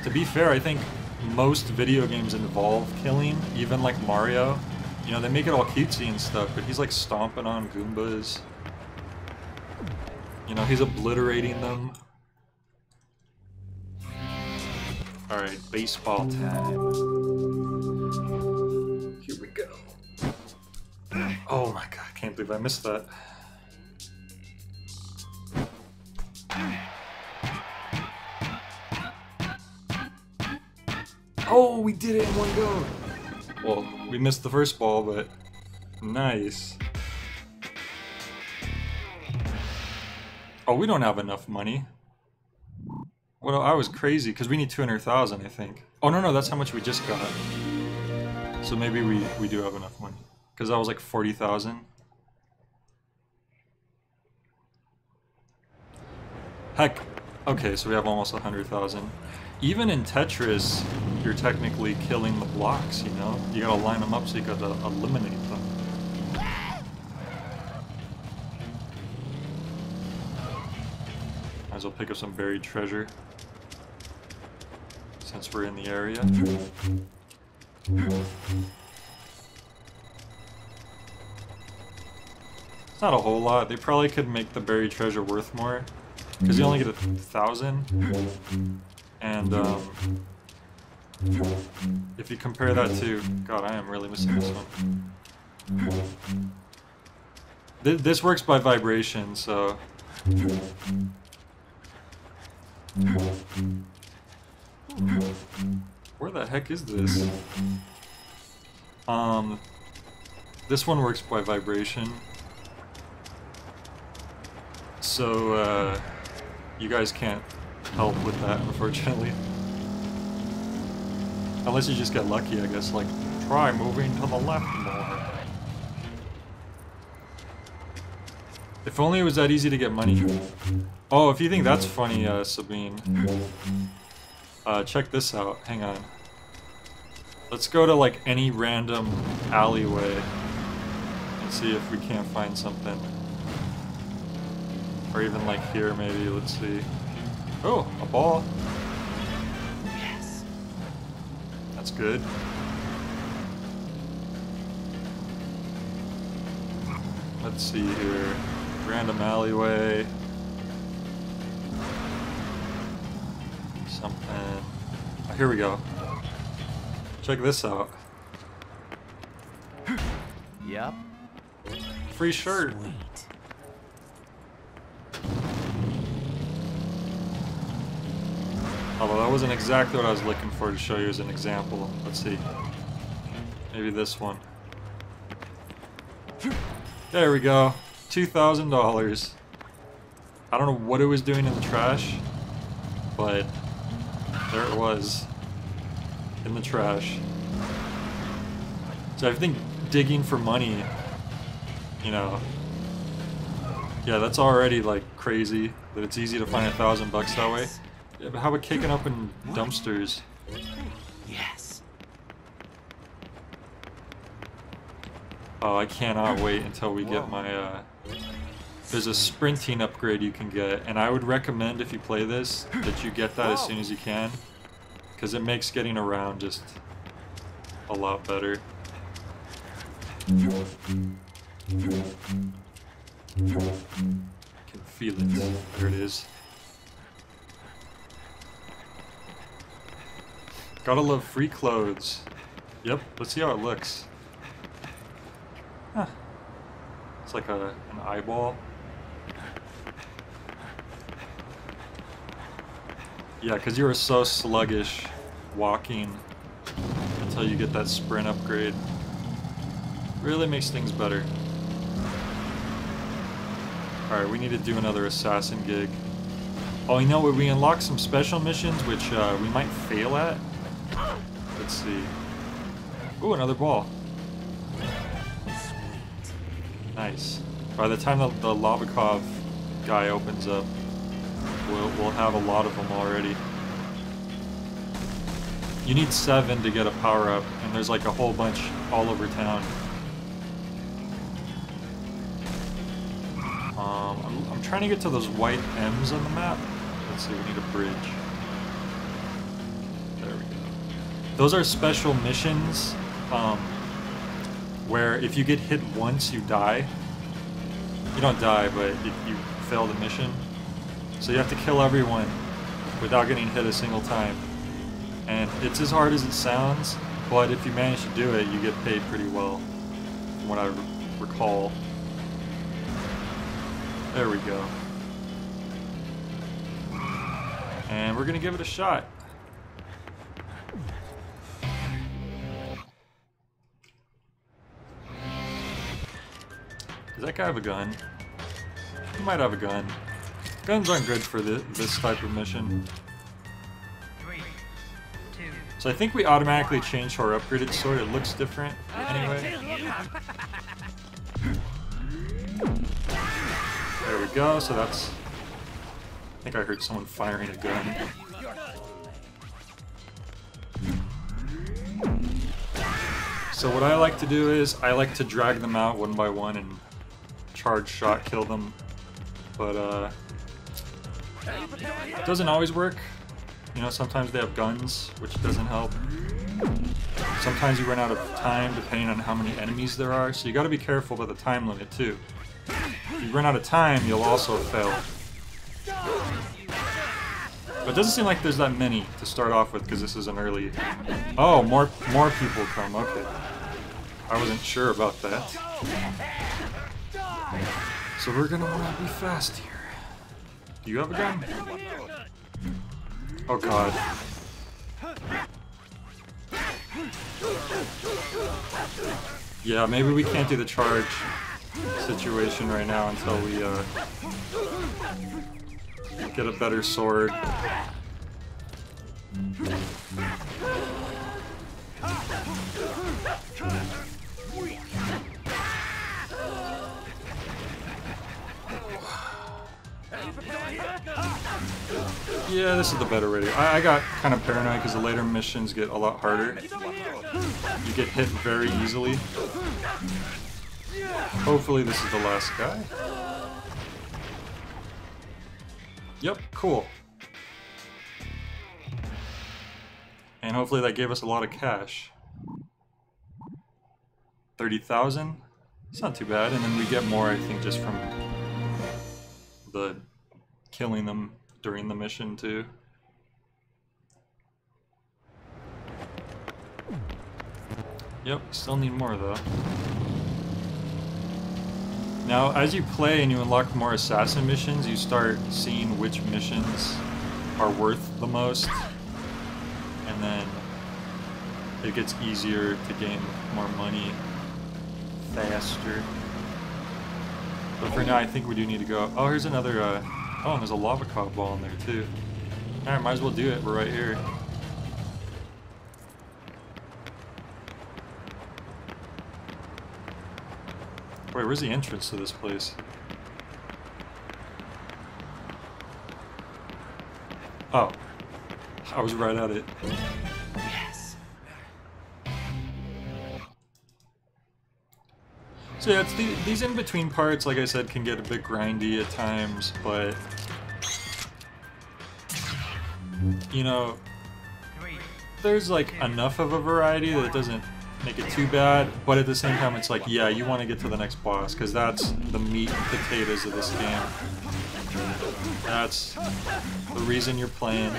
to be fair, I think most video games involve killing, even like Mario. You know, they make it all cutesy and stuff, but he's like stomping on Goombas. You know, he's obliterating them. Alright, baseball time. Here we go. Oh my god, I can't believe I missed that. Oh, we did it in one go! Well, we missed the first ball, but nice. Oh, we don't have enough money. Well, I was crazy, because we need 200,000, I think. Oh, no, that's how much we just got. So maybe we do have enough money. Because that was like 40,000. Heck, okay, so we have almost 100,000. Even in Tetris, you're technically killing the blocks, you know? You gotta line them up so you gotta eliminate them. Might as well pick up some buried treasure. Since we're in the area. It's not a whole lot. They probably could make the buried treasure worth more. Because you only get 1,000. And, if you compare that to... God, I am really missing this one. This works by vibration, so... Where the heck is this? This one works by vibration. So, you guys can't help with that, unfortunately. Unless you just get lucky, I guess, like, try moving to the left more. If only it was that easy to get money. Oh, if you think that's funny, Sabine. Check this out, hang on. Let's go to, like, any random alleyway and see if we can't find something. Or even, like, here, maybe, let's see. Oh, a ball. Yes. That's good. Let's see here. Random alleyway. Something. Oh, here we go. Check this out. Yep. Free shirt. Sweet. Although that wasn't exactly what I was looking for to show you as an example. Let's see. Maybe this one. There we go. $2,000. I don't know what it was doing in the trash, but there it was. In the trash. So I think digging for money, you know, yeah, that's already like crazy that it's easy to find $1,000 that way. Yeah, but how about kicking open dumpsters? Yes. Oh, I cannot wait until we get my, there's a sprinting upgrade you can get, and I would recommend if you play this, that you get that as soon as you can, because it makes getting around just a lot better. Can feel it. There it is. Gotta love free clothes. Yep, let's see how it looks. Huh. It's like an eyeball. Yeah, because you were so sluggish walking until you get that sprint upgrade. Really makes things better. Alright, we need to do another assassin gig. Oh, you know what? We unlocked some special missions, which we might fail at. Let's see. Ooh, another ball. Nice. By the time the Lavakov guy opens up, we'll have a lot of them already. You need 7 to get a power-up, and there's like a whole bunch all over town. I'm trying to get to those white M's on the map. Let's see, we need a bridge. There we go. Those are special missions, where if you get hit once, you die. You don't die, but you fail the mission. So you have to kill everyone without getting hit a single time. And it's as hard as it sounds, but if you manage to do it, you get paid pretty well, from what I recall. There we go. And we're gonna give it a shot. Does that guy have a gun? He might have a gun. Guns aren't good for this type of mission. So I think we automatically changed to our upgraded sword. It looks different anyway. There we go. So that's... I think I heard someone firing a gun. So what I like to do is I like to drag them out one by one and charge shot kill them. But it doesn't always work. You know, sometimes they have guns, which doesn't help. Sometimes you run out of time depending on how many enemies there are, so you gotta be careful about the time limit too. If you run out of time, you'll also fail. But it doesn't seem like there's that many to start off with because this is an early... Oh, more people come, okay. I wasn't sure about that. So we're gonna wanna be fast here. Do you have a gun? Oh god. Yeah, maybe we can't do the charge situation right now until we get a better sword. Yeah, this is the better rating. I got kind of paranoid because the later missions get a lot harder. You get hit very easily. Hopefully this is the last guy. Yep, cool. And hopefully that gave us a lot of cash. 30,000? It's not too bad, and then we get more, I think, just from the killing them during the mission too. Yep, still need more though. Now, as you play and you unlock more assassin missions, you start seeing which missions are worth the most, and then it gets easier to gain more money faster. But for now, I think we do need to go. Oh, here's another. Oh, and there's a lava cop ball in there too. Alright, might as well do it. We're right here. Wait, where's the entrance to this place? Oh, I was right at it. Yes. So yeah, it's these in-between parts, like I said, can get a bit grindy at times, but you know, there's like enough of a variety that it doesn't make it too bad, but at the same time it's like, yeah, you want to get to the next boss, because that's the meat and potatoes of this game. That's the reason you're playing.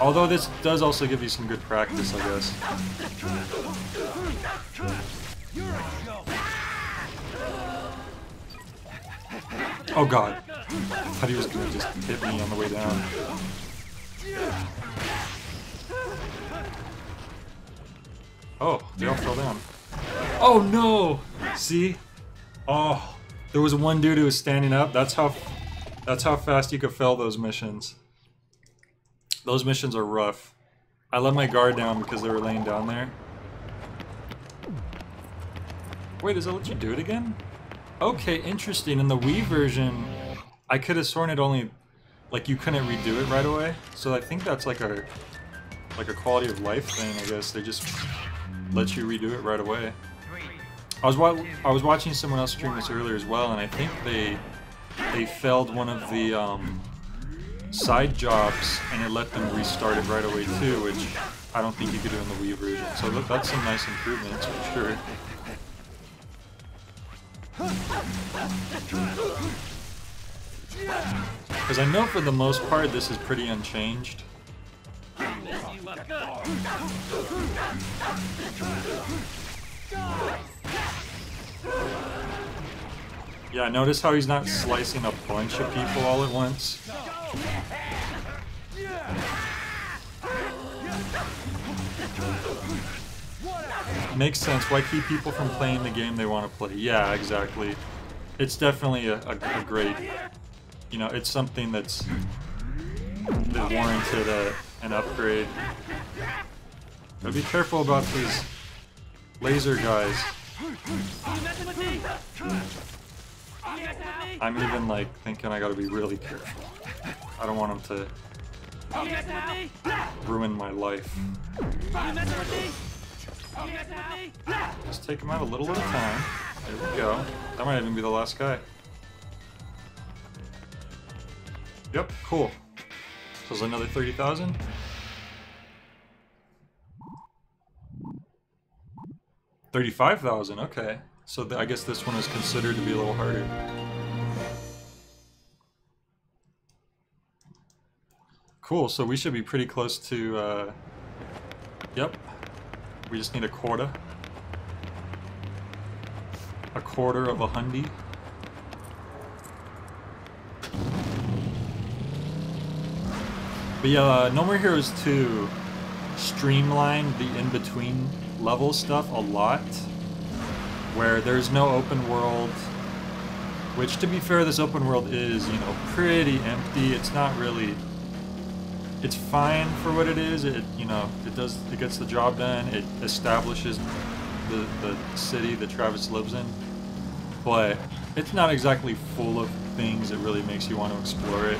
Although this does also give you some good practice, I guess. Oh god. I thought he was gonna just hit me on the way down. Oh, they all fell down. Oh no! See? Oh, there was one dude who was standing up. That's how fast you could fail those missions. Those missions are rough. I let my guard down because they were laying down there. Wait, does that let you do it again? Okay, interesting. In the Wii version, I could have sworn it only, like, you couldn't redo it right away. So I think that's like a quality of life thing, I guess. They just let you redo it right away. I was watching someone else stream this earlier as well, and I think they failed one of the side jobs, and it let them restart it right away too, which I don't think you could do in the Wii version. So that's some nice improvements for sure. Because I know for the most part this is pretty unchanged. Yeah, notice how he's not slicing a bunch of people all at once. Makes sense. Why keep people from playing the game they want to play? Yeah, exactly. It's definitely a great, you know, it's something that warranted an upgrade. But be careful about these laser guys. I'm even like thinking I gotta be really careful. I don't want them to ruin my life. Just take him out a little at a time. There we go. That might even be the last guy. Yep, cool. So there's another 30,000. 35,000, okay. So I guess this one is considered to be a little harder. Cool, so we should be pretty close to, yep. We just need a quarter. A quarter of a hundy. But yeah, No More Heroes 2 streamlined the in-between level stuff a lot, where there's no open world, which, to be fair, this open world is, you know, pretty empty. It's not really, it's fine for what it is. It, you know, it gets the job done. It establishes the city that Travis lives in, but it's not exactly full of things that really makes you want to explore it.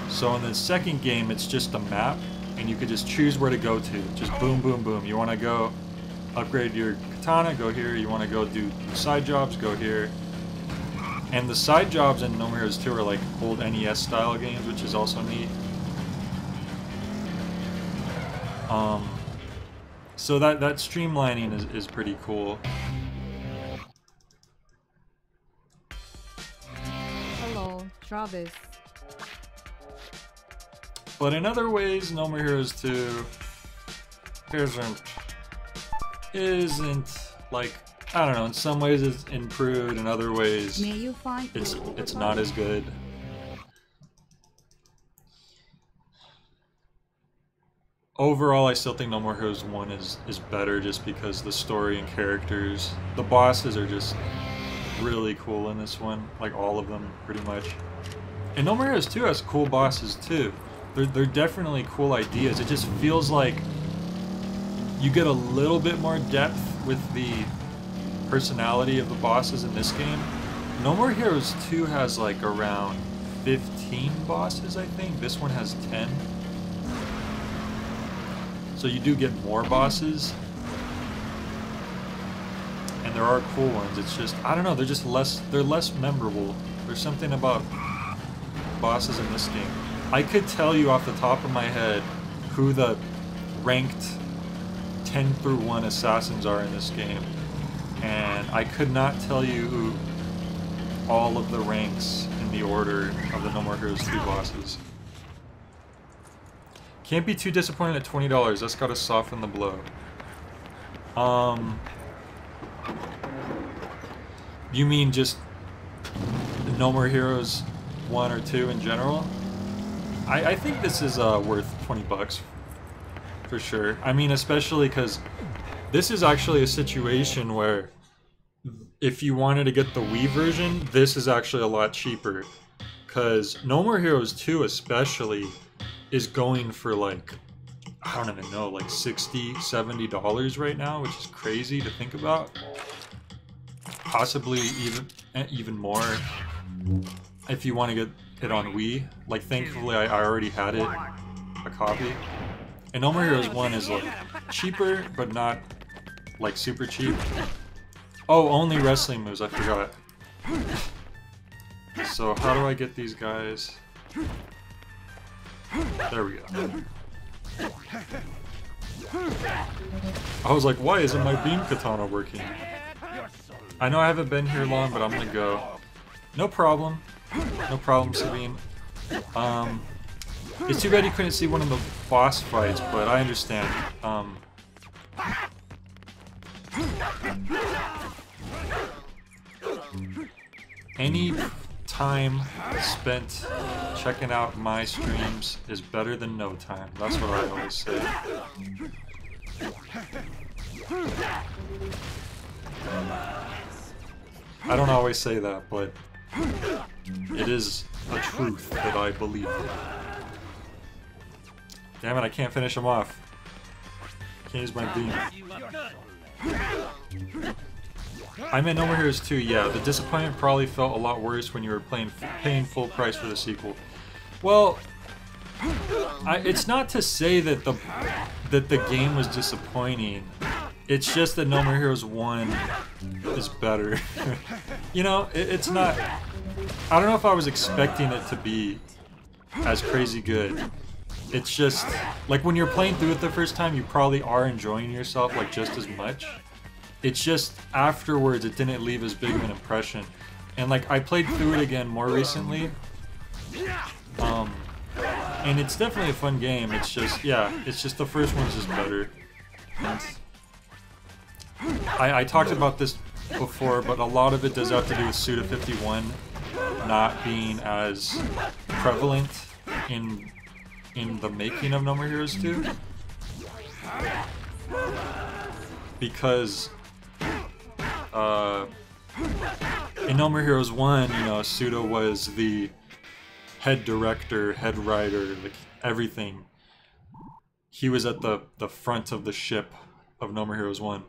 So in the second game, it's just a map, and you could just choose where to go to. Just boom, boom, boom. You want to go upgrade your katana, go here. You want to go do side jobs, go here. And the side jobs in No More Heroes 2 are like old NES style games, which is also neat. So that streamlining is pretty cool. Hello, Travis. But in other ways, No More Heroes 2 isn't like, I don't know, in some ways it's improved, in other ways May you find it's not as good. overall, I still think No More Heroes 1 is better just because the story and characters. The bosses are just really cool in this one, like all of them, pretty much. And No More Heroes 2 has cool bosses too. They're definitely cool ideas. It just feels like you get a little bit more depth with the personality of the bosses in this game. No More Heroes 2 has like around 15 bosses, I think. This one has 10. So you do get more bosses. And there are cool ones. It's just, I don't know, they're less memorable. There's something about bosses in this game. I could tell you off the top of my head who the ranked 10 through 1 assassins are in this game. And I could not tell you who all of the ranks in the order of the No More Heroes 2 bosses. Can't be too disappointed at $20. That's gotta soften the blow. You mean just No More Heroes 1 or 2 in general? I think this is worth 20 bucks for sure. I mean, especially because this is actually a situation where if you wanted to get the Wii version, this is actually a lot cheaper. Because No More Heroes 2 especially is going for like, I don't even know, like $60, $70 right now, which is crazy to think about. Possibly even more if you want to get it on Wii. Like, thankfully I already had it, a copy. And No More Heroes 1 is like cheaper, but not like super cheap. Oh, only wrestling moves, I forgot. So how do I get these guys? There we go. I was like, why isn't my beam katana working? I know I haven't been here long, but I'm gonna go. No problem. No problem, Sabine. It's too bad you couldn't see one of the boss fights, but I understand. Any time spent checking out my streams is better than no time. That's what I always say. I don't always say that, but it is a truth that I believe. Damn it, I can't finish him off. Can't use my beam. I meant No More Heroes 2, yeah. The disappointment probably felt a lot worse when you were paying full price for the sequel. Well, it's not to say that the game was disappointing. It's just that No More Heroes 1 is better. You know, it's not... I don't know if I was expecting it to be as crazy good. It's just... Like, when you're playing through it the first time, you probably are enjoying yourself, like, just as much. It's just, afterwards, it didn't leave as big of an impression. And, like, I played through it again more recently. And it's definitely a fun game. It's just, yeah, it's just the first one's just better. And I talked about this before, but a lot of it does have to do with Suda51 not being as prevalent in the making of No More Heroes 2. Because in No More Heroes 1, you know, Suda was the head director, head writer, like everything. He was at the front of the ship of No More Heroes 1.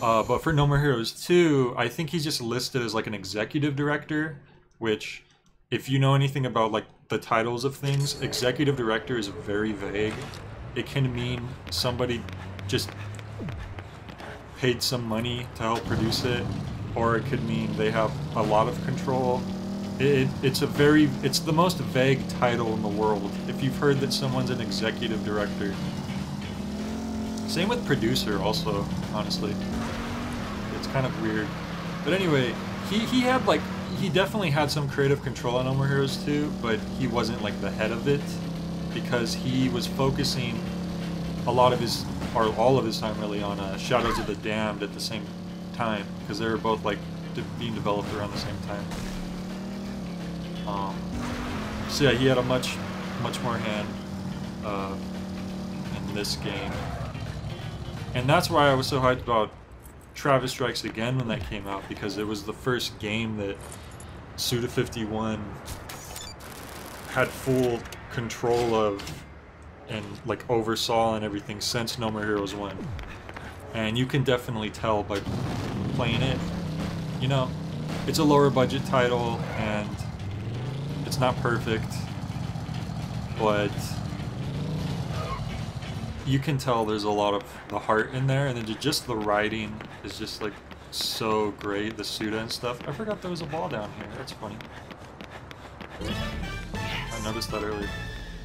But for No More Heroes 2, I think he's just listed as like an executive director, which, if you know anything about like the titles of things, executive director is very vague. It can mean somebody just paid some money to help produce it, or it could mean they have a lot of control. It's the most vague title in the world. If you've heard that someone's an executive director. Same with producer also, honestly. It's kind of weird. But anyway, he definitely had some creative control on No More Heroes 2, but he wasn't like the head of it, because he was focusing a lot of his, or all of his time really, on Shadows of the Damned at the same time, because they were both like being developed around the same time. So yeah, he had a much more hand in this game. And that's why I was so hyped about Travis Strikes Again when that came out, because it was the first game that Suda51 had full control of and like oversaw and everything since No More Heroes 1. And you can definitely tell by playing it, you know, it's a lower budget title and it's not perfect, but you can tell there's a lot of the heart in there, and then just the writing is just like so great, the Suda and stuff. I forgot there was a ball down here, that's funny. I noticed that earlier.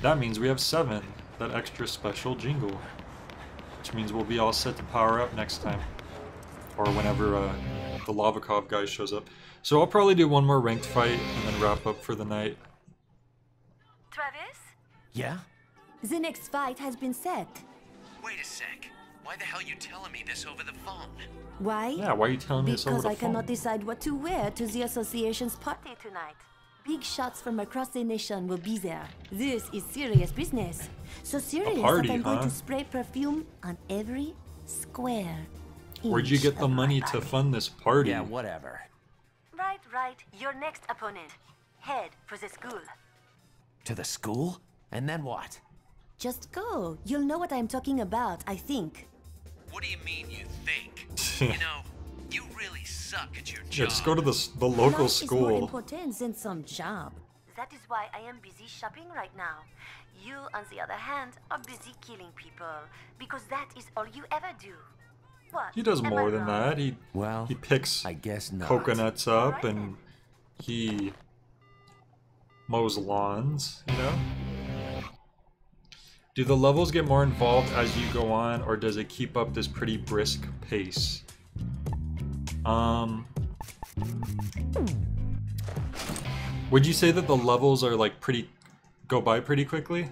That means we have 7, that extra special jingle. Which means we'll be all set to power up next time. Or whenever the Lavakov guy shows up. So I'll probably do one more ranked fight and then wrap up for the night. Travis? Yeah? The next fight has been set. Wait a sec. Why the hell are you telling me this over the phone? Why? Yeah, why are you telling me this over the phone? Because I cannot decide what to wear to the association's party tonight. Big shots from across the nation will be there. This is serious business. So serious that I'm going to spray perfume on every square. Where'd you get the money to fund this party? Yeah, whatever. Right. Your next opponent. Head for the school. To the school? And then what? Just go. You'll know what I'm talking about, I think. What do you mean you think? You know, you really suck at your job. Yeah, just go to the local school. Life is more important than some job. That is why I am busy shopping right now. You, on the other hand, are busy killing people, because that is all you ever do. What? He does more than that. He picks I guess not. coconuts up and he mows lawns, you know? Do the levels get more involved as you go on, or does it keep up this pretty brisk pace? Would you say that the levels are like go by pretty quickly?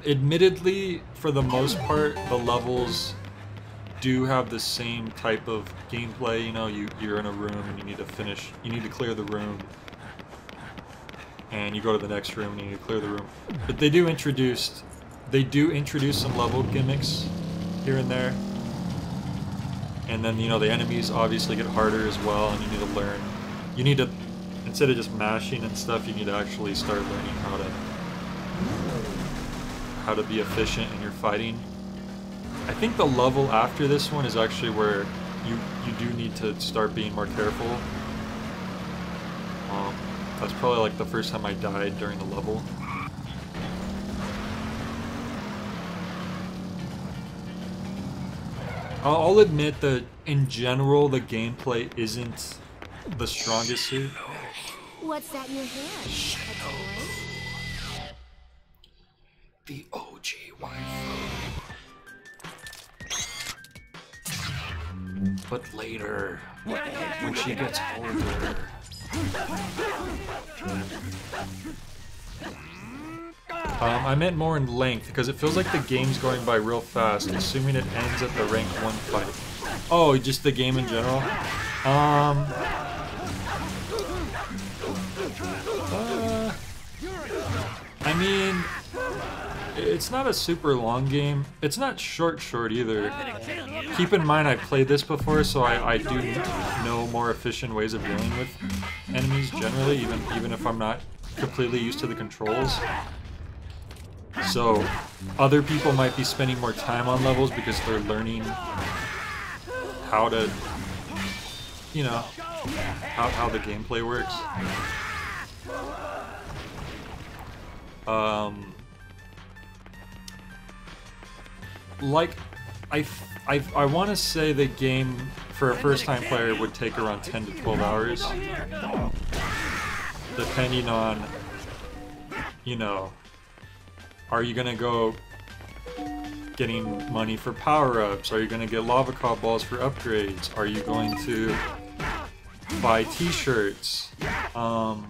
Admittedly, for the most part, the levels do have the same type of gameplay. You know, you're in a room and you need to clear the room. And you go to the next room and you need to clear the room. But they do introduce some level gimmicks here and there. And then, you know, the enemies obviously get harder as well, and you need to learn. You need to, instead of just mashing and stuff, you need to actually start learning how to be efficient in your fighting. I think the level after this one is actually where you do need to start being more careful. That's probably like the first time I died during the level. I'll admit that in general the gameplay isn't the strongest suit. What's that in your hand? The OG waifu. But later, when she gets older. I meant more in length, because it feels like the game's going by real fast, assuming it ends at the rank 1 fight. Oh, just the game in general? I mean, it's not a super long game. It's not short either. Keep in mind I played this before, so I do know more efficient ways of dealing with enemies generally, even if I'm not completely used to the controls. So other people might be spending more time on levels because they're learning how to, you know, how the gameplay works. Like, I want to say the game for a first-time player would take around 10 to 12 hours, depending on, you know, are you gonna go getting money for power-ups? Are you gonna get Lavakov balls for upgrades? Are you going to buy t-shirts? Oh,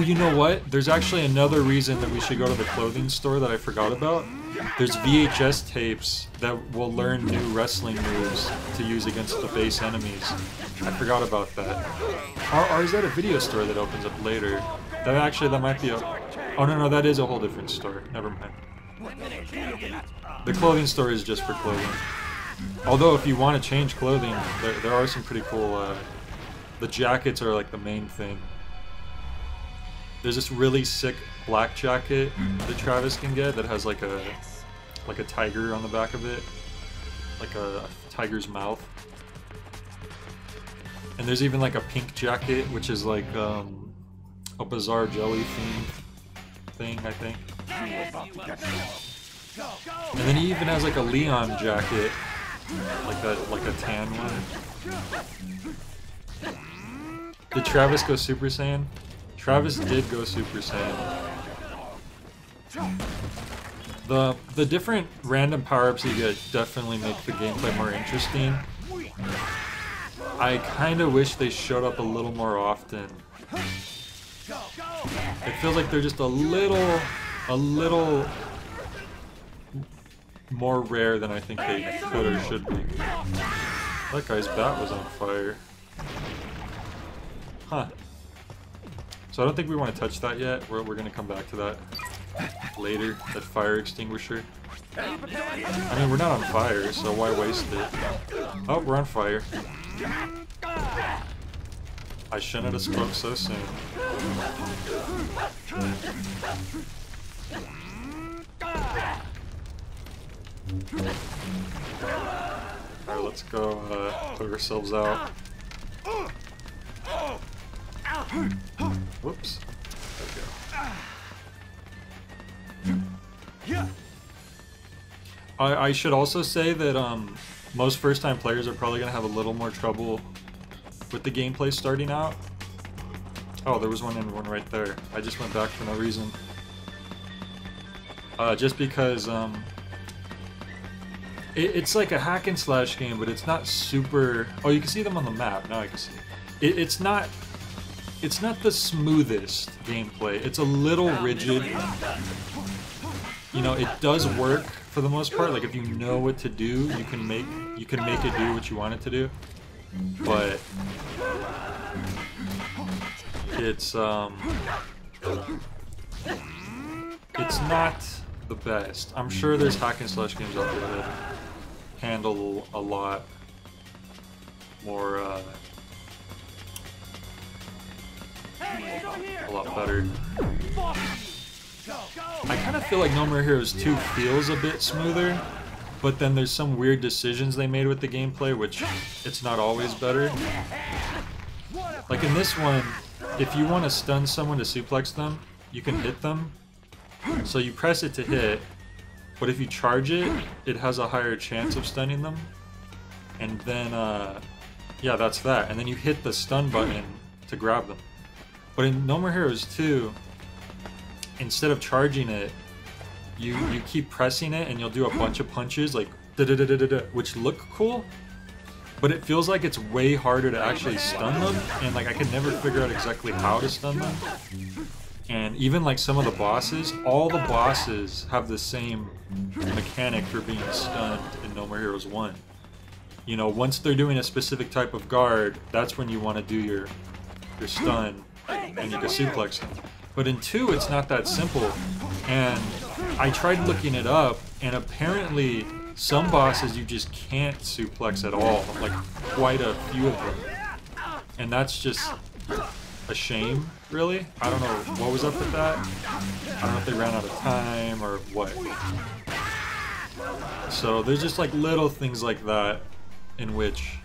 you know what? There's actually another reason that we should go to the clothing store that I forgot about. There's VHS tapes that will learn new wrestling moves to use against the base enemies. I forgot about that. Or is that a video store that opens up later? That might be a... Oh no, that is a whole different store. Never mind. The clothing store is just for clothing. Although if you want to change clothing, there are some pretty cool, the jackets are like the main thing. There's this really sick black jacket that Travis can get that has like a tiger on the back of it. Like a tiger's mouth. And there's even like a pink jacket, which is like a bizarre jelly themed thing, I think. And then he even has like a Leon jacket, like a tan one. Did Travis go Super Saiyan? Travis did go Super Saiyan. The different random power-ups you get definitely make the gameplay more interesting. I kind of wish they showed up a little more often. It feels like they're just a little more rare than I think they could or should be. That guy's bat was on fire. Huh. So I don't think we want to touch that yet. We're gonna come back to that later, that fire extinguisher. I mean, we're not on fire, so why waste it? Oh, we're on fire. I shouldn't have spoke so soon. Alright, let's go put ourselves out. Whoops. There we go. I should also say that most first-time players are probably going to have a little more trouble with the gameplay starting out. Oh, there was one right there. I just went back for no reason. Just because it's like a hack and slash game, but it's not super... Oh, you can see them on the map. Now I can see. It's not the smoothest gameplay. It's a little rigid. You know, it does work for the most part. Like if you know what to do, you can make it do what you want it to do. But it's not the best. I'm sure there's hack and slash games out there that handle a lot more a lot better. I kind of feel like No More Heroes 2 feels a bit smoother, but then there's some weird decisions they made with the gameplay, which it's not always better. Like in this one, if you want to stun someone to suplex them, you can hit them. So you press it to hit, but if you charge it, it has a higher chance of stunning them. And then, yeah, that's that. And then you hit the stun button to grab them. But in No More Heroes 2, instead of charging it, you keep pressing it and you'll do a bunch of punches like da-da-da-da-da-da, which look cool, but it feels like it's way harder to actually stun them, and like I can never figure out exactly how to stun them. And even like some of the bosses, all the bosses have the same mechanic for being stunned in No More Heroes 1. You know, once they're doing a specific type of guard, that's when you want to do your stun and you can suplex them. But in 2, it's not that simple, and I tried looking it up, and apparently some bosses you just can't suplex at all, like quite a few of them. And that's just a shame, really. I don't know what was up with that. I don't know if they ran out of time or what. So there's just like little things like that in which,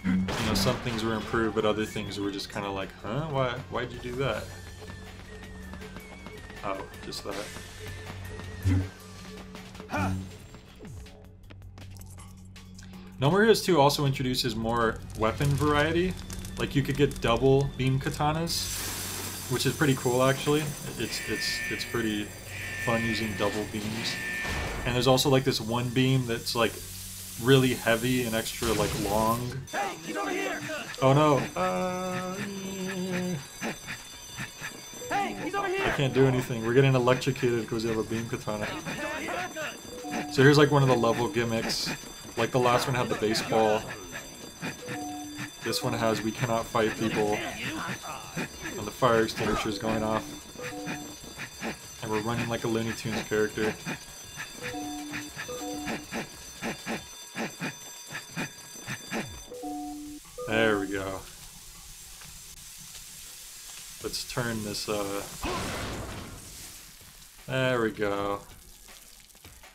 you know, some things were improved, but other things were just kind of like, huh? Why'd you do that? Oh, just that. No More Heroes 2 also introduces more weapon variety. Like you could get double beam katanas, which is pretty cool actually. It's pretty fun using double beams. And there's also like this one beam that's like really heavy and extra like long. Hey, he's over here! Oh no! Hey, he's over here! I can't do anything. We're getting electrocuted because we have a beam katana. So here's like one of the level gimmicks. Like the last one had the baseball. This one has we cannot fight people. And the fire extinguisher is going off. we're running like a Looney Tunes character. There we go. Let's turn this, there we go.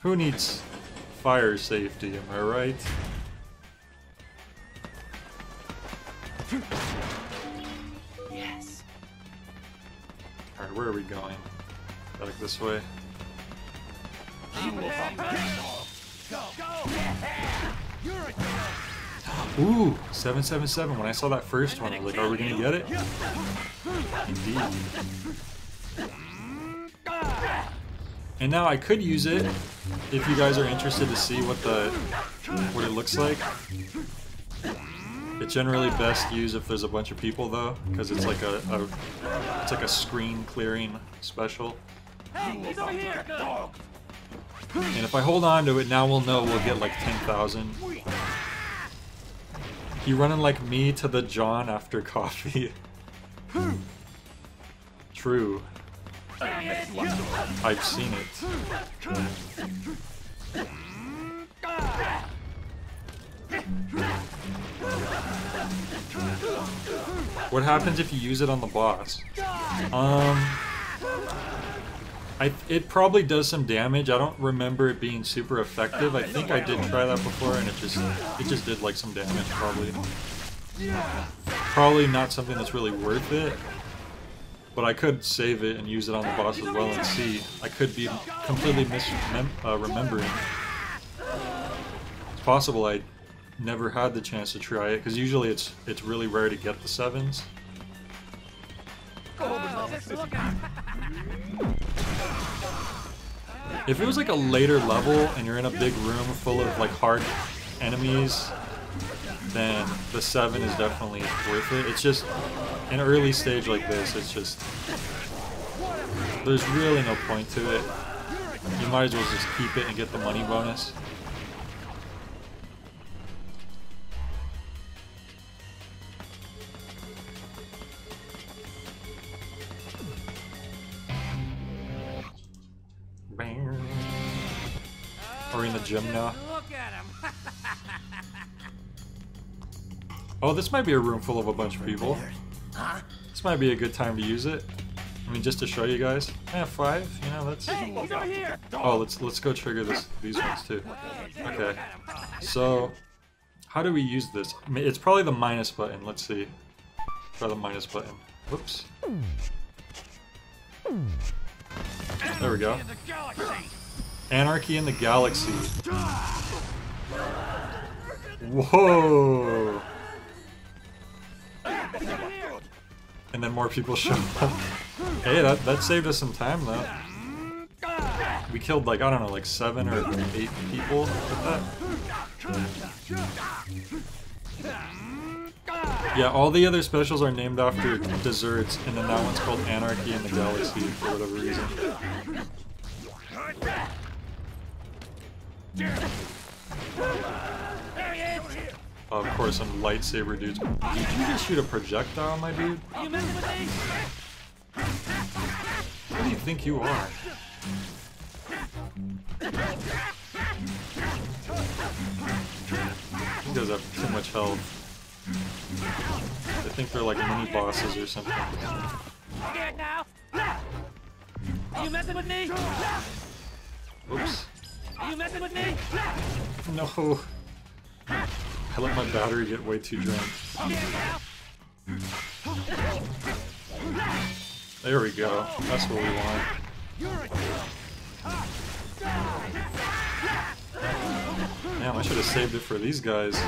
Who needs fire safety, am I right? Yes. Alright, where are we going? Like this way? Ooh, 777. When I saw that first one, I was like, are we gonna get it? Indeed. And now I could use it if you guys are interested to see what it looks like. It's generally best used if there's a bunch of people though, because it's like a screen clearing special. And if I hold on to it, now we'll know we'll get like 10,000. You running like me to the John after coffee. True. I've seen it. What happens if you use it on the boss? It probably does some damage. I don't remember it being super effective. I think I did try that before and it just did like some damage probably. Probably not something that's really worth it. But I could save it and use it on the boss as well and see. I could be completely remembering. It's possible I never had the chance to try it because usually it's really rare to get the 7s. If it was like a later level and you're in a big room full of like hard enemies, then the 7 is definitely worth it. It's just an early stage like this, it's just there's really no point to it. You might as well just keep it and get the money bonus. Are we in the gym now? Oh, this might be a room full of a bunch of people. This might be a good time to use it. I mean, just to show you guys. 5, you know, let's... Oh, let's go trigger these ones too. Okay. So, how do we use this? I mean, it's probably the minus button. Let's see. Try the minus button. Whoops. There we go. Anarchy in the Galaxy. Whoa! And then more people show up. Hey, that saved us some time though. We killed like, I don't know, like 7 or 8 people with that. Yeah, all the other specials are named after desserts, and then that one's called Anarchy in the Galaxy for whatever reason. Of course, some lightsaber dudes. Did you just shoot a projectile, my dude? Who do you think you are? He does have too much health. I think they're like mini bosses or something. Scared now? Are you messing with me? Oops. Are you messing with me? No. I let my battery get way too drained. There we go. That's what we want. Damn, I should have saved it for these guys.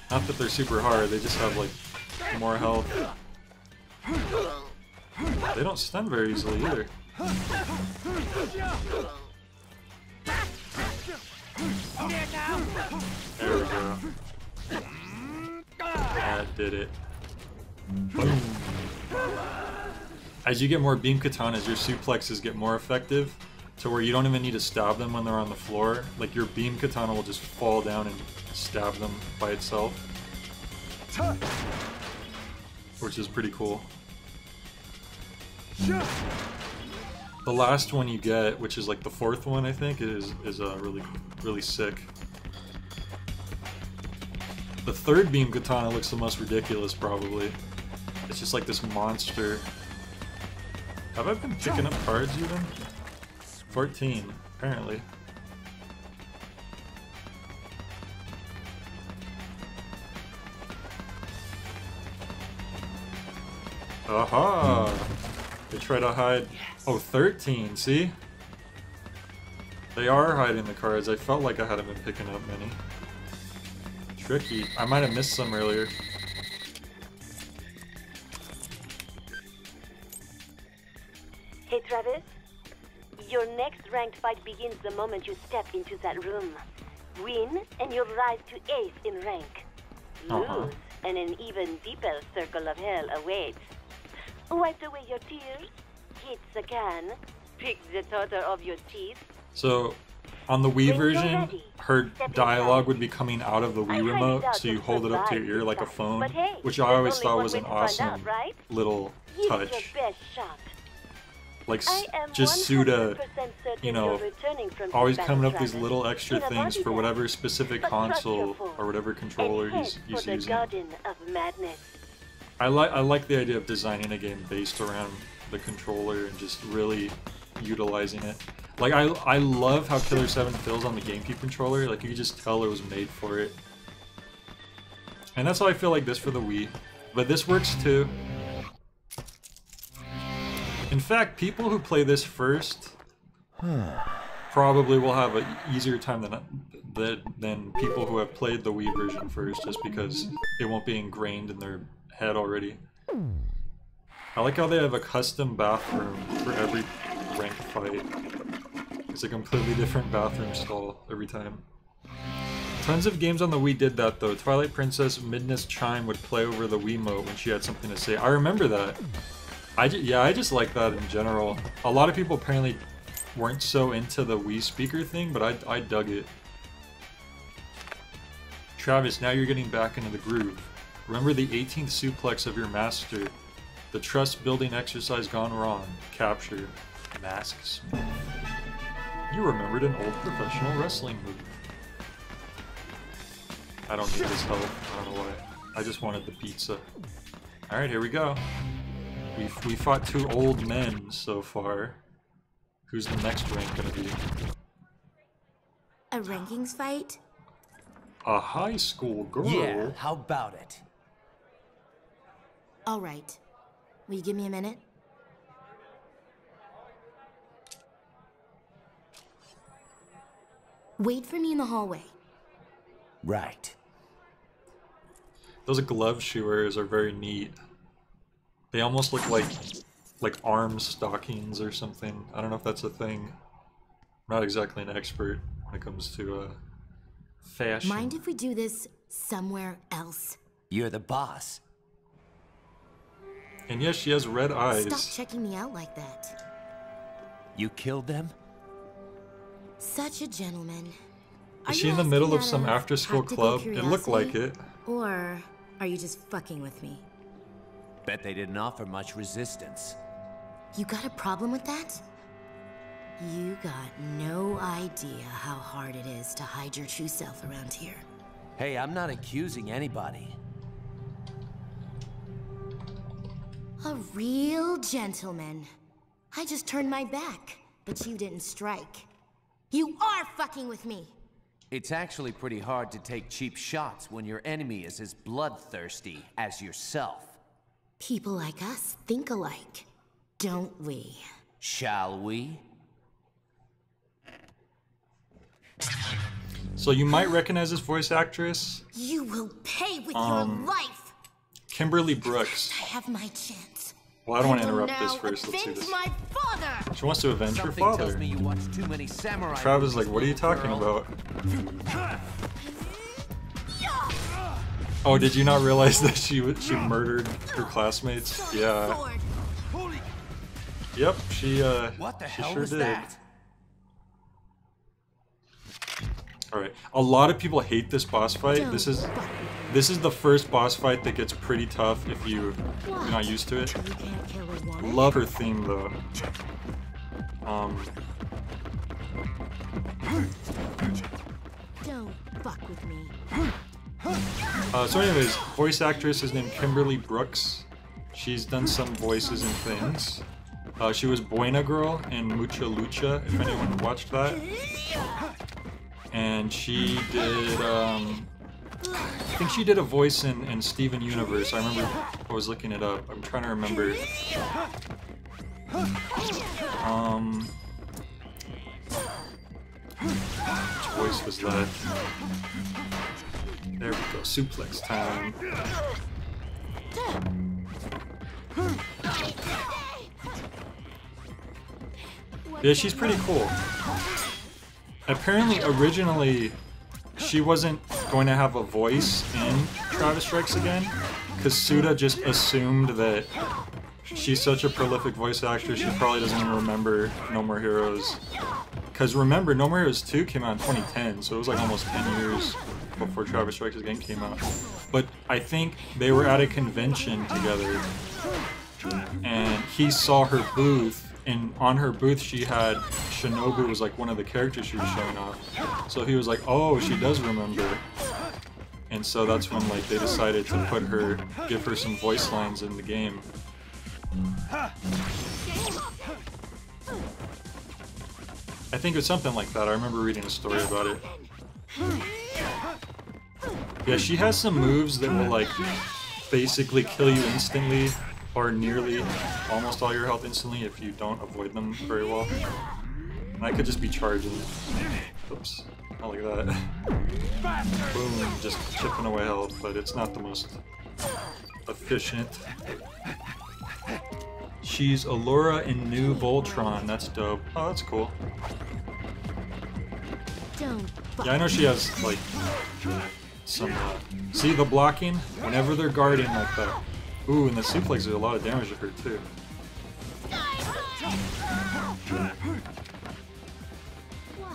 Not that they're super hard, they just have like more health. They don't stun very easily either. There we go. That did it. Boom. As you get more beam katanas, your suplexes get more effective to where you don't even need to stab them when they're on the floor. Like your beam katana will just fall down and stab them by itself. Which is pretty cool. The last one you get, which is like the 4th one, I think, is really sick. The 3rd beam katana looks the most ridiculous, probably. It's just like this monster. Have I been picking up cards even? 14, apparently. Aha! They try to hide. Oh, 13, see? They are hiding the cards. I felt like I hadn't been picking up many. Tricky. I might have missed some earlier. Hey, Travis. Your next ranked fight begins the moment you step into that room. Win, and you'll rise to ace in rank. Lose, and an even deeper circle of hell awaits. Wipe away your tears, hit the can, pick the total of your teeth. So, on the Wii version, her dialogue would be coming out of the Wii remote, so you hold it up to your ear like a phone, which I always thought was an awesome little touch. Like, just Suda, you know, always coming up with these little extra things for whatever specific console or whatever controller he's using. I like the idea of designing a game based around the controller and just really utilizing it. Like, I love how Killer 7 feels on the GameCube controller. Like, you can just tell it was made for it. And that's how I feel like this for the Wii. But this works too. In fact, people who play this first probably will have an easier time than people who have played the Wii version first, just because it won't be ingrained in their head already. I like how they have a custom bathroom for every ranked fight. It's a completely different bathroom stall every time. Tons of games on the Wii did that though. Twilight Princess Midna's Chime would play over the Wiimote when she had something to say. I remember that. I just like that in general. A lot of people apparently weren't so into the Wii speaker thing, but I dug it. Travis, now you're getting back into the groove. Remember the 18th suplex of your master. The trust building exercise gone wrong. Capture. Mask Smith. You remembered an old professional wrestling move. I don't need his help. I don't know why. I just wanted the pizza. Alright, here we go. We fought 2 old men so far. Who's the next rank gonna be? A rankings fight? A high school girl? Yeah, how about it? Alright. Will you give me a minute? Wait for me in the hallway. Right. Those glove she wears are very neat. They almost look like arm stockings or something. I don't know if that's a thing. I'm not exactly an expert when it comes to fashion. Mind if we do this somewhere else? You're the boss. And yes, she has red eyes. Stop checking me out like that. You killed them? Such a gentleman. Is she in the middle of some after-school club? It looked like it. Or are you just fucking with me? Bet they didn't offer much resistance. You got a problem with that? You got no idea how hard it is to hide your true self around here. Hey, I'm not accusing anybody. A real gentleman. I just turned my back, but you didn't strike. You are fucking with me! It's actually pretty hard to take cheap shots when your enemy is as bloodthirsty as yourself. People like us think alike, don't we? Shall we? So you might recognize this voice actress. You will pay with your life! Kimberly Brooks. I have my chance. Well, I don't want to interrupt this first. Let's see this. My father! She wants to avenge her father. Tells me you watch too many samurai Travis is like, what are you talking about? Oh, did you not realize that she murdered her classmates? Yeah. Yep, she what the she hell sure was did. that? Alright. A lot of people hate this boss fight. This is This is the first boss fight that gets pretty tough if you're not used to it. Love her theme though. Don't fuck with me. So anyways, voice actress is named Kimberly Brooks. She's done some voices and things. She was Buena Girl in Mucha Lucha, if anyone watched that. And she did, I think she did a voice in Steven Universe. I remember I was looking it up. I'm trying to remember. Which voice was that? There we go, suplex time. Yeah, she's pretty cool. Apparently, originally, she wasn't going to have a voice in Travis Strikes Again, because Suda just assumed that she's such a prolific voice actress, she probably doesn't even remember No More Heroes. Because remember, No More Heroes 2 came out in 2010, so it was like almost 10 years before Travis Strikes Again came out. But I think they were at a convention together, and he saw her booth, and on her booth she had Shinobu was like one of the characters she was showing off. So he was like, oh, she does remember. And so that's when like they decided to put her, give her some voice lines in the game. I think it's something like that. I remember reading a story about it. Yeah, she has some moves that will like basically kill you instantly or nearly almost all your health instantly if you don't avoid them very well. And I could just be charging. Oops, not like that. Boom, just chipping away health, but it's not the most efficient. She's Allura in New Voltron. That's dope. Oh, that's cool. Yeah, I know she has like some. See the blocking? Whenever they're guarding like that. Ooh, and the suplex did a lot of damage to her too.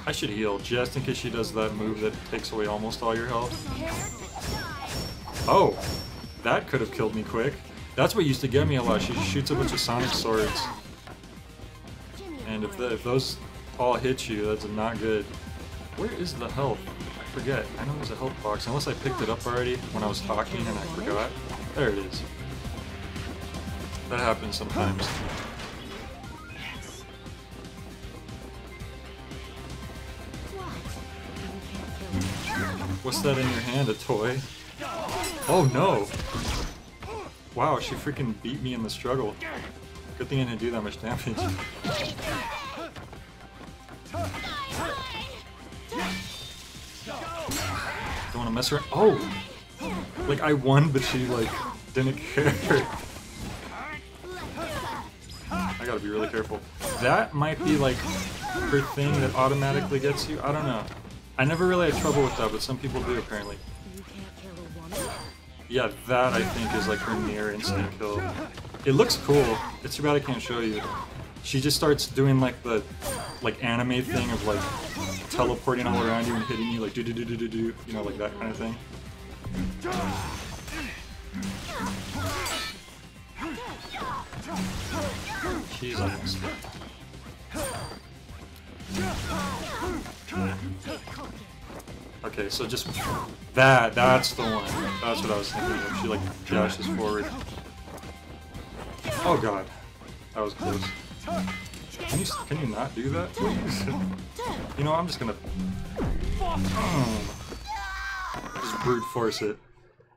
I should heal just in case she does that move that takes away almost all your health. Oh, that could have killed me quick. That's what used to get me a lot. She just shoots a bunch of sonic swords. And if those all hit you, that's not good. Where is the health? I forget. I know there's a health box, unless I picked it up already when I was talking and I forgot. There it is. That happens sometimes. What's that in your hand? A toy? Oh no! Wow, she freaking beat me in the struggle. Good thing I didn't do that much damage. Don't want to mess around. Oh! Like I won, but she like didn't care. I gotta be really careful. That might be like her thing that automatically gets you. I don't know. I never really had trouble with that, but some people do apparently. Yeah, that I think is like her near instant kill. It looks cool. It's too bad I can't show you. She just starts doing like the anime thing of like teleporting all around you and hitting you like do do do do do do, you know, like that kind of thing. Jesus. Okay, so just that's the one. That's what I was thinking of. She like dashes forward. Oh god. That was close. Can you not do that, please? You know, I'm just gonna just brute force it.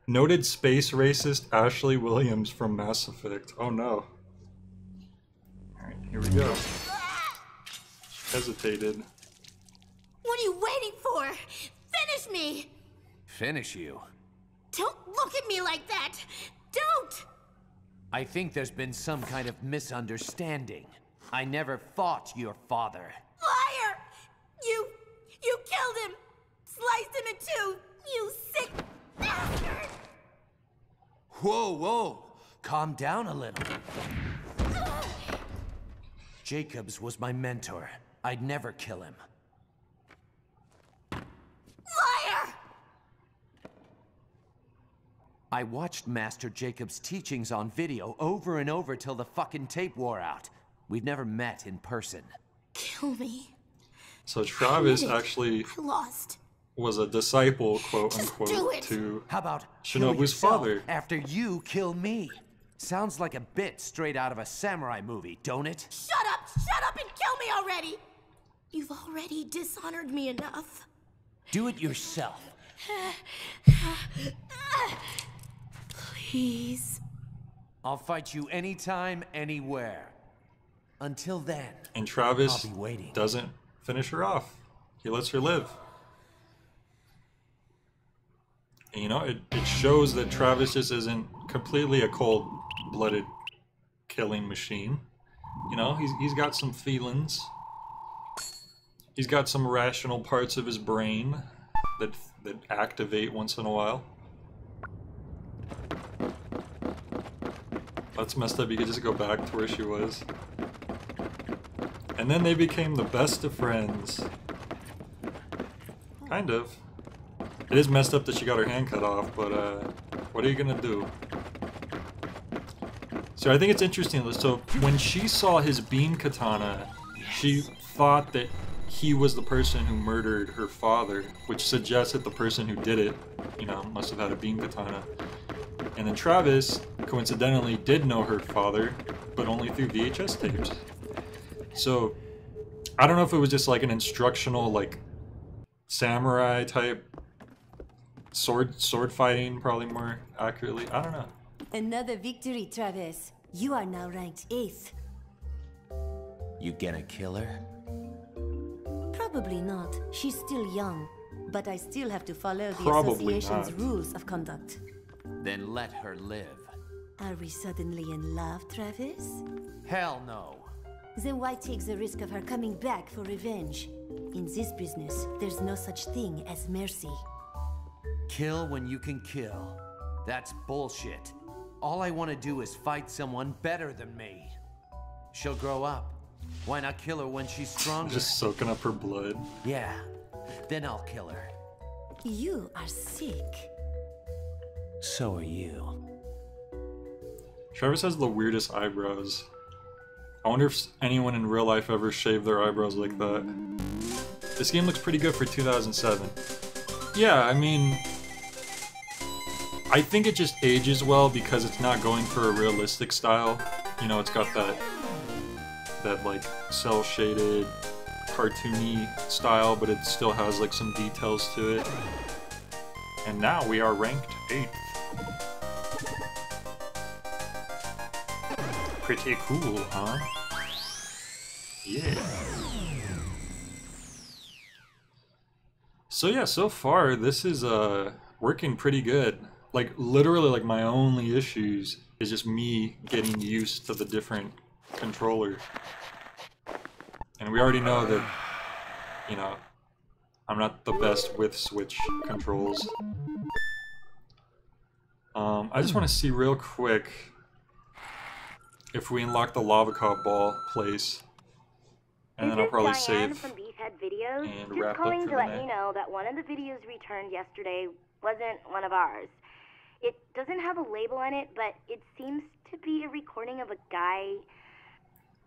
Noted space racist Ashley Williams from Mass Effect. Oh no. Alright, here we go. Hesitated. What are you waiting for? Finish me! Finish you? Don't look at me like that! Don't! I think there's been some kind of misunderstanding. I never fought your father. Liar! You killed him! Sliced him in two! You sick bastard! Whoa, whoa! Calm down a little. Jacobs was my mentor. I'd never kill him. Liar! I watched Master Jacob's teachings on video over and over till the fucking tape wore out. We've never met in person. Kill me. So Travis actually I lost. was a disciple, quote do unquote, it. to How about kill Shinobu's yourself father. after you kill me? Sounds like a bit straight out of a samurai movie, don't it? Shut up and kill me already! You've already dishonored me enough. Do it yourself. Please. I'll fight you anytime, anywhere. Until then, And Travis I'll be waiting. doesn't finish her off. He lets her live. And you know, it shows that Travis just isn't completely a cold-blooded killing machine. You know, he's got some feelings. He's got some rational parts of his brain that activate once in a while. That's messed up. You could just go back to where she was. And then they became the best of friends. Kind of. It is messed up that she got her hand cut off, but what are you gonna do? So I think it's interesting. So when she saw his beam katana, she thought that he was the person who murdered her father, which suggests that the person who did it, you know, must have had a beam katana. And then Travis, coincidentally, did know her father, but only through VHS tapes. So, I don't know if it was just like an instructional, like, samurai type sword fighting, probably more accurately. I don't know. Another victory, Travis. You are now ranked 8th. You gonna kill her? Probably not. She's still young. But I still have to follow the Probably association's not. rules of conduct. Then let her live. Are we suddenly in love, Travis? Hell no. Then why take the risk of her coming back for revenge? In this business, there's no such thing as mercy. Kill when you can kill. That's bullshit. All I want to do is fight someone better than me. She'll grow up. Why not kill her when she's stronger? Just soaking up her blood. Yeah. Then I'll kill her. You are sick. So are you. Travis has the weirdest eyebrows. I wonder if anyone in real life ever shaved their eyebrows like that. This game looks pretty good for 2007. Yeah, I mean, I think it just ages well because it's not going for a realistic style. You know, it's got that like cel-shaded, cartoony style, but it still has like some details to it. And now we are ranked 8th. Pretty cool, huh? Yeah. So yeah, so far this is working pretty good. Like literally, like my only issues is just me getting used to the different controller. And we already know that, you know, I'm not the best with Switch controls. I just want to see real quick if we unlock the Lava Cop ball place. And then I'll probably This is Diane save from Beefhead Videos. and Just wrap up calling for to the let night. you know that one of the videos returned yesterday wasn't one of ours. It doesn't have a label on it, but it seems to be a recording of a guy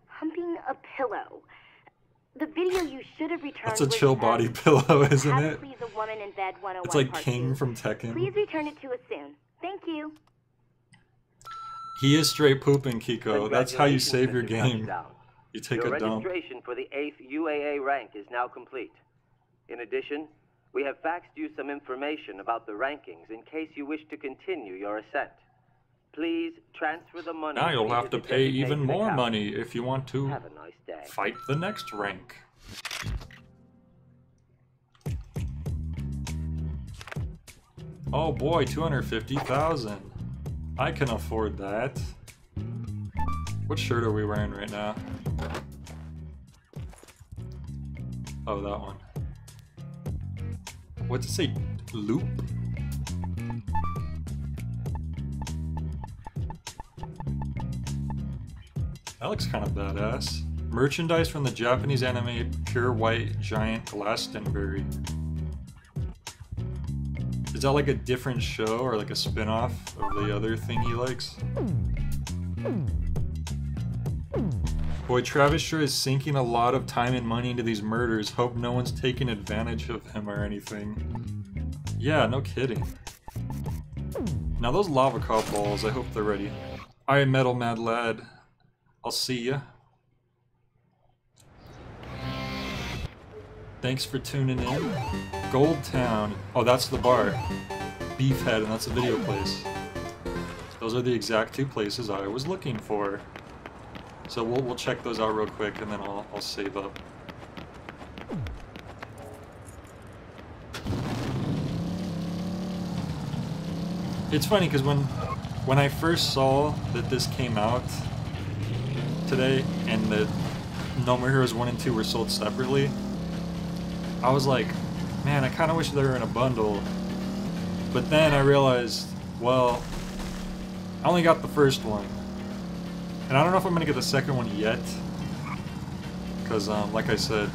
humping a pillow. The video you should have returned That's a was chill body pillow, isn't How to it? Please a Woman in Bed 101 It's like Part King 2. from Tekken. Please return it to us soon. Thank you. He is straight pooping, Kiko. That's how you save your Congratulations, Mr. game. Touchdown. You take Your a dump. registration for the 8th UAA rank is now complete. In addition, we have faxed you some information about the rankings in case you wish to continue your ascent. Please transfer the money. Now you'll have to into the pay even designated more account. money if you want to Have a nice day. fight the next rank. Oh boy, 250,000. I can afford that. What shirt are we wearing right now? Oh, that one. What's it say? Loop? That looks kind of badass. Merchandise from the Japanese anime Pure White Giant Glastonbury. Is that like a different show or like a spin-off of the other thing he likes? Boy, Travis sure is sinking a lot of time and money into these murders. Hope no one's taking advantage of him or anything. Yeah, no kidding. Now those lava cop balls, I hope they're ready. Alright, Metal Mad Lad. I'll see ya. Thanks for tuning in. Gold Town. Oh, that's the bar. Beefhead, and that's the video place. Those are the exact two places I was looking for. So we'll check those out real quick, and then I'll save up. It's funny because when I first saw that this came out today, and that No More Heroes 1 and 2 were sold separately, I was like, man, I kind of wish they were in a bundle. But then I realized, well, I only got the first one. And I don't know if I'm going to get the second one yet. Because, like I said,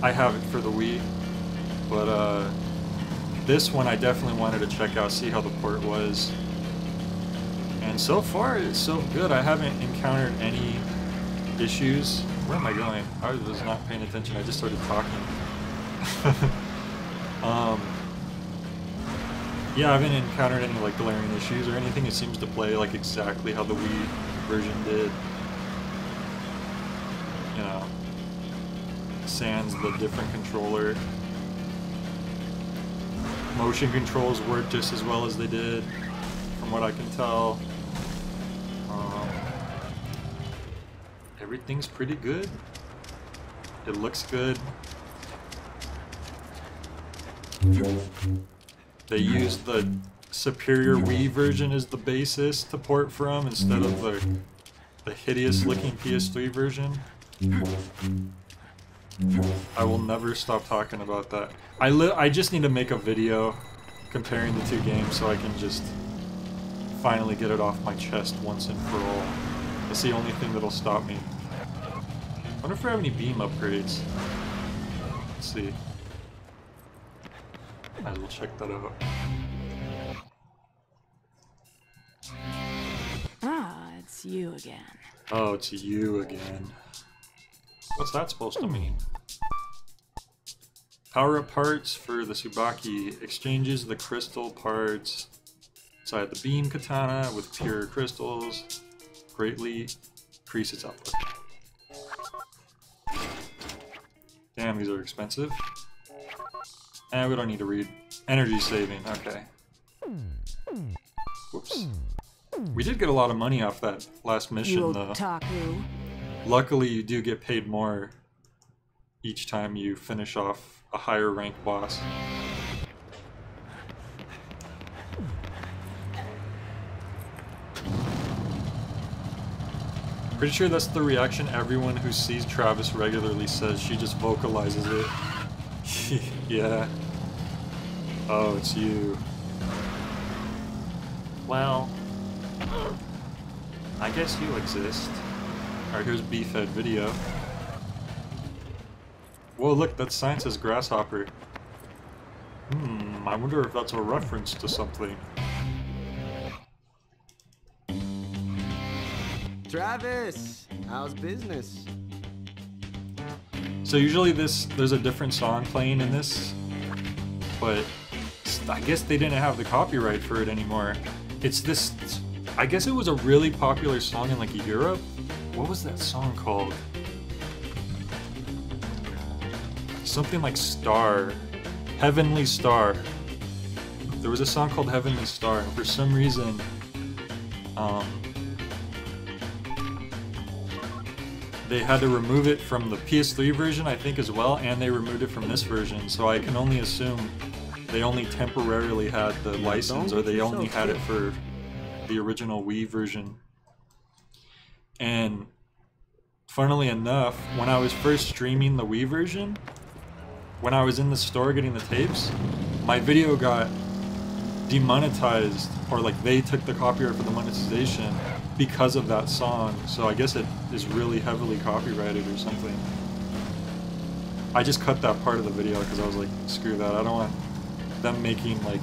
I have it for the Wii. But, this one I definitely wanted to check out, see how the port was. And so far, it's so good. I haven't encountered any issues. Where am I going? I was not paying attention. I just started talking. Yeah, I haven't encountered any like glaring issues or anything. It seems to play like exactly how the Wii version did. You know, sans the different controller. Motion controls work just as well as they did, from what I can tell. Everything's pretty good. It looks good. They used the superior Wii version as the basis to port from instead of the hideous looking PS3 version. I will never stop talking about that. I just need to make a video comparing the two games so I can just finally get it off my chest once and for all. That's the only thing that'll stop me. I wonder if I have any beam upgrades. Let's see. Might as well check that out. Ah, it's you again. Oh, it's you again. What's that supposed to mean? Power-up parts for the Tsubaki. Exchanges the crystal parts inside the beam katana with pure crystals. Greatly increase its output. Damn, these are expensive. And we don't need to read. Energy saving, okay. Whoops. We did get a lot of money off that last mission, though. Otaku. Luckily, you do get paid more each time you finish off a higher rank boss. Pretty sure that's the reaction everyone who sees Travis regularly says. She just vocalizes it. Yeah. Oh, it's you. Well, I guess you exist. Alright, here's Beefhead video. Whoa, look, that sign says Grasshopper. I wonder if that's a reference to something. Travis, how's business? So usually there's a different song playing in this, but I guess they didn't have the copyright for it anymore. It's this, I guess it was a really popular song in like Europe. What was that song called? Something like Star. Heavenly Star. There was a song called Heavenly Star, and for some reason, they had to remove it from the PS3 version, I think, as well, and they removed it from this version, so I can only assume they only temporarily had the license, or they only had it for the original Wii version. And funnily enough, when I was first streaming the Wii version, when I was in the store getting the tapes, my video got demonetized, or like they took the copyright for the monetization because of that song. So I guess it is really heavily copyrighted or something. I just cut that part of the video because I was like, screw that. I don't want them making, like,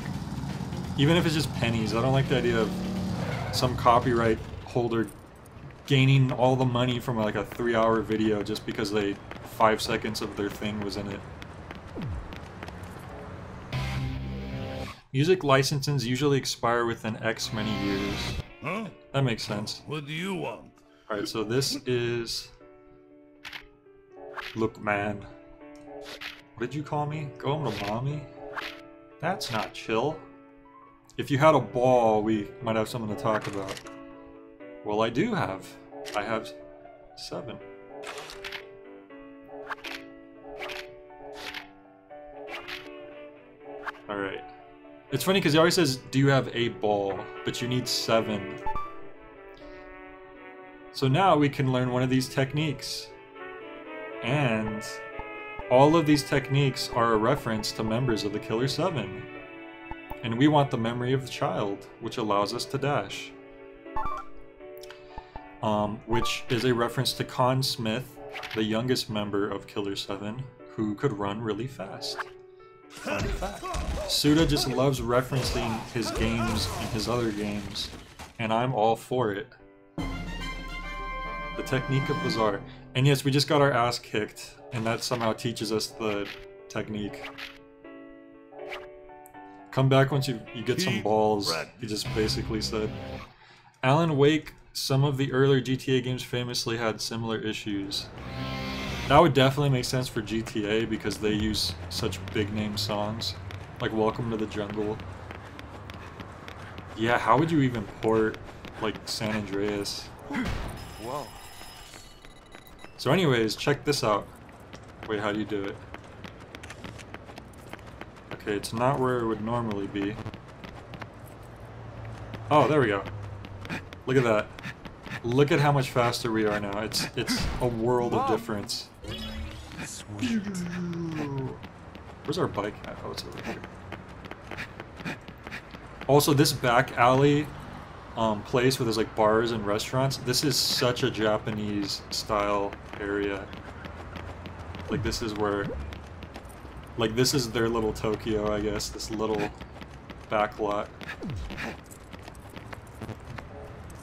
even if it's just pennies, I don't like the idea of some copyright holder gaining all the money from like a 3-hour video just because 5 seconds of their thing was in it. Music licenses usually expire within X many years. Huh? That makes sense. What do you want? Alright, so this is... Look, man. What did you call me? Go home to mommy? That's not chill. If you had a ball, we might have something to talk about. Well, I do have. I have 7. Alright. It's funny because he always says, do you have a ball? But you need 7. So now we can learn one of these techniques. And all of these techniques are a reference to members of the Killer 7. And we want the memory of the child, which allows us to dash. Which is a reference to Con Smith, the youngest member of Killer 7, who could run really fast. Fun fact. Suda just loves referencing his games and his other games, and I'm all for it. The technique of Bazaar. And yes, we just got our ass kicked, and that somehow teaches us the technique. Come back once you get some balls, he just basically said. Alan Wake, some of the earlier GTA games famously had similar issues. That would definitely make sense for GTA because they use such big name songs, like Welcome to the Jungle. Yeah, how would you even port, like, San Andreas? Whoa. So anyways, check this out. Wait, how do you do it? Okay, it's not where it would normally be. Oh, there we go. Look at that. Look at how much faster we are now. It's a world of difference. Sweet. Where's our bike at? Oh, it's over here. Also, this back alley place where there's like bars and restaurants, this is such a Japanese style area. Like this is where, like this is their little Tokyo, I guess, this little back lot.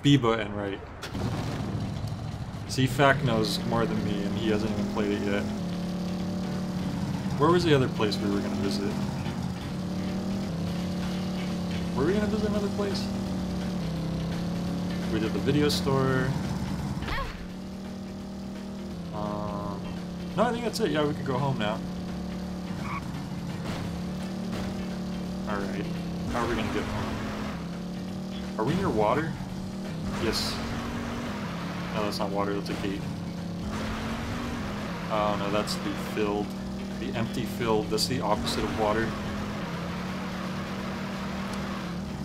Biba and right. See, Fack knows more than me, and he hasn't even played it yet. Where was the other place we were gonna visit? Were we gonna visit another place? We did the video store. No, I think that's it. Yeah, we could go home now. Alright. How are we gonna get home? Are we near water? Yes. No, that's not water, that's a gate. Oh no, that's the filled. The empty filled. That's the opposite of water.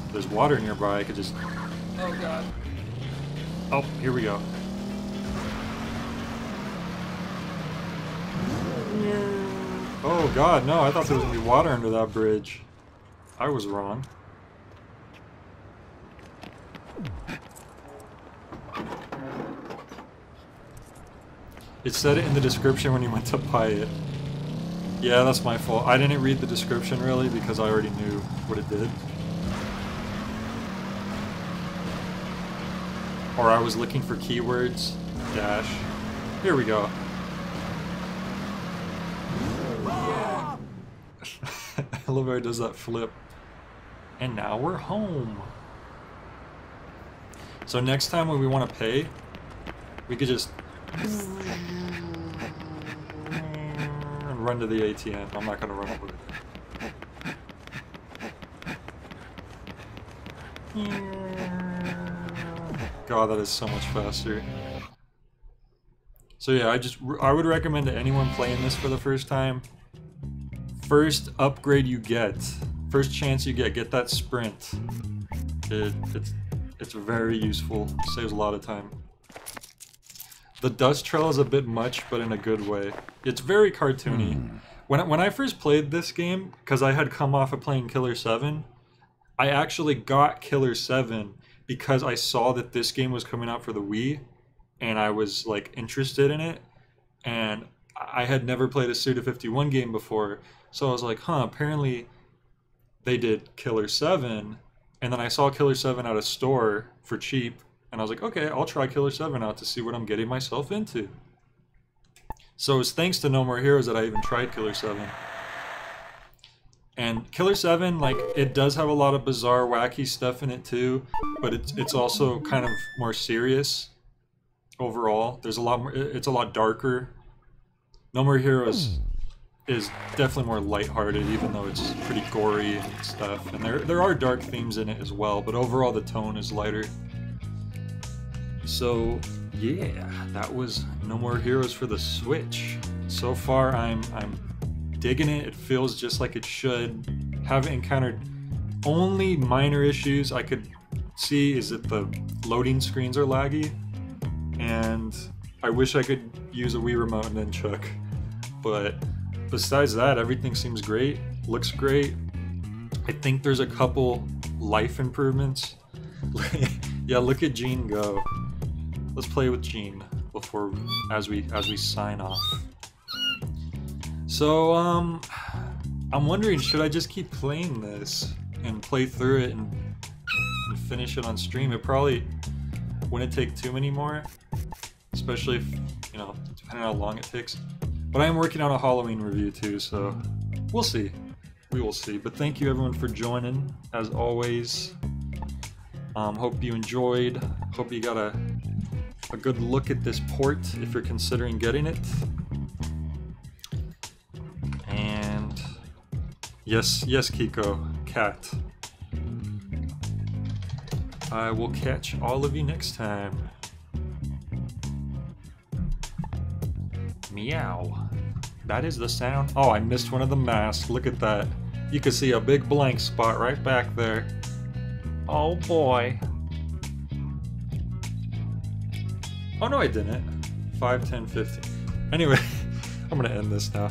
If there's water nearby, I could just... Oh god. Oh, here we go. Oh god, no, I thought there was gonna be water under that bridge. I was wrong. It said it in the description when you went to buy it. Yeah, that's my fault. I didn't read the description really because I already knew what it did. Or I was looking for keywords. Dash. Here we go. I love how he does that flip. And now we're home. So next time when we want to pay, we could just run to the ATM. I'm not gonna run over it. God, that is so much faster. So yeah, I would recommend to anyone playing this for the first time, first upgrade you get, first chance you get that sprint. It's very useful, saves a lot of time. The dust trail is a bit much, but in a good way. It's very cartoony. When I first played this game, because I had come off of playing Killer 7, I actually got Killer 7 because I saw that this game was coming out for the Wii, and I was like interested in it, and I had never played a Suda51 game before, so I was like, huh, apparently they did Killer 7, and then I saw Killer 7 at a store for cheap, and I was like, okay, I'll try Killer 7 out to see what I'm getting myself into. So it was thanks to No More Heroes that I even tried Killer 7. And Killer 7, like, it does have a lot of bizarre, wacky stuff in it too, but it's also kind of more serious overall. There's a lot more, it's a lot darker. No More Heroes is definitely more lighthearted, even though it's pretty gory and stuff. And there are dark themes in it as well, but overall the tone is lighter. So yeah, that was No More Heroes for the Switch. So far I'm digging it. It feels just like it should. Haven't encountered only minor issues I could see is that the loading screens are laggy, and I wish I could use a Wii Remote and nunchuck. But besides that, everything seems great, looks great. I think there's a couple life improvements. Yeah, look at Jean go. Let's play with Jean before as we sign off. So I'm wondering, should I just keep playing this and play through it and finish it on stream? It probably wouldn't take too many more, especially if, you know, depending on how long it takes. But I am working on a Halloween review too, so we'll see. We will see. But thank you everyone for joining, as always. Hope you enjoyed. Hope you got a good look at this port if you're considering getting it. And yes, Kiko, cat. I will catch all of you next time. Meow. That is the sound. Oh, I missed one of the masks. Look at that. You can see a big blank spot right back there. Oh boy. Oh no, I didn't. 5, 10, 15. Anyway, I'm gonna end this now.